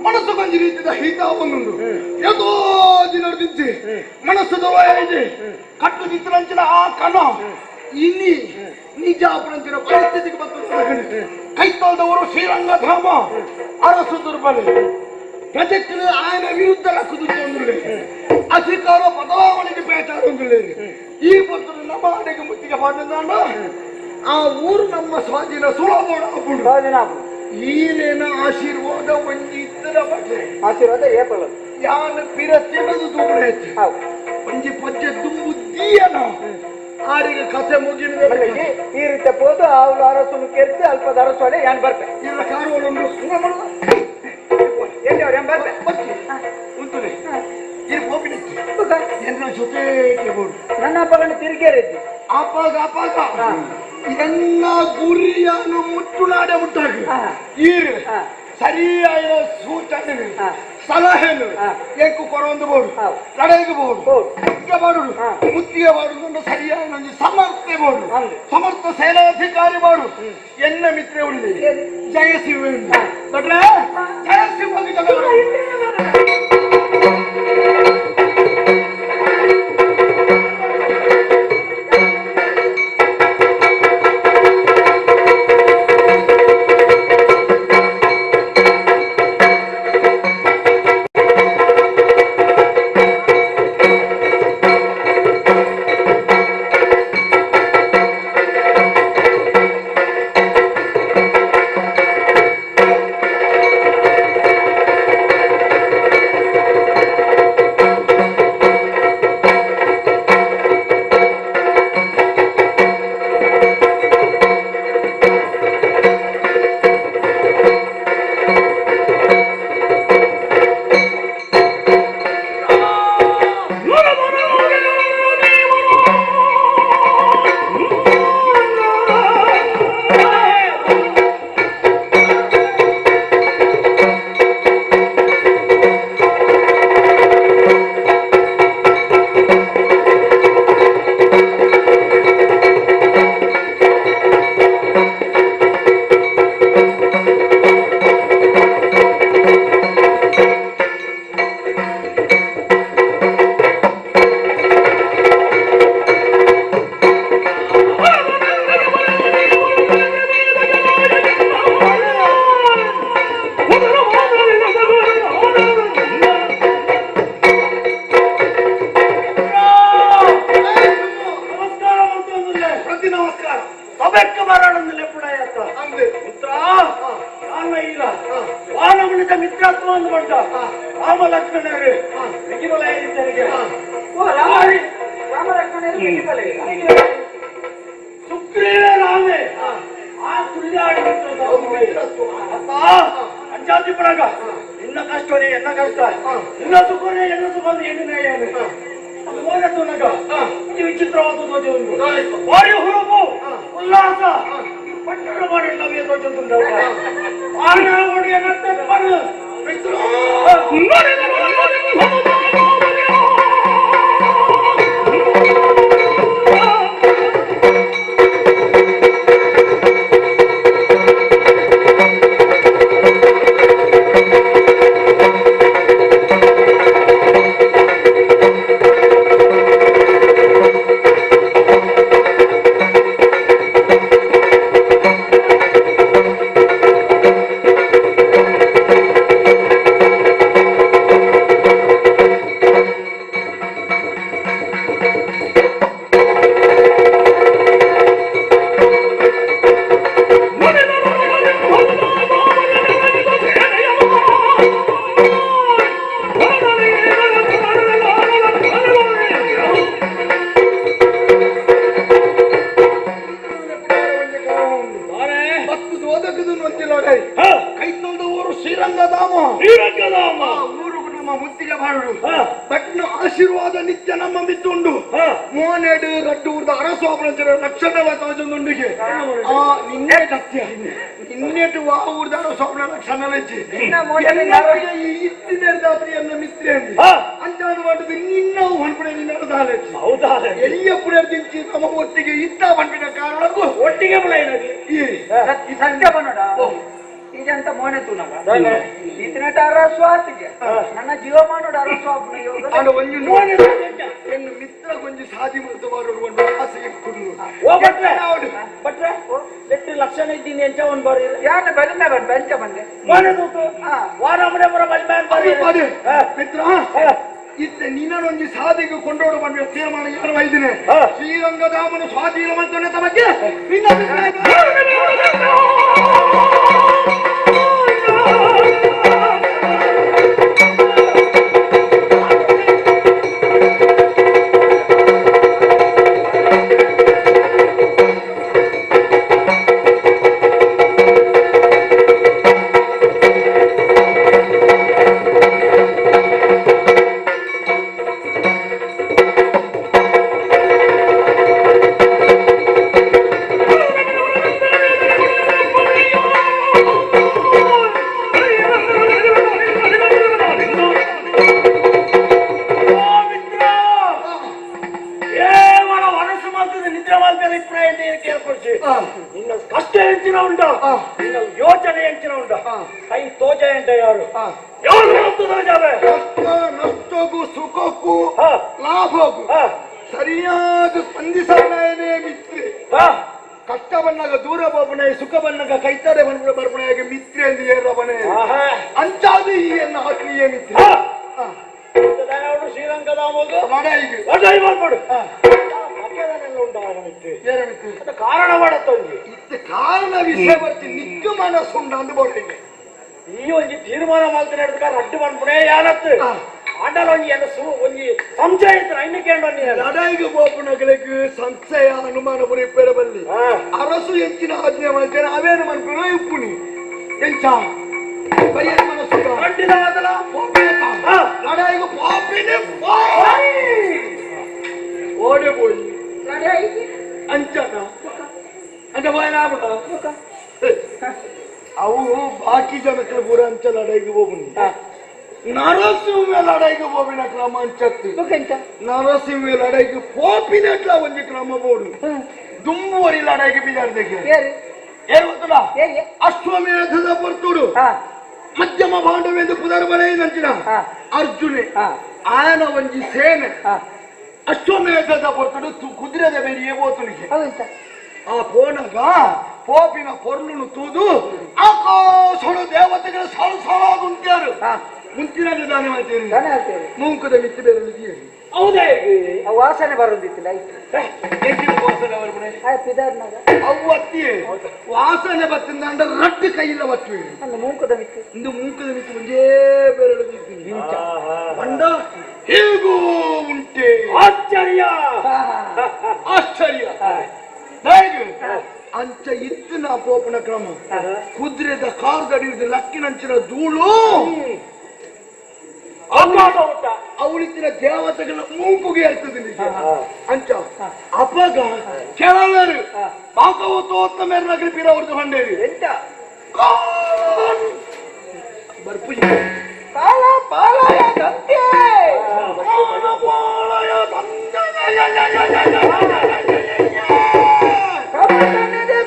ಮನಸ್ಸು ಬಂದಿ ರೀತಿಯ ಹಿತ ಒಂದುಂಡು ಏತೋ ದಿನ ದಿಂಚಿ ಮನಸ್ಸು ದೊರೆ ಕಟ್ಟು ದಿತ್ತರಂಚಿನ ಆ ಕಣ ಇನ್ನಿ ನಿಜಾಪುರಂಚಿನ ಪರಿಸ್ಥಿತಿಗೆ ಬಂದು ಕೈತಾಳದವರು ಶ್ರೀರಂಗಧಾಮ ಅರಸು ದುರ್ಬಲ ಪ್ರಜೆಕ್ಟನ ఆయన ವಿರುದ್ಧ ಲಕ್ಕುದುಕೊಂಡುಳ್ಳೆ ಅಧಿಕಾರ ಬದಲಾವಣೆಗೆ ಬೇಟಾಡೊಂದುಳ್ಳೆ ಈ ಪತ್ರ ನಮ್ಮ ಆನೆಗೆ ಮುತ್ತಿಗೆ ಮಾಡಿದ ಆ ಊರು ನಮ್ಮ ಸ್ವಾಧೀನ ಸುಲಭ ಈನೇನ ಆಶೀರ್ವಾದ ಒಂಜಿ ಇದ್ದರ ಬಗ್ಗೆ ಆಶೀರ್ವಾದ ಏಪಲ್ಲ ಯಾನ ಪಿರತಿನದು ದುಂಬಳೆ ಒಂಜಿ ಪಜ್ಜೆ ದುಂಬು ದೀಯನ ಆರಿಗೆ ಕಥೆ ಮುಗಿನ ಈ ರೀತಿ ಪೋದು ಅವಳು ಅರಸನ್ನು ಕೆರ್ತಿ ಅಲ್ಪದ ಅರಸೊಡೆ ಏನ್ ಬರ್ತೆ ಇಲ್ಲ ಕಾರುಗಳನ್ನು ಎಲ್ಲಿ ಅವ್ರು ಏನ್ ಬರ್ತೆ ಉಂಟುನೆ ಇದು ಹೋಗಿಡಿ ಎನ್ನ ಜೊತೆ ಬೋರ್ಡು ನನ್ನ ಅಪ್ಪಗಂಡು ತಿರುಗೇರಿದ್ದಿ ಆಪಾಗ ಆಪಾಗ ಎನ್ನ ಗುರಿಯನ್ನು ಮುಟ್ಟುನಾಡೆ ಮುಟ್ಟಾಗಿ ಈರು ಸರಿಯಾದ ಸೂಚನೆ ಸಲಹೆನು ಏಕು ಕೊರೊಂದು ಬೋಡು ಕಡೆಗೆ ಬೋಡು ಮುತ್ತಿಗೆ ಬಾಡುದು ಮುತ್ತಿಗೆ ಬಾಡುದು ಸರಿಯಾದ ಒಂದು ಸಮರ್ಥ ಬೋಡು ಸಮರ್ಥ ಸೇನಾಧಿಕಾರಿ ಬಾಡು ಎನ್ನ ಮಿತ್ರ ಉಳ್ಳಿ ಜಯಸಿಂಹ ಬಟ್ರೆ ಜಯಸಿಂಹ ಒಂದು ಬಂದ ರಾಮ ಲಕ್ಷ್ಮಣರು ರಾಮ ಲಕ್ಷ್ಮಣರು ತಾನೆ ಆ ತುಳ್ಯಾಡಿ ಅಂಜಾತಿ ಪಡಾಗ ನಿನ್ನ ಕಷ್ಟನೇ ಎನ್ನ ಕಷ್ಟ ನಿನ್ನ ಸುಖನೇ ಎನ್ನ ಸುಖ ಎಣ್ಣೆ ಓದತ್ತುನಗ ಈ ವಿಚಿತ್ರವಾದ ಒಂದು ವಾರಿ ಹುರುಪು ಉಲ್ಲಾಸ ಪಟ್ಟಣ ಮಾಡಿ ನಮಗೆ ತೋಚುಂಟು ಆನ ಒಡೆಯ ನರ್ತಪ್ಪನು ಮಿತ್ರ ಆಶೀರ್ವಾದ ನಿತ್ಯ ನಮ್ಮ ಮಿತ್ತುಂಡು ಮೋನೆಡು ರಡ್ಡು ಊರ್ದ ಅರಸೋಪನ ಲಕ್ಷಣವ ತೋಜೊಂದುಂಡಿಗೆ ನಿನ್ನೆ ಸತ್ಯ ನಿನ್ನೆಟು ವಾ ಊರ್ದ ಅರಸೋಪನ ಲಕ್ಷಣ ಲೆಚ್ಚಿ ಇತ್ತಿನ ದಾತ್ರಿಯನ್ನ ಮಿತ್ರೆ ಅಂಚಾದ ಮಾಡಿದ್ರೆ ನಿನ್ನವು ಹೊಂದ್ಬಿಡೆ ನಿನ್ನ ದಾಲೆಚ್ಚಿ ಹೌದಾ ಎಲ್ಲಿಯಪ್ಪುಡೆ ದಿಂಚಿ ನಮ್ಮ ಒಟ್ಟಿಗೆ ಇತ್ತ ಬಂದಿನ ಕಾರಣಕ್ಕೂ ಒಟ್ಟಿಗೆ ಬಲ ಈ ಸಂಜೆ ಬನ್ನಡ ಇದಂತ ಮೋನೆ ತುನಗ ಇತನಟ ಅರಸು ಆತಿಗೆ ನನ್ನ ಜೀವ ಮಾಡೋಡ ಅರಸು ಆಪನ ಯೋಗ ನಾನು ಒಂದು ಮೋನೆ ಎನ್ನು ಮಿತ್ರ ಕೊಂಚ ಸಾಧಿ ಮೃತ ಮಾಡೋರು ಆಸೆ ಇಟ್ಕೊಂಡು ಓ ಬಟ್ರೆ ಬಟ್ರೆ ಎಷ್ಟು ಲಕ್ಷಣ ಇದ್ದೀನಿ ಅಂತ ಒಂದು ಬಾರಿ ಯಾಕೆ ಬಂದೆ ಬೆಂಚ ಬಂದೆ ಮೋನೆ ತೂತು ವಾರ ಮನೆ ಬರ ಬಲ್ಬಾನ್ ಮಿತ್ರ ಇತ್ತ ನಿನ್ನೊಂದು ಸಾಧಿಗೆ ಕೊಂಡೋಡು ಬಂದ ತೀರ್ಮಾನ ಯಾರು ವೈದ್ಯನೆ ಶ್ರೀರಂಗಧಾಮನ ಸ್ವಾಧೀನ ಮಂತ್ರದ ಬಗ್ಗೆ ನಿನ್ನ ನಿನ್ನ ಕಷ್ಟ ಹೆಂಚಿನ ಉಂಟ ನಿನ್ನ ಯೋಚನೆ ಹೆಂಚಿನ ಉಂಟ ಕೈ ತೋಜ ಎಂಟ ಯಾರು ಯಾರು ನಷ್ಟಕ್ಕೂ ಸುಖಕ್ಕೂ ಲಾಭಕ್ಕೂ ಸರಿಯಾದ ಸ್ಪಂದಿಸಬನೇ ಮಿತ್ರೆ ಕಷ್ಟ ಬಂದಾಗ ದೂರ ಬಬ್ಬನೆ ಸುಖ ಬಂದಾಗ ಕೈತಾರೆ ಬಂದ್ಬಿಡ ಬರ್ಬಣೆಯಾಗಿ ಮಿತ್ರೆ ಎಂದು ಏರಬನೆ ಅಂಚಾದು ಈ ಎನ್ನ ಆತ್ಮೀಯ ಮಿತ್ರ ಶ್ರೀರಂಗದ ಮಾಡ್ಬಿಡು ಕಾರಣ ಮಾಡತ್ತಂಗೆ ಇತ್ತ ಕಾರಣ ವಿಷಯ ಬರ್ತೀನಿ ನಿಕ್ಕ ಮನಸ್ಸುಂಡ ಅಂದ್ಬೋಡಿಗೆ ಈ ಒಂದು ತೀರ್ಮಾನ ಮಾಡ್ತಾನೆ ಅಡ್ಡು ಬಂದ್ಬಿಡೆ ಯಾನತ್ತು ಆಡಲ್ ಒಂದು ಸಂಶಯ ಇತ್ತು ಇನ್ನು ಕೇಳೋ ಲಡಾಯಿಗೆ ಬೋಪುನಗಳಿಗೆ ಸಂಶಯ ಅನುಮಾನ ಬರೀ ಬಲ್ಲಿ ಅರಸು ಹೆಚ್ಚಿನ ಆಜ್ಞೆ ಮಾಡ್ತೇನೆ ಅವೇನು ಮಾಡ್ಕೊಂಡು ಇಪ್ಪುನಿ ಎಂಚ ಬರಿಯ ಮನಸ್ಸು ಲಡಾಯಿಗೆ ಪಾಪಿನೇ ಓಡೆ ಬೋಯಿ ಅಂಚನ ಅಂತ ಬಾಯನಾಬಿಡ ಅವು ಬಾಕಿ ಜನಕ್ಕೆ ಪೂರ ಅಂಚ ಲಡಾಯಿಗೆ ಹೋಗ್ಬಂದು ನರಸಿಂಹ ಲಡಾಯಿಗೆ ಹೋಗಿನ ಕ್ರಮ ಅಂಚತ್ತು ನರಸಿಂಹ ಲಡಾಯಿಗೆ ಪೋಪಿನಟ್ಲ ಒಂದು ಕ್ರಮ ಬೋಡು ದುಂಬುವರಿ ಲಡಾಯಿಗೆ ಬಿಜಾರ್ದಕ್ಕೆ ಏನು ಗೊತ್ತಲ್ಲ ಅಶ್ವಮೇಧದ ಪರ್ತುಡು ಮಧ್ಯಮ ಬಾಂಡವೆಂದು ಪುನರ್ಬಲೈ ನಂಚಿನ ಅರ್ಜುನೆ ಆಯನ ಒಂಜಿ ಸೇನೆ ಅಶ್ವಮೇಧದ ಪರ್ತುಡು ಕುದುರೆದ ಬೇರಿಯೇ ಬೋತುನಿಗೆ ಆ ಪೋನಗ ಪೋಪಿನ ಪೊರ್ಲುನು ತೂದು ಆಕಾಶಳು ದೇವತೆಗಳ ಸಾಗುಂತ್ಯಾರು ಮುಂಚಿನಲ್ಲಿ ದಾನ ಮಾಡ್ತೀರಿ ಮೂಂಕದ ಮಿತ್ತಿ ಬೇರೆ ಹೌದೇ ವಾಸನೆ ಬರೋದಿತ್ತಿಲ್ಲ ವಾಸನೆ ಅವು ಅತ್ತಿ ವಾಸನೆ ಬತ್ತಿಂದ ಅಂದ್ರೆ ರಟ್ಟು ಕೈಯಿಲ್ಲ ಬತ್ತು ಮೂಕದ ಮಿತ್ತಿ ಇಂದು ಮೂಕದ ಮಿತ್ತಿ ಮುಂಜೇ ಬೆರಳು ಬಂಡ ಹೇಗೂ ಉಂಟೆ ಆಶ್ಚರ್ಯ ಆಶ್ಚರ್ಯ ಹೇಗೆ ಅಂಚ ಇತ್ತಿನ ಪೋಪನ ಕ್ರಮ ಕುದುರೆದ ಕಾಲ್ಗಡಿಯುವುದು ಲಕ್ಕಿನಂಚಿನ ಧೂಳು ಅವಳಿತ್ತಿನ ದೇವತೆಗಳ ಮೂಗುಗೆ ಇರ್ತದೆ ಅಂಚ ಅಪಗ ಕೆಲವರು ಭಾಗವತೋತ್ತ ಮೇರೆ ನಗರಿ ಪೀರವರ್ದು ಹೊಂಡೇರಿ ಎಂತ ಬರ್ಪುಜಿ ಕಾಲ ಪಾಲಯ ದಂತೆ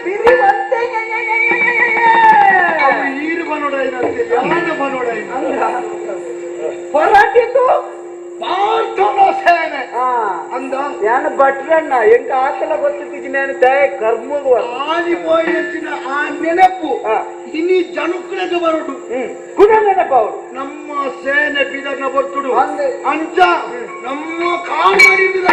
ಬಿರಿ ಬಂತೆ ಈರು ಬನೋಡೈನಂತೆ ಯಾರು ಬನೋಡೈನ ಹೊರಟಿದ್ದು ಪಾರ್ಥನ ಸೇನೆ ಅಂದ ഞാൻ ഭട്ടരണ്ണ എങ്ക ആക്കല ಗೊತ್ತಿದ್ದೀನಿ ನಾನು ದಯ ಕರ್ಮಗ ಆದಿಪೋಯಿನ ಆ ನೆನಪು ಇನಿ ಜನುಕ್ಕಳಿಗೆ ಬರುಡು ಕುಣ ನೆನಪ ಅವರು ನಮ್ಮ ಸೇನೆ ಬಿದರ್ನ ಬರ್ತುಡು ಅಂದೆ. ಅಂಚ ನಮ್ಮ ಕಾಲ್ ಮಾಡಿದ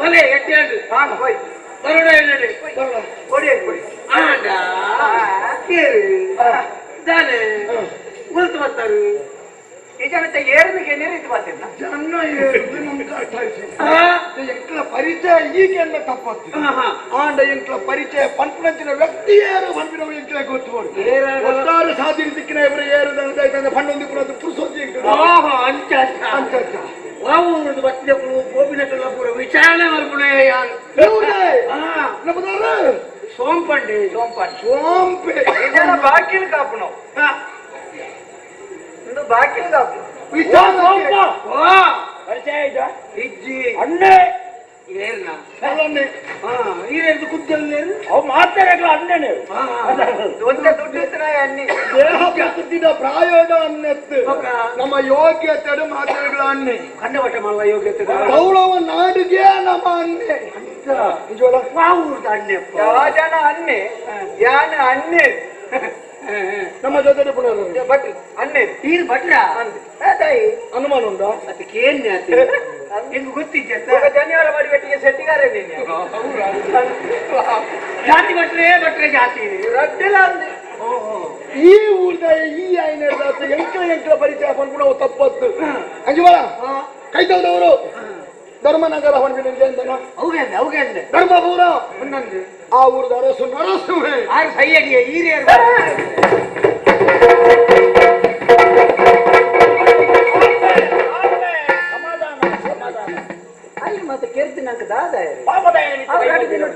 ಭಲೆ ಎಟ್ಟೆಂಡು ಬರೋಣ ಹೇಳಿ ಕೊಡಿ ಕೊಡಿ ಆಂಡ ಕೇರು ದಾನೆ ಉಳಿದು ಬರ್ತಾರು ಈ ಜನತೆ ಏರ್ಮಿಗೆ ನೀರಿದ್ದು ಬರ್ತಿಲ್ಲ ಜನ ಎಂಕ್ಲ ಪರಿಚಯ ಈಗೆಲ್ಲ ತಪ್ಪತ್ತು ಆಂಡ ಎಂಕ್ಲ ಪರಿಚಯ ಪಂಪನಂಚಿನ ವ್ಯಕ್ತಿ ಯಾರು ಪಂಪಿನ ಎಂಕ್ಲ ಗೊತ್ತುಕೋಡು ಒಟ್ಟಾರೆ ಸಾಧಿನ ದಿಕ್ಕಿನ ಇವರು ಏರುದಂತ ಪಣ್ಣೊಂದು ಕೂಡ ಪುರುಸೋತಿ ಅಂಚ ಅಂಚ ವಾವು ಬತ್ತಿದಕ್ಕಳು ಗೋಪಿನಕಲ್ಲ ಪೂರ ವಿಚಾರಣೆ ಮಾಡ್ಬಿಡೆ ಯಾರು ಸೋಂಪಂಡಿ ಸೋಂಪೆ ಇದೆಲ್ಲ ಬಾಕಿಲ್ ಕಾಪು ನಾವು ಒಂದು ಬಾಕಿಲ್ ಕಾಪು ಪರಿಚಯ ಆಯ್ತಾ ಇಜ್ಜಿ ಅಣ್ಣೆ ಏರ್ನ ಈರೇನು ಕುದ್ದಲ್ಲಿ ಅವು ಮಾತಾಡಲ್ಲ ಅಣ್ಣನೇ ಒಂದೇ ದುಡ್ಡು ಇತ್ರ ಅನ್ನಿ ದೇಹ ಪ್ರಕೃತಿದ ಪ್ರಾಯೋಗ ಅನ್ನೆತ್ತು ನಮ್ಮ ಯೋಗ್ಯತೆ ಮಾತಾಡಗಳ ಅನ್ನೆ ಕಣ್ಣು ಬಟ್ಟೆ ಮಾಡುವ ಯೋಗ್ಯತೆ ಗೌರವ ನಾಡಿಗೆ ನಮ್ಮ ಅನ್ನೆ ನಿಜವಲ್ಲ ವಾವೂರ್ದ ಅನ್ನೆ ಯಾವ ಜನ ಅನ್ನೆ ಯಾನ ಅನ್ನೆ ನಮ್ಮ ಜೊತೆ ಭಟ್ರು ಅನ್ನೆ ತೀರ್ ಭಟ್ರ ತಾಯಿ ಅನುಮಾನ ಉಂಟಾ ಅದಕ್ಕೆ ಏನ್ ಹೆಂಗ್ ಗೊತ್ತಿದ್ದೆ ಧನ್ಯವಾದ ಮಾಡಿ ಬೆಟ್ಟಿಗೆ ಸೆಟ್ಟಿಗಾರೆ ಜಾತಿ ಭಟ್ರೆ ಭಟ್ರೆ ಜಾತಿ ರಡ್ಡಿಲ್ಲ ಅಂದೆ ಈ ಊರ್ದ ಈ ಆಯ್ನ ಎಂಕ್ಲ ಪರಿಚಯ ಪಂಡ್ಬಿಡವು ತಪ್ಪತ್ತು ಅಂಜುವಳ ಕೈ ತೆಗೆದವರು ಧರ್ಮನಗರ ಹೊಂದಿನ ಅವುಗೆ ಅಂದೆ ಧರ್ಮಪುರ ಒಂದೊಂದು ಆ ಊರ್ದ ಅರಸು ನರಸುವೆ ಆರು ಸೈಯಡಿಯ ಹಿರಿಯರು ಅಲ್ಲಿ ಮತ್ತೆ ಕೇರ್ತೀನಿ ಅಂಕ ದಾದಾಯ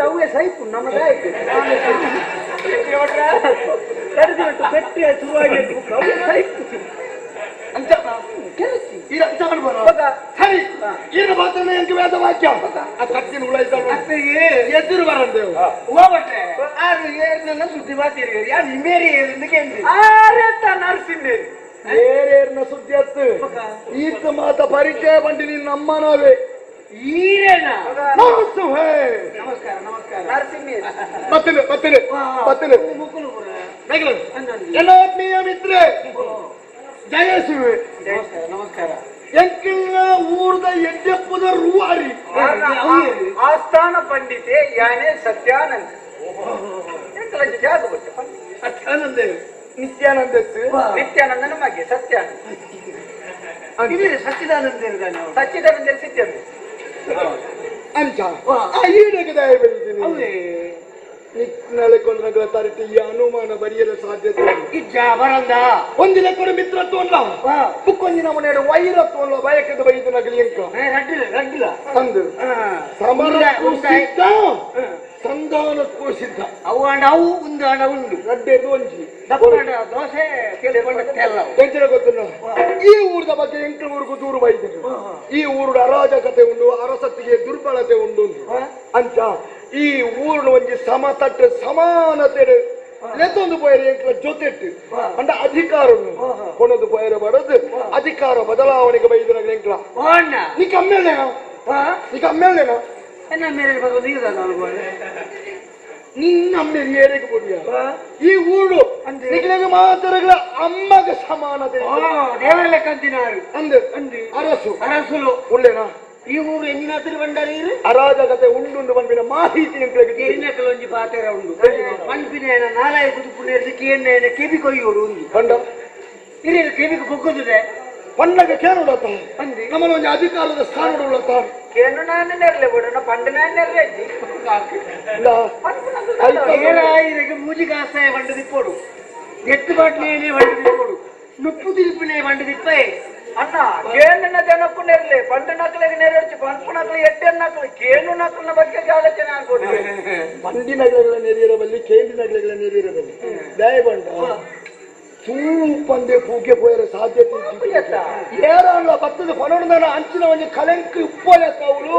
ಅವೇ ಸೈಪು ನಮ್ಮ ದಾಯಕ ಕರೆದಿಟ್ಟು ಗಟ್ಟಿ ಶುರುವಾಗಿ ಸೈಪು ಅಂತ ಕೆಲಸಿ ಇದು ಅಂಚಕೊಂಡು ಬರೋ ಸರಿ ಏನು ಮಾತನ್ನ ಎಂಕ ವೇದ ವಾಕ್ಯ ಆ ಕತ್ತಿನ ಉಳೈತಾಳು ಎದುರು ಬರಂದೇವು ಹೋಗ್ಬಟ್ರೆ ನನ್ನ ಸುದ್ದಿ ಮಾತಿರಿ ಯಾರು ನಿಮೇರಿ ಆರೇತ ನರ್ಸಿಂದೆ ಬೇರೆಯರ್ನ ಸುದ್ದಿ ಹತ್ತು ಈತ ಮಾತ ಪರಿಚಯ ಬಂಡಿ ನಿನ್ನ ಅಮ್ಮನವೇ ಈರೇನಾ ನಮಸ್ಕಾರ ನಮಸ್ಕಾರ ನರಸಿಂಹ ಬತ್ತಲೆ ಬತ್ತಲೆ ಬತ್ತಲೆ ಮುಕ್ಕುಲು ಎಲ್ಲ ಆತ್ಮೀಯ ಮಿತ್ರೆ ಜಯಸುವೆ ನಮಸ್ಕಾರ ನಮಸ್ಕಾರ ಎಂಕಿಲ್ಲ ಊರ್ದ ಎಡ್ಡೆಪ್ಪದ ರೂವಾರಿ ಆಸ್ಥಾನ ಪಂಡಿತೆ ಯಾನೇ ಸತ್ಯಾನಂದ ಎಂಕಲ ಜಾಗ ಗೊತ್ತು ಅತ್ಯಾನಂದ ನಿತ್ಯಾನಂದ ನಿತ್ಯಾನಂದನ ಮಗೆ ಸತ್ಯಾನಂದ ಸಚ್ಚಿದಾನಂದ ಇರ್ತಾನೆ ಸಚ್ಚಿದಾನಂದ ಸಿದ್ಧಾನಂದ ಅಂಚ ಈಡಗೆ ದಯ ಬೆಳಿತೀನಿ ನಾಳೆ ಕೊಂಡ್ರ ತರಟಿ ಈ ಅನುಮಾನ ಬರೆಯಲು ಸಾಧ್ಯತೆ ಇಜ್ಜ ಬರಂದ ಒಂದಿನ ಕೂಡ ಮಿತ್ರತ್ವಲ್ಲ ಬುಕ್ಕೊಂದಿನ ಮನೆಯ ವೈರತ್ವಲ್ಲ ಬಯಕದ ಬೈದು ನಗಲಿ ಎಂಕ ರಡ್ಡಿಲ್ಲ ರಡ್ಡಿಲ್ಲ ಅಂದು ಸಮರಕ್ಕೂ ಸಿದ್ಧ ಸಂಧಾನಕ್ಕೂ ಸಿದ್ಧ ಅವು ಹಣ ಅವು ಒಂದು ಹಣ ಉಂಡು ಗಡ್ಡೆದು ಒಂಜಿ ದಪ್ಪಂಡ ದೋಸೆ ಕೇಳಿಕೊಂಡಲ್ಲ ಎಂಚಿನ ಗೊತ್ತಿಲ್ಲ ಈ ಊರದ ಬಗ್ಗೆ ಎಂಕಲ ಊರಿಗೂ ದೂರ ಬೈದರು ಈ ಊರುಡ ಅರಾಜಕತೆ ಉಂಡು ಅರಸತ್ತಿಗೆ ದುರ್ಬಲತೆ ಉಂಡು ಅಂಚ ಈ ಊರಿನ ಒಂಜಿ ಸಮತಟ್ಟು ಸಮಾನತೆ ಲೆತ್ತೊಂದು ಪೋಯರೆ ಎಂಕಲ ಜೊತೆಟ್ಟು ಅಂಡ ಅಧಿಕಾರ ಕೊನದು ಪೋಯರೆ ಬಡದು ಅಧಿಕಾರ ಬದಲಾವಣೆಗೆ ಬೈದು ಎಂಕಲ ನೀ ಕಮ್ಮೇಲೇನಾ ನೀ ಕಮ್ಮೇಲೇನಾ ಮೇಲೆ ಬರೋದು ಈಗ ನಿನ್ನ ಅಮ್ಮೇಲೆ ಏರೆಗೆ ಬೋಡಿಯ ಈ ಊರು ನಿಖಿಲಗ ಮಾತರಗಳ ಅಮ್ಮಗ ಸಮಾನತೆ ದೇವರ ಕಂತಿನಾರು ಅಂದು ಅರಸು ಅರಸುಲು ಒಳ್ಳೆನಾ ಈ ಊರು ಎಂದಿನಾತಿರು ಬಂಡಾರಿ ಅರಾಜಕತೆ ಉಂಡು ಬಂದಿನ ಮಾಹಿತಿ ಎಂಕಲಿಗೆ ಎಣ್ಣೆಕಲೊಂಜಿ ಪಾತೆರ ಉಂಡು ಪಂಪಿನ ನಾಲಾಯ ಕುದುಪುಣ್ಯ ಕೇಂದ್ರ ಕೆಬಿ ಕೊಯ್ಯೋಡು ಉಂಡು ಕಂಡ ಹಿರಿಯರು ಕೆಬಿಗೆ ಬೊಗ್ಗೋದಿದೆ ಪಣ್ಣಗೆ ಕೇಳುಡತ್ತ ನಮ್ಮನ್ನ ಒಂದು ಅಧಿಕಾರದ ಸ್ಥಾನ ಉಳ್ಳತ್ತ ಕೇನು ನಾನು ನೆರಲೆ ಬಿಡೋಣ ಪಂಡ ನಾನು ನೆರಲೆ ಏಳಾಯಿರಗೆ ಮೂಜಿಗಾಸಾಯ ಬಂಡು ದಿಪ್ಪೋಡು ಎತ್ತು ಬಾಟ್ಲೇನೆ ಬಂಡು ದಿಪ್ಪೋಡು ನುಪ್ಪು ತಿರುಪಿನೇ ಬಂಡು ದಿಪ್ಪೆ ಅಣ್ಣ ಕೇಳಿನ ಜನಕ್ಕೂ ನೆರಲೆ ಪಂಡ ನಕಲಿಗೆ ನೆರವೇರ್ಚಿ ಪಂಪು ನಕಲಿ ಎಟ್ಟೆ ನಕಲಿ ಕೇನು ನಕಲಿನ ಬಗ್ಗೆ ಆಲೋಚನೆ ಆಗ್ಬೋದು ಮಂಡಿ ನಗರಗಳ ನೆರೆಯಿರಬಲ್ಲಿ ಕೇಂದ್ರ ನಗರಗಳ ನೆರೆಯಿರಬಲ್ಲಿ ದಯ ಬಂಡ ಸೂಪಂದೆ ಪೂಗೆ ಪೋಯರ ಸಾಧ್ಯತೆ ಏರಲ್ಲ ಬತ್ತದ ಪನೊಂದನ ಅಂಚಿನ ಒಂದು ಕಲೆಂಕ್ ಉಪ್ಪಲೆತ್ತ ಅವಳು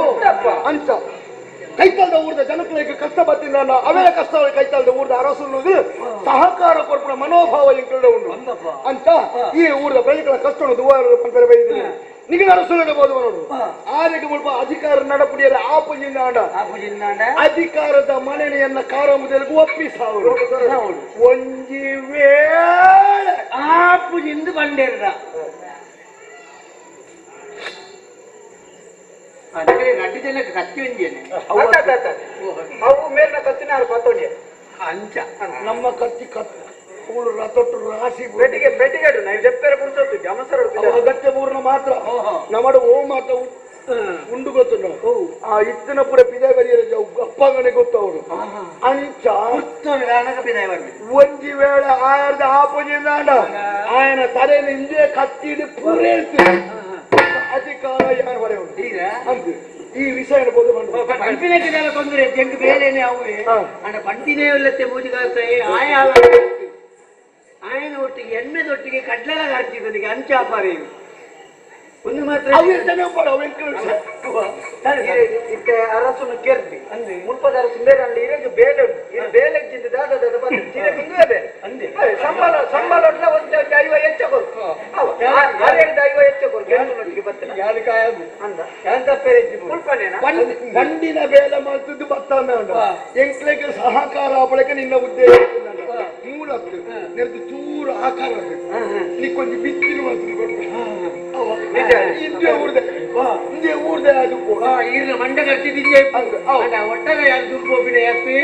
ಅಂಚ ಕೈತಲ್ದ ಊರ್ದ ಜನಗಳಿಗೆ ಕಷ್ಟ ಬತ್ತಿನ ಅವೇಳ ಕಷ್ಟ ಕೈತಲ್ದ ಊರ್ದ ಅರಸು ಸಹಕಾರ ಕೊರ್ಪುನ ಮನೋಭಾವ ಎಂಕಲ್ದ ಉಂಡು ಅಂತ ಈ ಊರ್ದ ಪ್ರಜೆಗಳ ಕಷ್ಟ ದುವಾರ ಪಂಪರೆ ಬೈದಿದೆ ನಿಗ ಅರಸು ನಡಬಹುದು ನೋಡು ಆರಿಗೆ ಮುಲ್ಪ ಅಧಿಕಾರ ನಡಪುಡಿಯಲ್ಲ ಆಪುಜಿಂದಾಂಡ ಅಧಿಕಾರದ ಮನೆಯನ್ನ ಕಾರಮುದಲಿಗೂ ಒಪ್ಪಿಸಾವರು ಒಂಜಿ ವೇಳೆ ಆಪುಜಿಂದು ಬಂಡೇರ್ದ ಗಡ್ಡಿ ಜನಕ್ಕೆ ಕತ್ತಿ ಒಂದಿಯನೆ ಅವು ಮೇಲಿನ ಕತ್ತಿನ ಪತ್ತೋಣಿ ಅಂಚ ನಮ್ಮ ಕತ್ತಿ ಕತ್ತು ರತೊಟ್ಟು ರಾಶಿ ಬೆಟ್ಟಿಗೆ ಬೆಟ್ಟಿಗೆಡು ನಾವು ಜಪ್ಪೆರ ಪುರುಸೊತ್ತು ಜಮಸರು ಅಗತ್ಯ ಪೂರ್ಣ ಮಾತ್ರ ನಮ್ಮಡ ಓ ಮಾತ್ರ ಉಂಡು ಗೊತ್ತು ನಾವು ಆ ಇತ್ತಿನ ಪುರ ಪಿದೆ ಬರಿಯರ ಅಪ್ಪಗನೆ ಗೊತ್ತು ಅವರು ಅಂಚ ಒಂಜಿ ವೇಳೆ ಆಯರ್ದ ಆಪೋಜಿಂದಾಂಡ ಆಯನ ತಲೆನ ಹಿಂದೆ ಕತ್ತಿಡಿ ಪೂರೈಸ್ತೀವಿ ಅಧಿಕಾರ ಯಾರು ಹೊರೆ ಉಂಟು ಅಂತ ಈ ವಿಷಯ ಪಂಪಿನ ತೊಂದರೆ ಜಂಗ್ ಬೇರೆನೆ ಅವೇ ಅಂಡ ಪಂಪಿನೇ ಒಲ್ಲತ್ತೆ ಮೂಜಿಗಾಸ್ತಾಯಿ ಆಯನ ಒಟ್ಟಿಗೆ ಎಣ್ಣೆದೊಟ್ಟಿಗೆ ಕಡ್ಲೆಲ ಹಾಕಿದ್ದನಿಗೆ ಅಂಚಾಪಾರಿ ಒಂದು ಮಾತ್ರ ಅರಸನ್ನು ಕೆರ್ತಿ ಅಂದ್ರೆ ಮುಲ್ಪದ ಅರಸು ಬೇರೆ ಅಲ್ಲಿ ಇರೋದು ಬೇಲೆ ಉಂಟು ಬೇಲೆ ದಾದ ಬೇರೆ ಅಂದೆ ಸಂಬಳ ಸಂಬಳ ಒಂದು ಐವ ಹೆಚ್ಚ ಕೊಡು ಐವ ಹೆಚ್ಚ ಕೊಡು ಗೆಣಸಿನೊಟ್ಟಿಗೆ ಬರ್ತೇನೆ ಯಾರು ಕಾಯದು ಅಂದ ಎಂತ ಪೇರೆ ಮುಲ್ಪನೇನ ಗಂಡಿನ ಬೇಲೆ ಮಾಡ್ತಿದ್ದು ಬತ್ತಾನ ಎಂಕ್ಲೆಗೆ ಸಹಕಾರ ಆಪಳಕ್ಕೆ ನಿನ್ನ ಉದ್ದೇಶ ಮೂಲತ್ತು ನೆರೆದು ಚೂರು ಆಕಾರ ನಿಕ್ಕೊಂದು ಬಿತ್ತಿನ ಇಂದೇ ಊರ್ದೆ ಅದು ಈರ್ನ ಮಂಡ ಕಟ್ಟಿದ್ದೆ ಒಟ್ಟಾರೆ ಯಾರು ದುರ್ಬೋಬಿನ ಎತ್ತಿ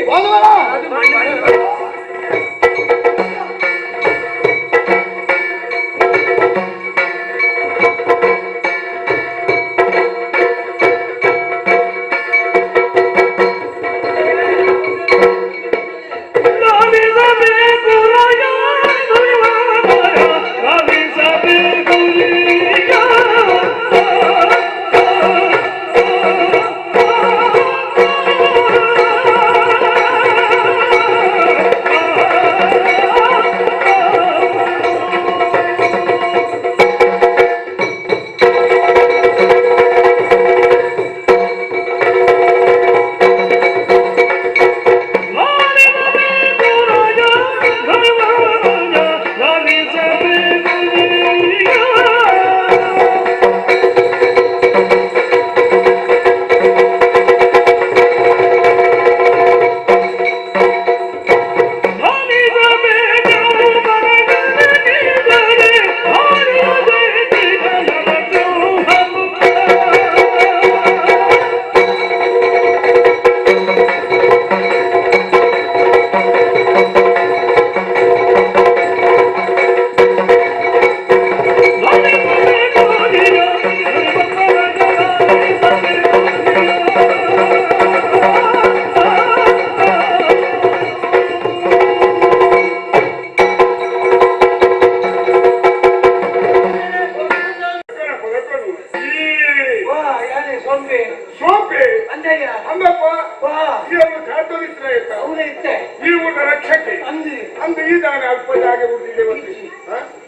ಅಲ್ಪ ಜಾಗ ಉಳಿದಿದೆ ಮತ್ತೆ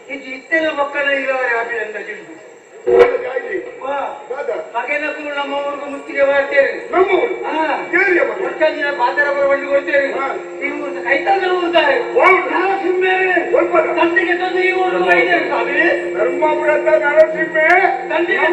ಇದು ಇತ್ತೆಲ್ಲ ಮಕ್ಕಳ ಇಲ್ಲವರೆ ಅಭಿನಂದನೆ ಮಗನಕ್ಕೂ ನಮ್ಮ ಊರಿಗೂ ಮುತ್ತಿಗೆ ಬರ್ತೇವೆ ನಮ್ಮೂರು ದಿನ ಪಾತ್ರ ಬರಬಂದು ಕೊಡ್ತೇವೆ ನೀವು ಕೈತಂದ್ರೆ ಊರ್ತಾರೆ ತಂದೆಗೆ ತಂದು ಈ ಊರು ಮಾಡಿದ್ದೇವೆ ಸ್ವಾಮಿ ಧರ್ಮಪುರದ ನರಸಿಂಹೆ ತಂದೆಗೆ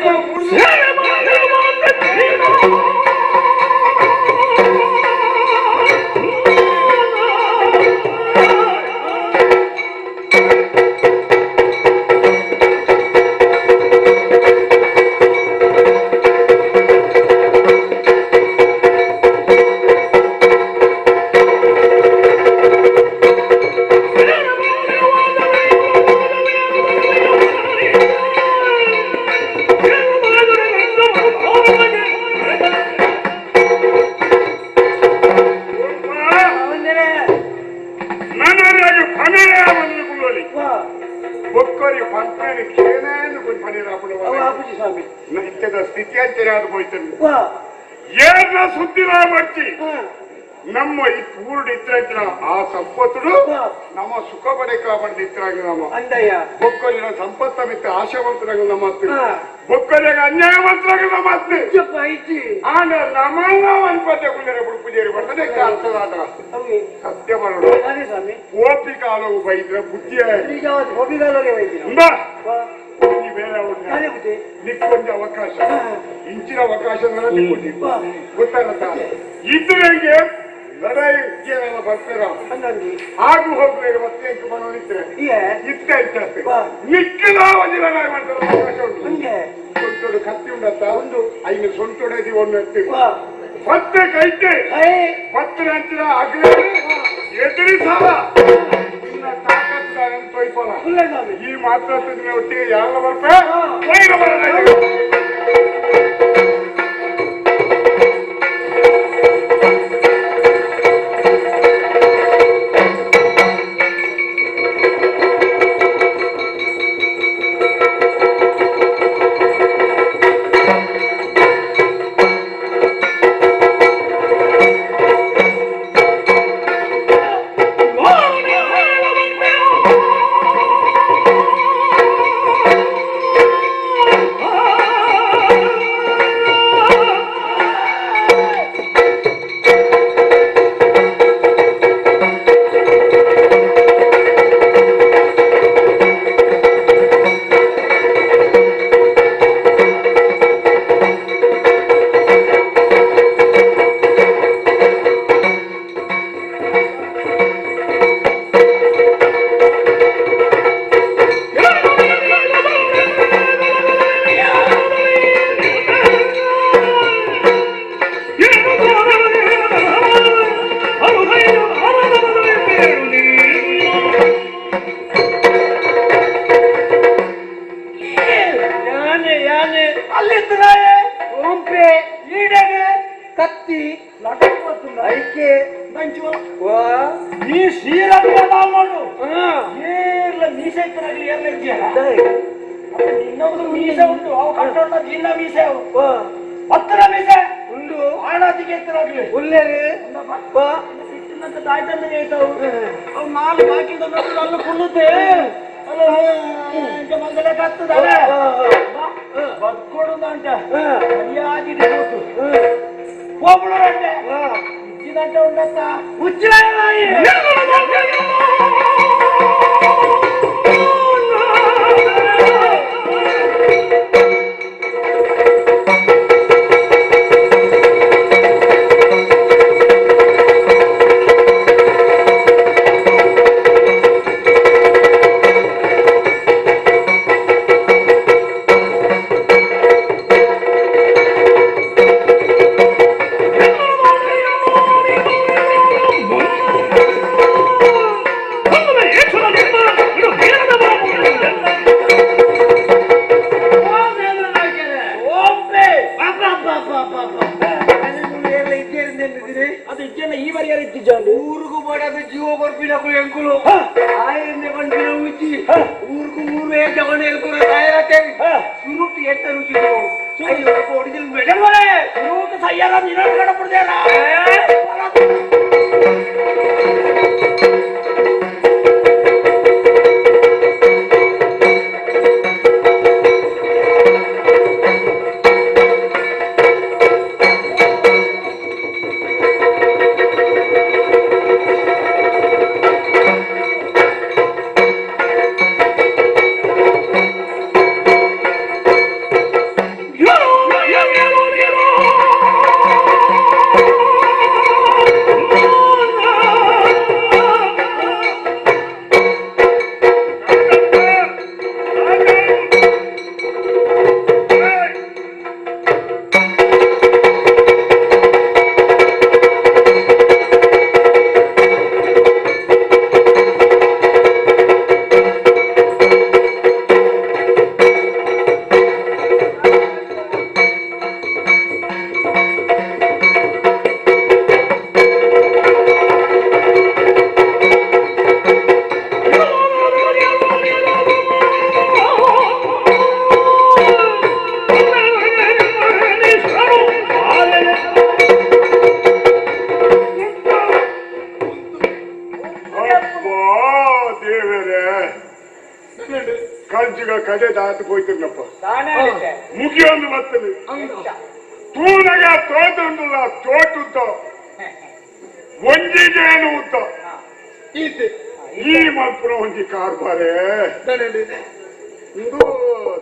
ಏನ ಸುದ್ದಿನ ಮರ್ಚಿ ನಮ್ಮ ಈ ಪೂರ್ಣ ಇತ್ರ ಆ ಸಂಪತ್ತು ನಮ್ಮ ಸುಖ ಪಡೆಕ ಬಂದಿತ್ರಾಗ ನಮ್ಮ ಬೊಕ್ಕಲಿನ ಸಂಪತ್ತ ಮಿತ್ತ ಆಶಾವಂತರಾಗ ನಮ್ಮ ಬೊಕ್ಕಲಿಗ ಅನ್ಯಾಯವಂತರಾಗ ನಮ್ಮ ಆಗ ನಮ್ಮನ್ನ ಅನ್ಪತ್ತೆ ಕುಂದರೆ ಪುಡಿಪುಜೇರಿ ಬರ್ತದೆ ಅರ್ಥದಾದ ಸತ್ಯ ಮಾಡೋದು ಓಪಿ ಕಾಲವು ಬೈದ್ರೆ ಬುದ್ಧಿಯ ನಿಕ್ಕೊಂದು ಅವಕಾಶ ಇಂಚಿನ ಅವಕಾಶ ಗೊತ್ತಾಗತ್ತ ಇದ್ರಿಗೆ ಲಡಾಯಿಗೆಲ್ಲ ಬರ್ತಾರ ಆಗು ಹೋಗ್ಬೇಕು ಮತ್ತೆ ಮನೋನಿದ್ರೆ ಇತ್ತ ಇರ್ತದೆ ನಿಕ್ಕಿದ ಒಂದು ಲಡಾಯಿ ಮಾಡ್ತಾರೆ ಅವಕಾಶ ಉಂಟು ಸೊಂಟೋಡು ಕತ್ತಿ ಉಂಡತ್ತ ಒಂದು ಐದು ಸೊಂಟೊಡೆದಿ ಒಂದು ಎತ್ತೀವಿ ಮತ್ತೆ ಕೈತೆ ಪತ್ರ ಹಂಚಿನ ಅಗ್ಲಿ ಎದುರಿ ಸಾಲ ಈ ಮಾತ್ರ ಒಟ್ಟಿಗೆ ಯಾರ ಬರ್ಬೇಕು ಬರಲ್ಲ ಕತ್ತಿ ಐಕೆ ಈ ಶ್ರೀರಂಗ ಮಾಡು ಏರ್ಲ ಮೀಸೆ ಇತ್ತನಾಗ್ಲಿ ಏರ್ಲ ಇನ್ನೊಂದು ಮೀಸೆ ಉಂಟು ಅವು ಕಂಡೋಟ ಜಿಲ್ಲಾ ಮೀಸೆ ಅವು ಹತ್ತಿರ ಮೀಸೆ ಉಂಟು ಆಡಾದಿಗೆ ಎತ್ತರಾಗ್ಲಿ ಉಲ್ಲೇರಿ ಇಟ್ಟಿನಂತ ತಾಯ್ತಂದ ಹೇಳ್ತಾವು ಅವು ನಾಲ್ಕು ಬಾಕಿದ ಅಲ್ಲಿ ಕುಳ್ಳುತ್ತೆ ಮಂಗಲ ಕತ್ತದಲ್ಲ ಬದ್ಕೊಡುದಂಟ ಸರಿಯಾಗಿದೆ ಹೋಗ್ಬಿಡೋರಂತೆ ಇದ್ದಿದಂಟ ಉಂಡತ್ತ ಹುಚ್ಚ ಊರಿಗೂ ಬಡದ ಜೀವ ಬರ್ಪಿನಕು ಎಂಕುಲು ಆಯನ್ನೇ ಬಂದಿನ ಉಚ್ಚಿ ಊರಿಗೂ ಊರೇ ಜವನೇ ಪೂರ ತಯಾರಾಗ್ತೇವೆ ಸುರುಟ್ಟು ಎತ್ತ ರುಚಿದು ಒಡಿಜಿಲ್ ಮೆಡಲ್ ಸುರುಟ್ಟು ಸಯ್ಯಾರ ನಿನ್ನ ಕಡಪಡ್ದೇರ ಕಂಚಿಗ ಕಡೆ ದಾಟಿ ಹೋಯ್ತಿರ್ನಪ್ಪ ತಾನೇ ಹೇಳಿದ್ದೆ. ಮುಗಿಯೊಂದು ಬರ್ತದೆ ತೂನಗ ತೋತುಂಡುಲ್ಲ ಚೋಟುದ್ದ ಒಂಜಿಗೇನು ಉದ್ದ ಈ ಮಲ್ಪುರ ಒಂಜಿ ಕಾರ್ಬಾರೆ ಇದು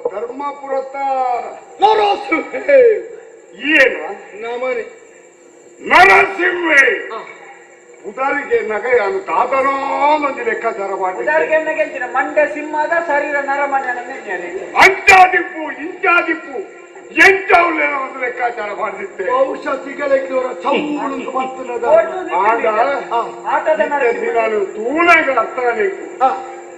ಧರ್ಮಪುರತ್ತ ಏನು ನರಸಿಂಹೆ ಉದಾರಿಗೆ ನಗೆಯನ್ನು ತಾತನೋ ಒಂದು ಲೆಕ್ಕಾಚಾರ ಮಾಡಿ ಉದಾಹರಣೆಗೆ ಮಂಡ್ಯ ಸಿಂಹದ ಶರೀರ ನರಮನೆ ಅಂಚಾದಿಪ್ಪು ಇಂಚಾದಿಪ್ಪು ಎಂಟವಲ್ಲ ಒಂದು ಲೆಕ್ಕಾಚಾರ ಮಾಡಿದ್ದೆ ಔಷಧ ಸಿಗಲಿಕ್ಕೆ ಚೌಳು ಆಟದ ನಾನು ತೂಣಗ ಅರ್ಥನೇ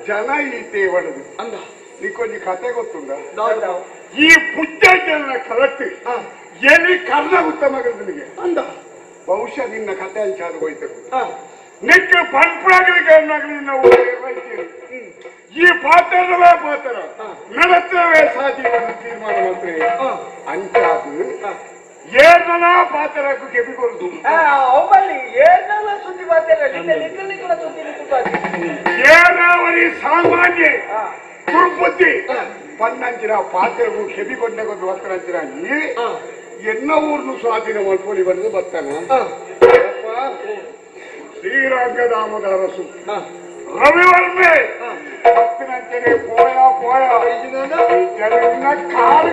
ಜನ ಈ ತೇವಣದು ಅಂದ ನೀಕೊಂದು ಕತೆ ಗೊತ್ತುಂಡ ಹೌದು. ಈ ಪುಟ್ಟನ ಕರೆಕ್ಟ್ ಎಲ್ಲಿ ಕರ್ಣ ಉತ್ತಮ ನಿನಗೆ ಅಂದ ಬಹುಶಃ ನಿನ್ನ ಕತೆ ಅಂಚಾದ ಹೋಯ್ತು ನಿಕ್ಕ ಪಂಪರಾಗಲಿಕ್ಕೆ ನಾವು ನಿರ್ವಹಿಸ್ತೀವಿ ಈ ಪಾತ್ರವೇ ಪಾತ್ರ ನಡತ್ರವೇ ಸಾಧ್ಯವನ್ನು ತೀರ್ಮಾನ ಮಾಡ್ತೇವೆ ಅಂಚಾದು ಏನ ಪಾತ್ರಕ್ಕೂ ಕೆಬಿಕೊಡುದು ಅವಲ್ಲಿ ಏನೆಲ್ಲ ಸುದ್ದಿ ಬರ್ತಾರೆ ನಿಖಿಲ ಸುದ್ದಿ ಏನಾವರಿ ಸಾಮಾನ್ಯ ದುರ್ಬುದ್ಧಿ ಪನ್ನಂಚಿನ ಪಾತ್ರವು ಕೆಬಿಕೊಂಡಾಗ ಬರ್ತಾರಂಚಿನ ಎನ್ನ ಊರ್ನು ಸ್ವಾಧೀನ ಮಾಡ್ಕೊಂಡು ಬಂದು ಬರ್ತಾನೆ ಶ್ರೀರಂಗಧಾಮದ ಅರಸು ರವಿವರ್ಮೆ ಭಕ್ತನಂಚನೆ ಪೋಯ ಪೋಯ ಜನರನ್ನ ಕಾಲು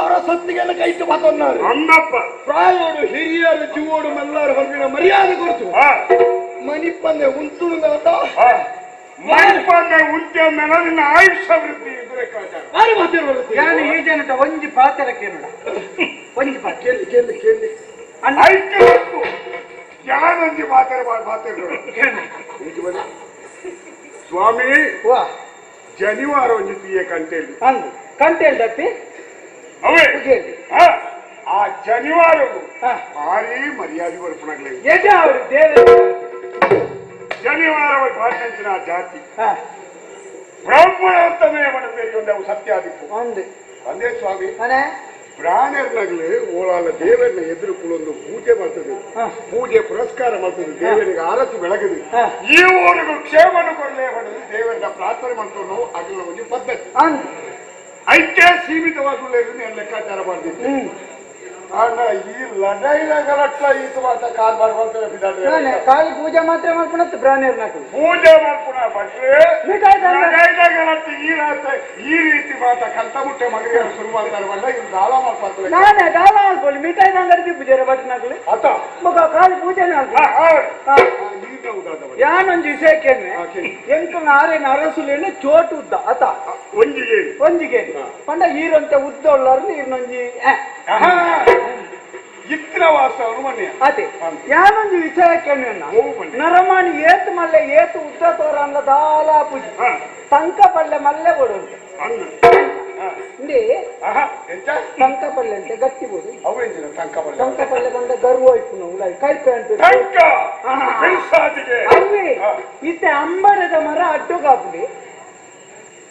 ಅರಸತ್ತಿಗೆಲ್ಲ ಕೈತು ಮಾತన్నారు ಅಮ್ಮಪ್ಪ ಪ್ರಾಯೋಡು ಹಿರಿಯರು ಜೀವೋಡು ಮಲ್ಲಾರು ಹೊರಗಿನ ಮರ್ಯಾದೆ ಕೊಡ್ತು ಮನಿಪ್ಪಂದೆ ಉಂಟುಂಗಲತ ಮನಿಪ್ಪಂದೆ ಉಂಟೆ ಮೇಲೆ ನಿನ್ನ ಆಯುಷ್ಯ ವೃದ್ಧಿ ಯಾರು ಮಾತಿರ್ಬೋದು ನಾನು ಈ ಜನಟ ಒಂಜಿ ಪಾತ್ರಕ್ಕೆ ನೋಡ ಒಂಜಿ ಪಾತ್ರ ಕೇಳಿ ಕೇಳಿ ಕೇಳಿ ಐಕ್ಯ ವಸ್ತು ಯಾರೊಂಜಿ ಮಾತಾಡೋದು ಸ್ವಾಮಿ ಜನಿವಾರ ಒಂಜಿ ತೀಯ ಕಂಟೇಳಿ ಅಂದು ಕಂಟೇಳಿ ದಪ್ಪಿ ಅವೇ ಆ ಜನಿವಾರವು ಭಾರಿ ಮರ್ಯಾದೆ ಬರ್ಪಣಾಗ್ಲಿ ಎಡ ಅವರು ದೇವ ಜನಿವಾರ ಭಾಷಂಚಿನ ಜಾತಿ ಬ್ರಾಹ್ಮಣೋತ್ತಮೇ ಮನದಲ್ಲಿ ಸತ್ಯಾದಿಪ್ಪು ಒಂದು ಅಂದೇ ಸ್ವಾಮಿ ಮನೆ ಪ್ರಾಣರ್ನಾಗ್ಲಿ ಓಳಾಲ ದೇವರನ್ನ ಎದುರುಕೊಳ್ಳೊಂದು ಪೂಜೆ ಮಾಡ್ತದೆ ಪೂಜೆ ಪುರಸ್ಕಾರ ಮಾಡ್ತದೆ ದೇವರಿಗೆ ಆರತಿ ಬೆಳಗದು ಈ ಊರಿಗೂ ಕ್ಷೇಮವನ್ನು ಕೊಡಲೇ ಮಾಡಿದ್ರೆ ದೇವರನ್ನ ಪ್ರಾರ್ಥನೆ ಮಾಡ್ಕೊಂಡು ಅದನ್ನ ಒಂದು ಪದ್ಧತಿ ಐಕ್ಯ ಸೀಮಿತವಾಗುಳ್ಳೇ ಲೆಕ್ಕಾಚಾರ ಮಾಡ್ತಿದ್ದೆ ಆಗ ಈ ಲಡೈನಗರಟ್ಲ ಈತ ಮಾತ ಕಾರ್ಬಾರ್ ಮಾಡ್ತಾರೆ ಕಾಲಿ ಪೂಜೆ ಮಾತ್ರ ಮಾಡ್ಕೊಳತ್ತೆ ಪ್ರಾಣಿಯರ್ ನಾಕು ಪೂಜೆ ಮಾಡ್ಕೊಳ ಬಟ್ರೆ ಲಡೈನಗರಟ್ಟ ಈ ರೀತಿ ಮಾತ ಕಂತ ಮುಟ್ಟೆ ಮಗರಿಗೆ ಶುರು ಮಾಡ್ತಾರೆ ಬಂದ ಇವ್ರು ದಾಳ ಮಾಡ್ತಾರೆ ನಾನೇ ದಾಳ ಮಾಡ್ಕೊಳ್ಳಿ ಮಿಠಾಯಿ ತಂಗಡಿ ಪೂಜೆ ಬಟ್ ನಾಕು ಅತ ಮಗ ಕಾಲಿ ಪೂಜೆ ಯಾನೊಂದು ವಿಷಯಕ್ಕೇನೆ ಎಂಟು ನಾರೇನು ಅರಸುಲೇನೆ ಚೋಟು ಉದ್ದ ಅತ ಒಂಜಿಗೆ ಒಂಜಿಗೆ ಪಂಡ ಈರಂತ ಉದ್ದ ಉಳ್ಳಾರು ಇನ್ನೊಂಜಿ ಇತ್ತಿನ ವಾಸ ಮನೆ ಅದೇ ಯಾನೊಂದು ವಿಷಯಕ್ಕೇನೆ ನರಮಾಣಿ ಏತು ಮಲ್ಲೆ ಏತು ಉದ್ದ ತೋರ ಅಂದ ದಾಲ ಪೂಜೆ ತಂಕ ಪಲ್ಲೆ ಮಲ್ಲೆ ಕೊಡುಂಟು ಇಂಡಿ ತಂಕ ಪಲ್ಲೆ ಅಂತೆ ಗಟ್ಟಿ ಬೋದು ತಂಕ ಪಲ್ಲೆ ಬಂದ ಗರ್ವ ಆಯ್ತು ನಾವು ಕೈ ಪ್ಯಾಂಟು ಅಲ್ವಿ ಇತ್ತೆ ಅಂಬರದ ಮರ ಅಡ್ಡು ಕಾಪುಡಿ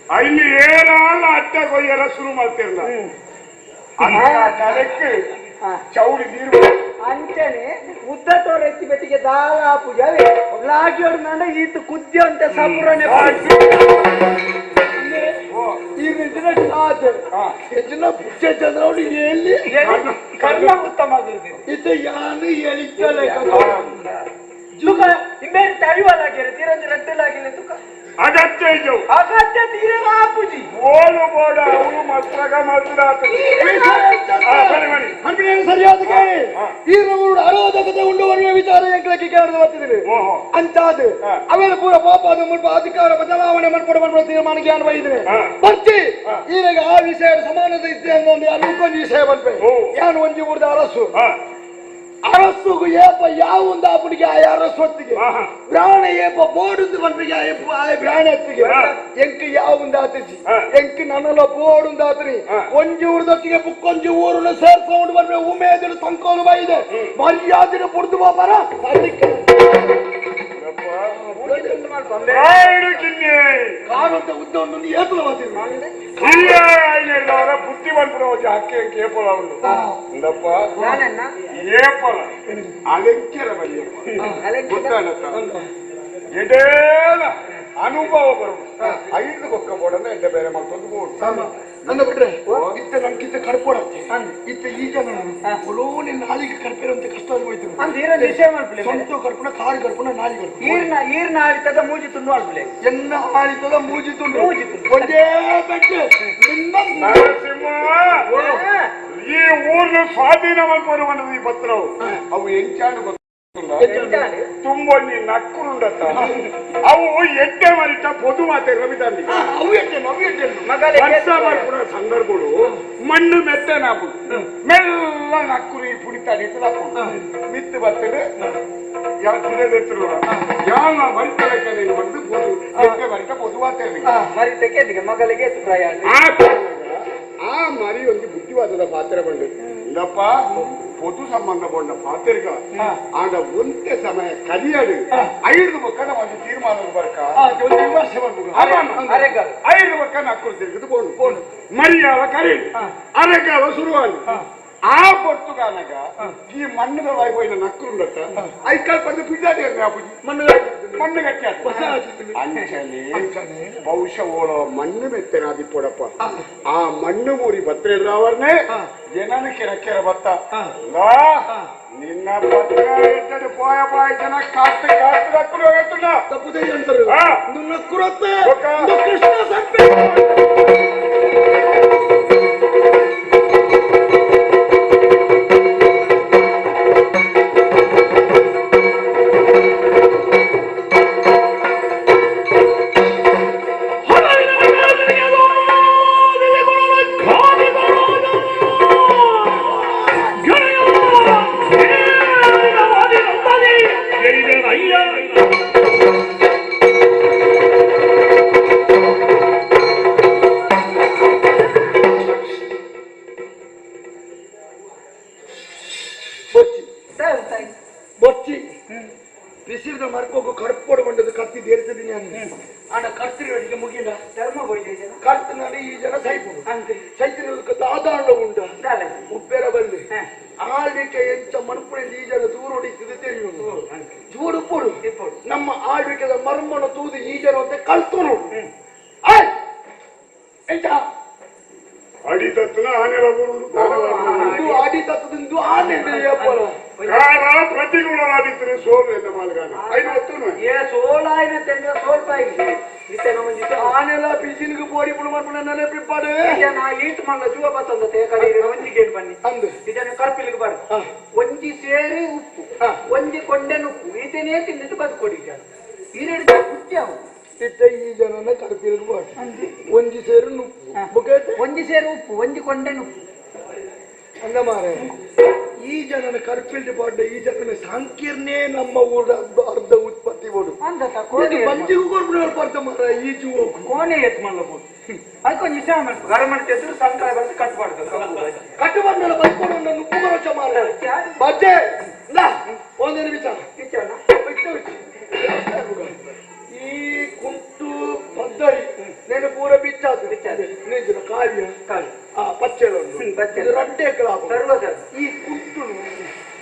ಅಲ್ಲಿ ಏನಾಳ ಅಡ್ಡ ಕೊಯ್ಯರ ಶುರು ಮಾಡ್ತಿರಲ್ಲ ಅದಕ್ಕೆ ಚೌಡಿ ನೀರು ಅಂಚನೆ ಉದ್ದಟೋರ ಎತ್ತಿ ಬೆಟ್ಟಿಗೆ ದಾಳ ಪೂಜಾವೆ ಲಾಗಿಯೋಡು ನಂಡ ಈತು ಕುದ್ಯ ಅಂತ ಸಪುರನೆ ಈಗ ದಿನ ಆಚೆ ಹೆಚ್ಚಿನ ಪುಚ್ಚ ಚಂದ್ರವಳು ಎಲ್ಲಿ ಕರ್ಣ ಉತ್ತಮ ಇದು ಯಾನು ಹೇಳಿಕಲೆ ತುಕ ಇಮೇಲೆ ತಳಿವಲಾಗಿರ ತೀರಂಜಿ ರಟ್ಟಲಾಗಿಲ್ಲ ತುಕ ಅಗತ್ಯ ಇದು ಅಗತ್ಯ ತೀರೆ ಆಪುಜಿ ಓಲು ಬೋಡ ಅವನು ಮಸ್ತ್ರಗ ಮಸ್ತ್ರಾಗ್ತದೆ ಸರಿಯಾದ ಈ ನಮ್ಮೂರು ಅರೋಧಕತೆ ಉಂಡುವರಿಯ ವಿಚಾರ ಎಂಕ್ಲಕ್ಕೆ ಕೇಳಿದ ಬರ್ತಿದ್ದೇವೆ ಅಂತಾದ ಆಮೇಲೆ ಪೂರ ಪಾಪ ಅದು ಮುಲ್ಪ ಅಧಿಕಾರ ಬದಲಾವಣೆ ಮಾಡ್ಕೊಡುವ ತೀರ್ಮಾನಕ್ಕೆ ಅನ್ವಯಿಸಿದೆ ಬರ್ತಿ ಈಗ ಆ ವಿಷಯ ಸಮಾನತೆ ಇದ್ದೆ ಅನ್ನೊಂದು ಅನುಕೊಂದು ವಿಷಯ ಬಂದ್ವೆ ಯಾನು ಒಂಜಿ ಊರ್ದ ಅರಸುಗೂ ಏಪ ಯಾವ ಒಂದು ಆಪಣಿಗೆ ಆ ಅರಸು ಹೊತ್ತಿಗೆ ಬ್ರಾಣ ಏಪ ಬೋಡುದು ಬಂದ್ರಿಗೆ ಆ ಬ್ರಾಣ ಎತ್ತಿಗೆ ಎಂಕ ಯಾವ ಒಂದು ಆತಜಿ ಎಂಕ ನನ್ನಲ್ಲ ಬೋಡುಂದು ಆತನಿ ಒಂಜಿ ಊರ್ದೊತ್ತಿಗೆ ಬುಕ್ಕೊಂಜಿ ಊರನ್ನು ಸೇರ್ಕೊಂಡು ಬಂದ್ರೆ ಉಮೇದಿನ ಸಂಕೋಲು ಬಾಯಿದೆ ಮರ್ಯಾದಿನ ಬುಡ್ದು ಬಾಬರ ಕಾರಂತ ಉದ್ದ ಒಂದು ಏತಲ ಬುದ್ಧಿವಂತರ ಹಕ್ಕೆ ಕೇಪಲ ಉಂಟು ಇಂದಪ್ಪ ಏಪಲ ಅಲೆಂಕೆರ ಎಡೇನ ಅನುಭವ ಬರುದು 5 ಬೊಕ್ಕ ಬೋಡನ್ನ ಎಂಟ ಬೇರೆ ಮತ್ತೊಂದು ಬೋಡು ಅಂದ ಬಿಟ್ರೆ ಇತ್ತ ನಮ್ಗಿಂತ ಕಡ್ಪೋಡತ್ತೆ ಇತ್ತ ಈಗ ನಿನ್ನ ನಾಲಿಗೆ ಕಡ್ಪಿರಂತೆ ಕಷ್ಟ ಹೋಯ್ತು ಸ್ವಂತ ಕಡ್ಪುಣ ಕಾರು ಕಡ್ಪುಣ ನಾಲಿಗೆ ಈರ್ನ ಆಳಿತದ ಮೂಜಿ ತುಂಡು ಆಳ್ಬಿಲೆ ಎನ್ನ ಆಳಿತದ ಮೂಜಿ ತುಂಡು ಒಂದೇ ಬೆಟ್ಟು ನರಸಿಂಹ ಈ ಊರ್ನ ಸ್ವಾಧೀನ ಮಾಡ್ಕೊಂಡು ಈ ಪತ್ರವು ಅವು ಎಂಚಾನು ತುಂಬೊಂದಿ ನಕ್ಕುಂಡತ್ತ ಅವು ಎಡ್ಡೆ ಮರಿತ ಪೊದು ಮಾತೆ ರವಿದಲ್ಲಿ ವರ್ಷ ಮಾಡ್ಕೊಂಡ ಸಂದರ್ಭಗಳು ಮಣ್ಣು ಮೆತ್ತೆ ನಾಪು ಮೆಲ್ಲ ನಕ್ಕುರಿ ಪುಡಿತಾಡಿತ್ತು ನಕ್ಕು ಮಿತ್ತು ಬರ್ತದೆ ಯಾವ ಮರಿತಲಕ್ಕೆ ಬಂದು ಎಡ್ಡೆ ಮರಿತ ಪೊದು ಮಾತೆ ಮರಿತಕ್ಕೆ ಮಗಳಿಗೆ ಪ್ರಯಾಣ ಆ ಮರಿ ಒಂದು ಬುದ್ಧಿವಾದದ ಪಾತ್ರ ಬಂದು ಇಂದಪ್ಪ பொது சம்பந்த போன்ற பாத்திருக்க ஆண்ட ஒந்த சமய கலியாடு 5 பக்கம் வந்து தீர்மானம் இருக்கா ஐந்து பக்கம் நக்குள் இருக்குது போடு மரியாத கரி அரகால சுருவாங்க ಆ ಪೊರ್ತುಗಾನಾಗ ಈ ಮಣ್ಣದ ಹೋಯಿನ ನಕ್ಕುಂಡತ್ತ ಐಕಾಲ್ ಬಂದು ಬಿದ್ದಾಡಿ ಮಣ್ಣು ಗಟ್ಟಿ ಅಂಚಲಿ ಬಹುಶಃ ಓಳೋ ಮಣ್ಣು ಮೆತ್ತನ ಅದಿಪ್ಪೋಡಪ್ಪ ಆ ಮಣ್ಣು ಮೂರಿ ಬತ್ರೆಡ್ರವರ್ನೇ ಜನನ ಕೆರ ಬತ್ತ ನಿನ್ನ ಪತ್ರ ಇಟ್ಟದು ಪೋಯ ಜನ ಕಾಸ್ತು ನಕ್ಕುಲು ಹೋಗುತ್ತಲ್ಲ ತಪ್ಪುದೇ ಅಂತಾರೆ ನಕ್ಕುರತ್ತೆ ಕೃಷ್ಣ ಸಂಪೆ ಬೊಚ್ಚಿ ಬಿಸಿದ ಮರ್ಕೋಗು ಕಡ್ಪೋಡು ಬಂದದ್ದು ಕತ್ತಿ ದೇರಿಸಿದೀನಿ ಅಣ್ಣ ಕರ್ತಿರೋಡಿಗೆ ಮುಗಿಲ್ಲ ಧರ್ಮ ಹೋಯ್ತು ಕರ್ತ ನಡಿ ಈ ಜನ ಸೈಪುಡು ಸೈತಿನ ಆದಾಂಡ ಉಂಟ ಉಪ್ಪೆರ ಬಲ್ಲಿ ಆಳ್ವಿಕೆ ಎಂಚ ಮನುಪುಣಿಂದ ಈ ಜನ ದೂರ ಹೊಡಿತಿದ್ದು ತಿಳಿಯುವುದು ಚೂಡು ಪುಡು ನಮ್ಮ ಆಳ್ವಿಕೆದ ಮರ್ಮನ ತೂದು ಈ ಜನ ಅಂತ ಕಲ್ತು ನೋಡು ಎಂತ ಅಡಿತತ್ನ ಆನೆಲ ಅಡಿತತ್ತದಿಂದು ಆನೆ ಪ್ರತಿಕೂಲವಾದಿತ್ತು ಸೋಲು ಎಂದ ಮಾಲ್ಗಾನ 50 ಸೋಲಾಯಿನ ತೆಂಗ ಸೋಲ್ಪಾಯಿ ಆನೆಲ್ಲ ಬಿಸಿಲಿಗೆ ಬೋಡಿ ಪುಡು ಮಾಡ್ಕೊಂಡು ನೆನೆ ಬಿಪ್ಪಾಡು ನಾ ಈಟ್ ಮಲ್ಲ ಜೂವ ಬತ್ತಂದತೆ ಕಡೆ ಒಂಜಿಗೆ ಬನ್ನಿ ಅಂದು ಇದನ್ನು ಕರ್ಪಿಲಿಗೆ ಬಾರ್ದು ಒಂಜಿ ಸೇರಿ ಉಪ್ಪು ಒಂಜಿ ಕೊಂಡೆನ ಉಪ್ಪು ಈತನೇ ತಿಂದಿಟ್ಟು ಬದುಕೊಡಿಗ ಈರೆಡಿದ ಕುಟ್ಟ್ಯಾವು ಇತ್ತ ಈ ಜನನ ಕರ್ಪಿಲಿಗೆ ಬಾರ್ದು ಒಂಜಿ ಸೇರು ನುಪ್ಪು ಒಂಜಿ ಸೇರು ಉಪ್ಪು ಒಂಜಿ ಕೊಂಡೆನ ಉಪ್ಪು ಅಂದ ಮಾರೆ ಈ ಜನನ ಕರ್ಪಿಲ್ಡ್ ಬಾರ್ಡ ಈ ಜನನ ಸಂಕೀರ್ಣೇ ನಮ್ಮ ಊರ ಅರ್ಧ ಉತ್ಪತ್ತಿ ಬೋಡು ಬಂಜಿಗೂ ಕೊಡ್ಬಿಡ ಬರ್ತ ಮಾರ ಈಜು ಹೋಗು ಕೋಣೆ ಎತ್ ಮಾಡಬಹುದು ಅದಕ್ಕೊಂದು ವಿಷಯ ಮಾಡ್ಬೇಕು ಗರ ಮಾಡ್ತಿದ್ರು ಸಂಕಳ ಬಂದು ಕಟ್ಟು ಬಂದಲ್ಲ ಬಂದ್ಕೊಂಡು ನನ್ನ ಉಪ್ಪು ಬರೋಚ ಮಾರ ಬಜ್ಜೆ ಒಂದೇನು ವಿಚಾರ ಈ ಕುಂಟು ಪದ್ದರಿ నేను పూర బిచ్చాదు నిజన కావ్య పచ్చెలు రడ్డే ಕಲಾಪ ಸರ್ವದ ಈ ಕುಂಟು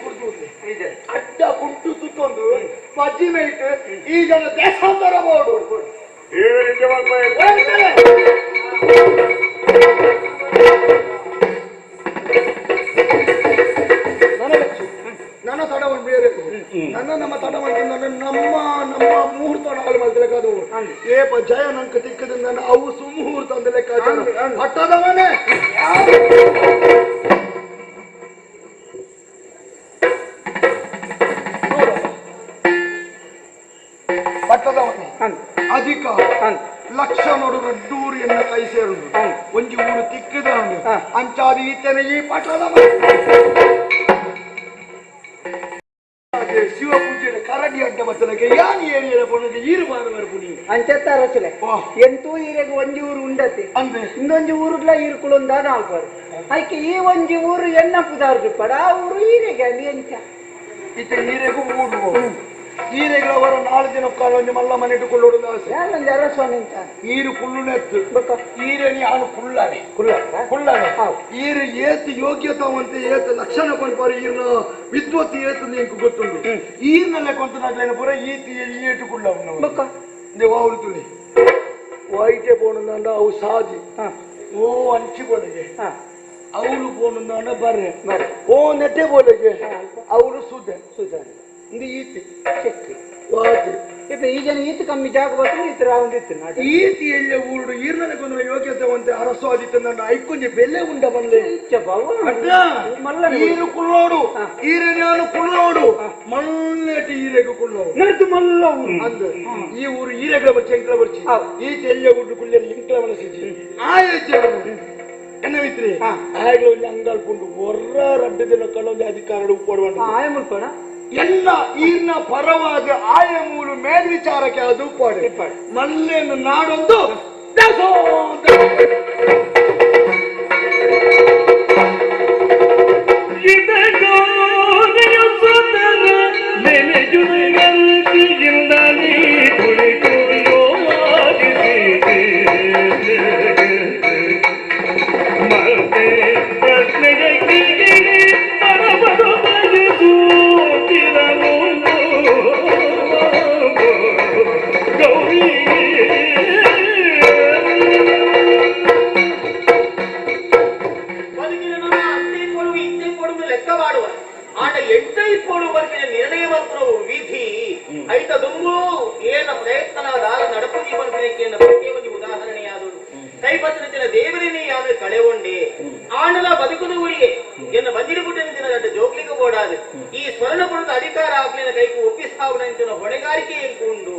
ಕುರ್ದು ಇದೆ ಅಡ್ಡ ಕುಂಟು ಸುತ್ತೊಂದು ಪಜ್ಜಿ ಮೇಯ್ತು ಈ ಜನ ದೇಶಾಂತರ ಬೋರ್ಡು ನನ್ನ ತಡವನ್ನು ಬೇರೆ ನಮ್ಮ ತಡವನ್ನು ನಮ್ಮ ಮುಹೂರ್ತ ಹಾಳು ಮಾಡ್ತಿರದು ಏಪ ಜಯ ನಂಕ ತಿಕ್ಕದಿಂದ ಅವು ಸುಮುಹೂರ್ತ ಅಂತ ಲೆಕ್ಕ ಹಟ್ಟದವನೇ ಪಟ್ಟದವನೇ ಅಧಿಕ ಲಕ್ಷ ನೋಡು ರಡ್ಡೂರು ಎನ್ನ ಕೈ ಸೇರುದು ಒಂಜಿ ಊರು ತಿಕ್ಕದ ಅಂಚಾದ ಈತನ ಈ ಪಟ್ಟದವ ಶಿವ ಪೂಜೆ ಕರಡಿ ಅಡ್ಡ ಬತ್ತಲಕ್ಕೆ ಯಾನಿ ಏರಿಯದ ಪೊಣ್ಣಗೆ ಈರು ಬಾರ ಪುಣಿ ಅಂಚತ್ತ ರಸಲೆ ಎಂತೂ ಈರೆಗ್ ಒಂಜಿ ಊರು ಉಂಡತಿ ಅಂದ್ರೆ ಇಂದೊಂಜಿ ಊರುಗ್ಲ ಈರ್ಕುಳೊಂದ ನಾಲ್ಕು ಅದಕ್ಕೆ ಈ ಒಂಜಿ ಊರು ಎಣ್ಣ ಪುದಾರ್ದು ಪಡ ಆ ಊರು ಈರೆಗೆ ಅಲ್ಲಿ ಎಂಚ ಈತ ಈರೆಗೂ ಊರು ಈರೆಗಳವರ 4 ದಿನ ಕಾಲ ಒಂದು ಮಲ್ಲ ಮನೆ ಇಟ್ಟುಕೊಳ್ಳೋದು ಆಸೆ ಯಾನೊಂದು ಅರಸ್ವಾಮಿ ಅಂತ ಈರು ಕುಳ್ಳುನೆತ್ತು ಈರೇನಿ ಅವನು ಕುಳ್ಳನೆ ಕುಳ್ಳನೆ ಈರು ಏತ್ ಯೋಗ್ಯತಾವಂತೆ ಏತ್ ಲಕ್ಷಣ ಕೊಂಡ್ಪಾರು ಈರ್ನ ವಿದ್ವತ್ ಏತ್ ನಿಂಕು ಗೊತ್ತುಂಡು ಈರ್ನಲ್ಲೇ ಕೊಂತ ನಾಗ್ಲೇನ ಪೂರ ಈತಿ ಈಟು ಕುಳ್ಳವನು ದೇವಾವಳು ತುಳಿ ವೈದ್ಯ ಬೋಣಂದ ಅವು ಸಾಜಿ ಓ ಅಂಚಿ ಬೋಲೆಗೆ ಅವಳು ಬೋಣಂದ ಬರ್ರೆ ಓ ನೆಟ್ಟೆ ಬೋಲೆಗೆ ಅವಳು ಸುದ್ದೆ ಇದು ಈತಿ ಈ ಜನ ಈತ ಕಮ್ಮಿ ಜಾಗ ಬರ್ತದೆ ಈತ ರಾವಂದಿತ್ತು ಈತಿ ಎಲ್ಲ ಊರು ಈರ್ನಕೊಂಡ ಯೋಗ್ಯತೆವಂತೆ ಅರಸ್ವಾದಿತ್ತು ನನ್ನ ಐಕೊಂಜಿ ಬೆಲೆ ಉಂಡ ಬಂದೆ ಈರು ಕುಳ್ಳೋಡು ಈರನ್ಯಾನು ಕುಳ್ಳೋಡು ಮಲ್ಲೆಟಿ ಈರೆಗೂ ಕುಳ್ಳೋಡು ನಡ್ದು ಮಲ್ಲ ಅಂದ ಈ ಊರು ಈರೆಗಳ ಬರ್ಚಿ ಎಂಕ್ಲ ಬರ್ಚಿ ಈತ ಎಲ್ಲ ಊರು ಕುಳ್ಳಿಯಲ್ಲಿ ಇಂಕ್ಲ ಮನಸ್ಸಿಜಿ ಆಯ್ತು ಎನ್ನವಿತ್ರಿ ಆಯ್ಗಳು ಒಂದು ಅಂಗಲ್ಪುಂಡು ಒರ್ರ ರಡ್ಡು ದಿನ ಕಲ್ಲೊಂದು ಅಧಿಕಾರ ಉಪ್ಪಡುವ ಆಯ ಮುಲ್ಪಣ ಎಲ್ಲ ಈರ್ನ ಪರವಾದ ಆಯ ಮೂಲು ಮೇಲ್ವಿಚಾರಕ್ಕೆ ಅದು ಪಾಡೆ ಮಲ್ಲೆಯನ್ನು ನಾಡೊಂದು ಕಳೆಗೊಂಡೆ ಆಂಡಲ ಬದುಕುದು ಊರಿಗೆ ಎನ್ನ ಬಂದಿರಬಿಟ್ಟಿನ ದಿನದ ಜೋಗ್ಲಿಗೆ ಓಡಾದು ಈ ಸ್ವರ್ಣಪುರದ ಅಧಿಕಾರ ಆಗ್ಲಿನ ಕೈಕು ಒಪ್ಪಿಸಾವನಂಚಿನ ಹೊಣೆಗಾರಿಕೆ ಎಂಕುಂಡು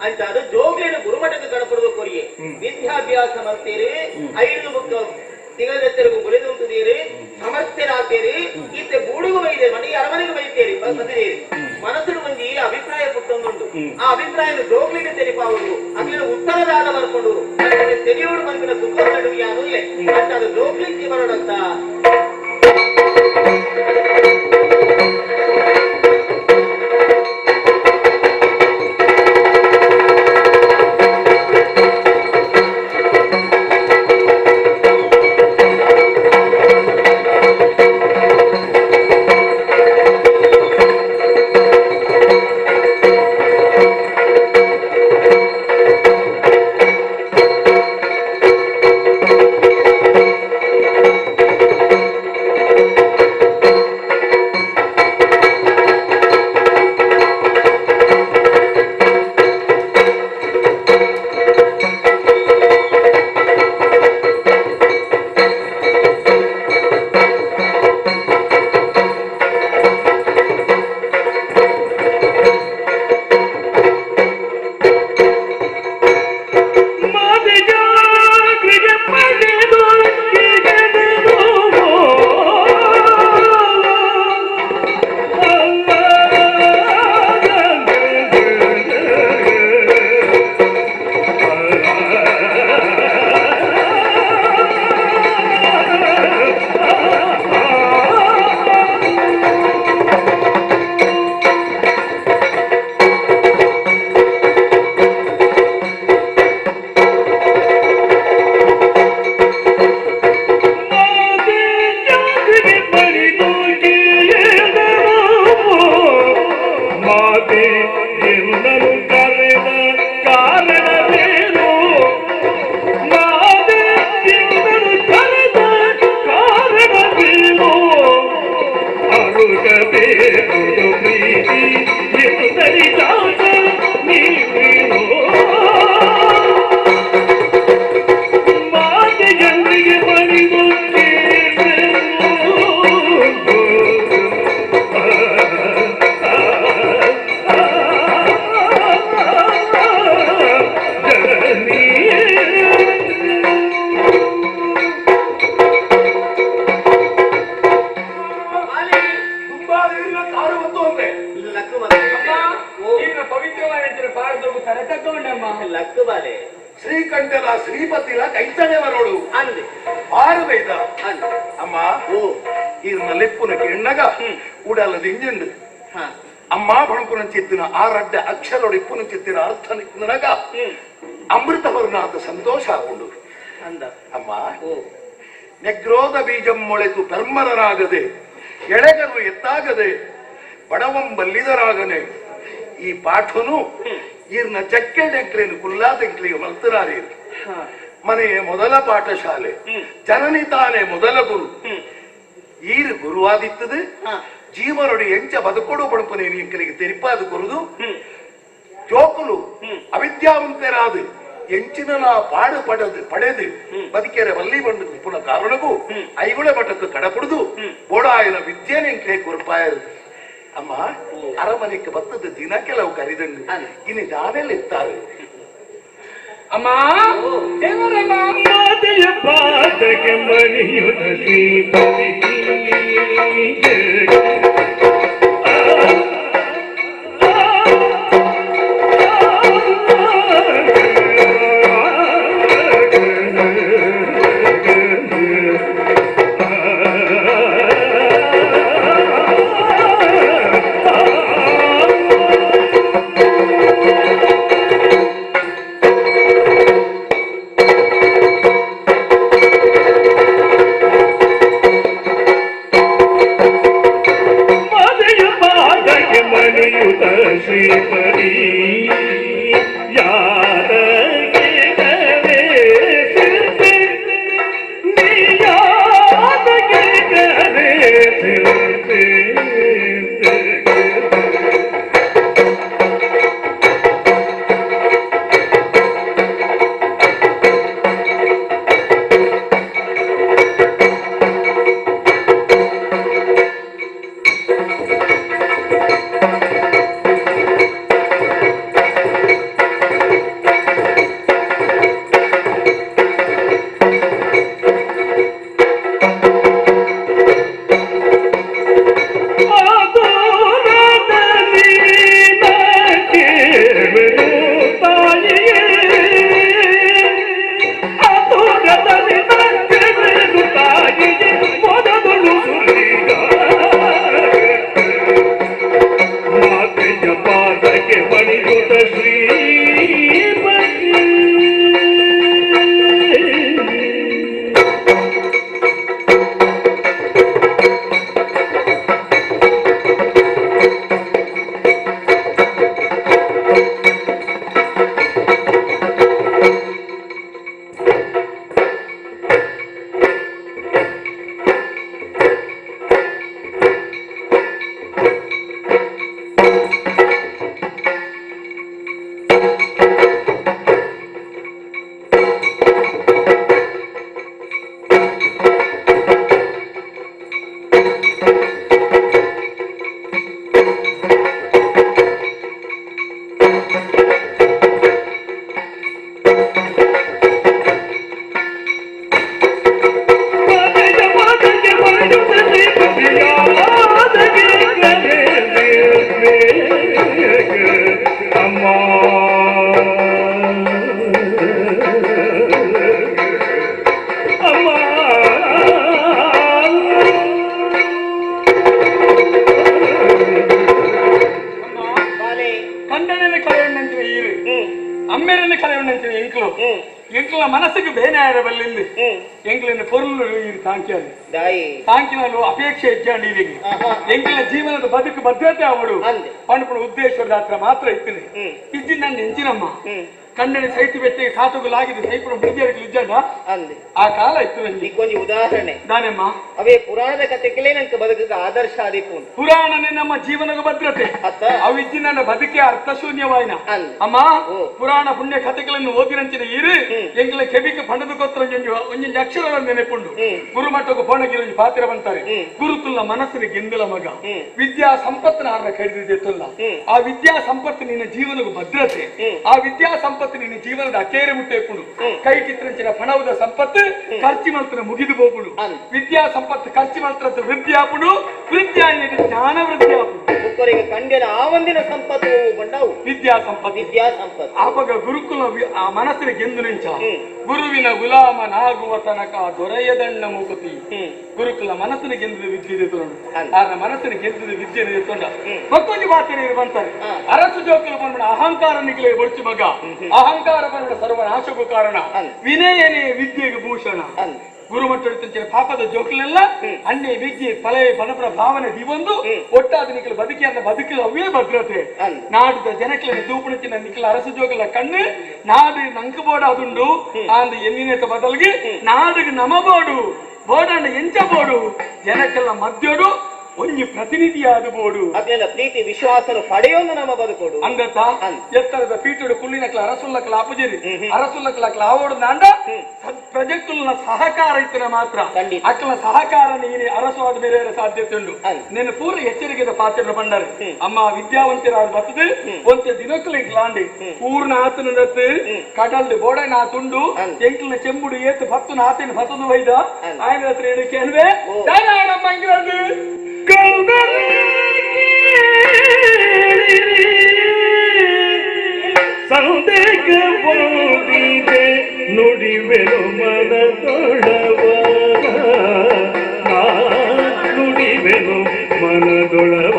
ಅಂತ ಅದು ಜೋಗ್ಲಿನ ಗುರುಮಠಕ್ಕೆ ಕಣಪಡುವ ಕೊರಿಯೆ ವಿದ್ಯಾಭ್ಯಾಸ ಮಾಡ್ತೀರಿ 5 ಬುಕ್ ತಿಂಗಳೆತ್ತರಿಗೂ ಗುಳಿದುಂಟುತ್ತೀರಿ ಸಮರ್ಥರಾಗ್ತೀರಿ ಇತ್ತೆ ಗೂಡಿಗೂ ಬೈದೆ ಮನೆಗೆ ಅರಮನೆಗೆ ಬೈತೀರಿ ಬಂದಿರಿ ಮನಸ್ಸು ಮಂದಿ ಅಭಿಪ್ರಾಯ ಪುಟ್ಟೊಂದುಂಟು ಆ ಅಭಿಪ್ರಾಯ ಜೋಗ್ಲಿಗೆ ತೆರಿಪಾವುದು ಅಲ್ಲಿನ ಉತ್ತರದಾದ ಬರ್ಕೊಂಡು ತೆರೆಯೋಡು ಬಂದಿನ ಸುಖ ನಡುವೆ ಆಗಲೇ ಅಂತ ಅದು ಜೋಗ್ಲಿಕ್ಕೆ ಬರೋಣಂತ ಹೋದೆ ಲಕ್ಕು ಮಗ ಈಗ ಪವಿತ್ರವಾದ ಪಾರದೋಗು ತರತಗೊಂಡಮ್ಮ ಲಕ್ಕು ಬಾಲೆ ಶ್ರೀಕಂಠಲ ಶ್ರೀಪತಿಲ ಕೈತಡೆವರೋಳು ಅಂದೆ ಆರುದೈದ ಅಂದೆ ಅಮ್ಮ ಓ ಈರ್ನ ಲೆಪ್ಪುನ ಕೆಣ್ಣಗ ಉಡಲ ದಿಂಜುಂಡು ಹಾ ಅಮ್ಮ ಬಣಕುನ ಚಿತ್ತಿನ ಆರಡ್ಡ ಅಕ್ಷರೋಡು ಇಪ್ಪುನ ಚಿತ್ತಿನ ಅರ್ಥ ನಿನಗ ಅಮೃತ ವರ್ಣಾದ ಸಂತೋಷ ಆಗೊಂಡು ಅಂದ ಅಮ್ಮ ಓ ನೆಗ್ರೋಧ ಬೀಜಂ ಮೊಳೆತು ಪರ್ಮರರಾಗದೆ ಎಳೆಗರು ಎತ್ತಾಗದೆ ಬಡವಂ ಬಲ್ಲಿದರಾಗನೆ ಈ ಪಾಠನು ಈರ್ನ ಚಕ್ಕೆ ಡೆಂಕ್ಲೇನು ಕುಲ್ಲಾದೆಂಕ್ಲಿಗೆ ಮಲ್ತರಾರೀರು ಮನೆಯ ಮೊದಲ ಪಾಠಶಾಲೆ ಜನನಿ ತಾನೇ ಮೊದಲ ಗುರು ಈರು ಗುರುವಾದಿತ್ತದು ಜೀವನೊಡಿ ಎಂಚ ಬದುಕೊಡು ಬಡುಪನೆ ಎಂಕಲಿಗೆ ತೆರಿಪಾದು ಕೊರುದು ಜೋಕುಲು ಅವಿದ್ಯಾವಂತರಾದು ಎಂಚಿನ ಪಾಡು ಪಡೆದು ಬದುಕೆರೆ ವಲ್ಲಿ ಬಂದು ಪುನಃ ಕಾರಣಗೂ ಐಗುಳ ಮಠಕ್ಕೆ ಕಡಪುಡುದು ಬೋಡಾಯನ ವಿದ್ಯೆನೆ ಎಂಕ್ಲೆ ಕೊರಪಾಯರು ಅಮ್ಮ ಅರಮನೆಗೆ ಬತ್ತದ ದಿನ ಕೆಲವು ಕರಿದಂಡು ಇನ್ನು ದಾನೆಲ್ಲ ಇರ್ತಾರೆ ಅಮ್ಮ ದೇವರಮ್ಮ ಮಾತೆಯ ಪಾದಕ್ಕೆ ಮಣಿಯುತ್ತ ಶ್ರೀಪತಿ ಶ್ರೀಪತಿ ಯಾರ ಎಂಕ್ಲ ಮನಸ್ಸಿಗೆ ಬೇನೆ ಆಡಬಲ್ಲಿಂದು ಎಂಕ್ಲಿನ ಪೊರ್ಲು ತಾಂಕ್ಯಾದು ತಾಂಕಿನಲ್ಲೂ ಅಪೇಕ್ಷೆ ಹೆಚ್ಚಾಂಡಿ ಎಂಕ್ಲ ಜೀವನದ ಬದುಕು ಭದ್ರತೆ ಅವಡು ಪಂಡು ಉದ್ದೇಶದ ಹತ್ರ ಮಾತ್ರ ಇದ್ದೀನಿ ಇದ್ದಿ ನನ್ನ ಎಂಚಿನಮ್ಮ ಕಣ್ಣನೆ ಸೈತಿ ಬೆಟ್ಟಿಗೆ ಸಾತುಗಳಾಗಿದೆ ಸೈಪುರ ಮುಡಿಯರಿಗೆ ಇಜ್ಜಣ್ಣ ಆ ಕಾಲ ಇತ್ತು ನನಗೆ ಕೊಂಚ ಉದಾಹರಣೆ ನಾನೆಮ್ಮ ಅವೇ ಪುರಾಣ ಕಥೆಗಳೇ ನಂಗೆ ಬದುಕಿಗೆ ಆದರ್ಶ ಆದಿಪ್ಪು ಪುರಾಣನೇ ನಮ್ಮ ಜೀವನದ ಭದ್ರತೆ ಅವಿದ್ದಿ ನನ್ನ ಬದುಕೆ ಅರ್ಥಶೂನ್ಯವಾಯಿನ ಅಮ್ಮ ಪುರಾಣ ಪುಣ್ಯ ಕಥೆಗಳನ್ನು ಓದಿರಂಚಿನ ಇರು ಎಂಗ್ಲ ಕೆಬಿಗೆ ಪಂಡದ ಗೊತ್ತರ ಒಂಜೊಂದು ಅಕ್ಷರಗಳನ್ನು ನೆನೆಪುಂಡು ಗುರುಮಟ್ಟకు ಪೋಣಗಿರ ಪಾತ್ರ ಬಂತಾರೆ ಗುರುತುಲ್ಲ ಮನಸ್ಸಿನ ಗೆಂದಲ ಮಗ ವಿದ್ಯಾ ಸಂಪತ್ತಿನ ಆರ ಕಡಿದಿದ್ದೆತ್ತಲ್ಲ ಆ ವಿದ್ಯಾ ಸಂಪತ್ತು ನಿನ್ನ ಜೀವನದ ಭದ್ರತೆ ಆ ವಿದ್ಯಾ ಸಂಪತ್ತು ನಿನ್ನ ಜೀವನದ ಅಕೇರೆ ಮುಟ್ಟೇಪುಂಡು ಕೈ ಕಿತ್ತರಂಚಿನ ಪಣವದ ಸಂಪತ್ತು ಖರ್ಚು ಮಂತ್ರ ಮುಗಿದು ಹೋಗುಡು ವಿದ್ಯಾ ಸಂಪತ್ತು ಖರ್ಚು ಮಂತ್ರ ವೃದ್ಧಿ ಆಪುಡು ವೃದ್ಧಿ ಜ್ಞಾನ ವೃದ್ಧಿ ಆಪುಡು ಎಂಕೊರೆಗೆ ಕಂಡಿನ ಆವಂದಿನ ಸಂಪತ್ತು ಬಂಡವು ವಿದ್ಯಾ ಸಂಪತ್ತಿ ವಿದ್ಯಾ ಸಂಪತ್ತು ಆವಾಗ ಗುರುಕುಲ ಆ ಮನಸ್ಸಿನ ಗೆಂದು ನಿಂಚ ಗುರುವಿನ ಗುಲಾಮನಾಗುವ ತನಕ ದೊರೆಯದಣ್ಣ ಮುಗುತಿ ಗುರುಕುಲ ಮನಸ್ಸಿನ ಗೆಂದು ವಿದ್ಯೆ ತೊಂಡು ಆನ ಮನಸ್ಸಿನ ಗೆದ್ದು ವಿದ್ಯೆ ತೊಂಡ ಮತ್ತೊಂದು ಮಾತಿನ ಬಂತಾರೆ ಅರಸು ಜೋಕಲು ಬಂದ ಅಹಂಕಾರ ನಿಗಲೇ ಬೊಡ್ಚು ಮಗ ಅಹಂಕಾರ ಬಂದ ಸರ್ವನಾಶಕ್ಕೂ ಕಾರಣ ವಿನಯನೇ ವಿದ್ಯೆಗೆ ಭೂಷಣ ಗುರುಮಟ್ಟೆ ಪಾಪದ ಜೋಕಲೆಲ್ಲ ಅನ್ಯ ವಿದ್ಯೆ ಫಲೆ ಪನಪರ ಭಾವನೆ ದಿವೊಂದು ಒಟ್ಟಾದ ನಿಖಲು ಬದುಕಿಯನ್ನ ಬದುಕಲು ಅವೇ ಭದ್ರತೆ ನಾಡಿದ ಜನಕ್ಲ ದೂಪುಣಚಿನ ನಿಖಲ ಅರಸು ಜೋಕಲ ಕಣ್ಣು ನಾಡು ನಂಕು ಬೋಡ ಅದುಂಡು ಅಂದು ಎನ್ನಿನೇತ ಬದಲಿಗೆ ನಾಡಿಗೆ ನಮ ಬೋಡು ಬೋಡಣ್ಣ ಎಂಚ ಬೋಡು ಜನಕ್ಕೆಲ್ಲ ಮಧ್ಯೋಡು ಒಂಜಿ ಪ್ರತಿನಿಧಿಯಾದ ಬೋಡು ಅದೆಲ್ಲ ಪ್ರೀತಿ ವಿಶ್ವಾಸನು ಪಡೆಯೋದು ನಮ್ಮ ಬದುಕೋಡು ಅಂಗತ ಎತ್ತರದ ಪೀಠುಡು ಕುಳ್ಳಿನಕ್ಲ ಅರಸುಲ್ಲಕ್ಲ ಅಪಜರಿ ಅರಸುಲ್ಲಕ್ಲ ಆವೋಡು ನಾಂಡ ಪ್ರಜೆಕ್ಕುಲ್ನ ಸಹಕಾರ ಇತ್ತನ ಮಾತ್ರ ಅಕ್ಕಲ ಸಹಕಾರ ನೀನೆ ಅರಸವಾದ ಮೇಲೆ ಸಾಧ್ಯತೆ ಉಂಟು ನಿನ್ನ ಪೂರ್ಣ ಎಚ್ಚರಿಕೆದ ಪಾತ್ರ ಬಂಡಾರೆ ಅಮ್ಮ ವಿದ್ಯಾವಂತರಾದ ಬರ್ತದೆ ಒಂತೆ ದಿನಕ್ಕಲಿ ಗ್ಲಾಂಡಿ ಪೂರ್ಣ ಆತನ ನತ್ತು ಕಡಲ್ ಬೋಡನ ತುಂಡು ಎಂಕ್ಲಿನ ಚೆಂಬುಡು ಏತು ಭತ್ತನ ಆತನ ಭತ್ತದ ವೈದ ಆಯ್ನ ಹತ್ರ ಏನಕ್ಕೆ ಅನ್ವೆ ಮಂಗಿರದು ಸಂದೇಹ ಬೋದಿದೆ ನುಡಿವೆನು ಮನದೊಳವ ನುಡಿವೆನು ಮನದೊಳವ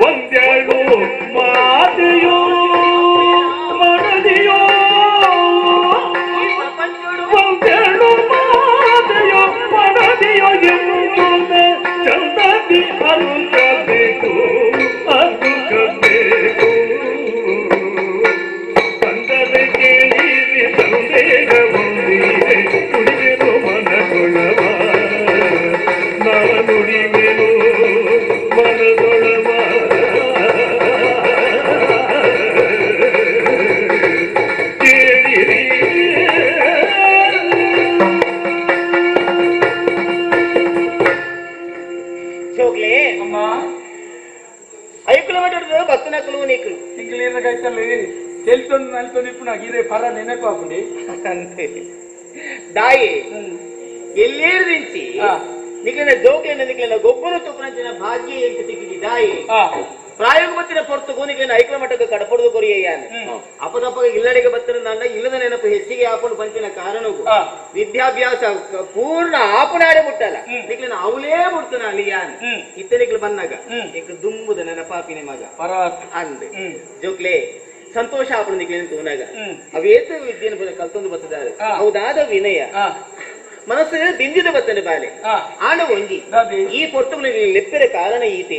ಒಂದೆರಡು ಮಾತೆಯೋ ಮನದಿಯೋ ಒಂದೆರಡು ಮಾತೆಯೋ ಮನದಿಯೋ ಎಂಬುದ ಚಂದದಿ ಅರುಕಬೇಕು ಅರುಕಬೇಕು ತಂದರೆ ಕೇಳಿರಿ ಸಂದೇಹ ಒಂದಿದೆ ಕುಡಿವೆನು ಮನದೊಳವ ನುಡಿವೆನು ಮನದೊಳವ ಕೇಳಿರಿ ಜೋಗ್ಲೆ ಅಮ್ಮ 5 ಕಿಲೋಮೀಟರ್ ಬತ್ತನಕಲು ನೀಕಲು ಇಂಗ್ಲೀಷ್ ಕೈತಲ್ಲಿ తెలుతొని నలుతొని ఇప్పుడు నాకు ఇదే పర నెనకు అప్పుడు అంతే దాయి ఎల్లేర్దించి ನಿಖಿಲ ಜೋಕ್ಲೇನ ನಿಖಿಲ ಗೊಬ್ಬರ ತುಪ್ಪನಂಚಿನ ಭಾಗ್ಯ ಎಂಟು ತಿಕ್ಕಿದಿ ದಾಯಿ ಪ್ರಾಯೋಗ ಬತ್ತಿನ ಪೊರ್ತುಗೂ ನಿಖಿಲ ಐಕ್ಲ ಮಟ್ಟಕ್ಕೆ ಕಡಪಡದು ಕೊರಿಯಾನೆ ಅಪದಪ್ಪ ಇಲ್ಲಡೆಗೆ ಬತ್ತಿನ ಇಲ್ಲದ ನೆನಪು ಹೆಚ್ಚಿಗೆ ಆಪಣು ಪಂಚಿನ ಕಾರಣಕ್ಕೂ ವಿದ್ಯಾಭ್ಯಾಸ ಪೂರ್ಣ ಆಪಣಾಡೆ ಮುಟ್ಟಲ್ಲ ನಿಖಿಲ ಅವಲೇ ಮುಡ್ತಾನ ಅಲಿಯಾನ್ ಇತ್ತನಿಕ್ಲು ಬಂದಾಗ ಈಗ ದುಂಬುದ ನೆನಪಾಪಿನ ಮಗ ಅಂದೆ ಜೋಕ್ಲೆ ಸಂತೋಷ ಆಪಣ ನಿಖಿಲ ತೋನಾಗ ಅವೇತ ವಿದ್ಯೆಯನ್ನು ಕಲ್ತೊಂದು ಬತ್ತಿದ್ದಾರೆ ಹೌದಾದ ವಿನಯ ಮನಸ್ಸು ದಿಂದಿದ ಬತ್ತನೆ ಬಾಲೆ ಆಣ ಒಂಜಿ ಈ ಪೊರ್ತುಗಳಿಗೆ ಲೆಪ್ಪರ ಕಾರಣ ಈತೆ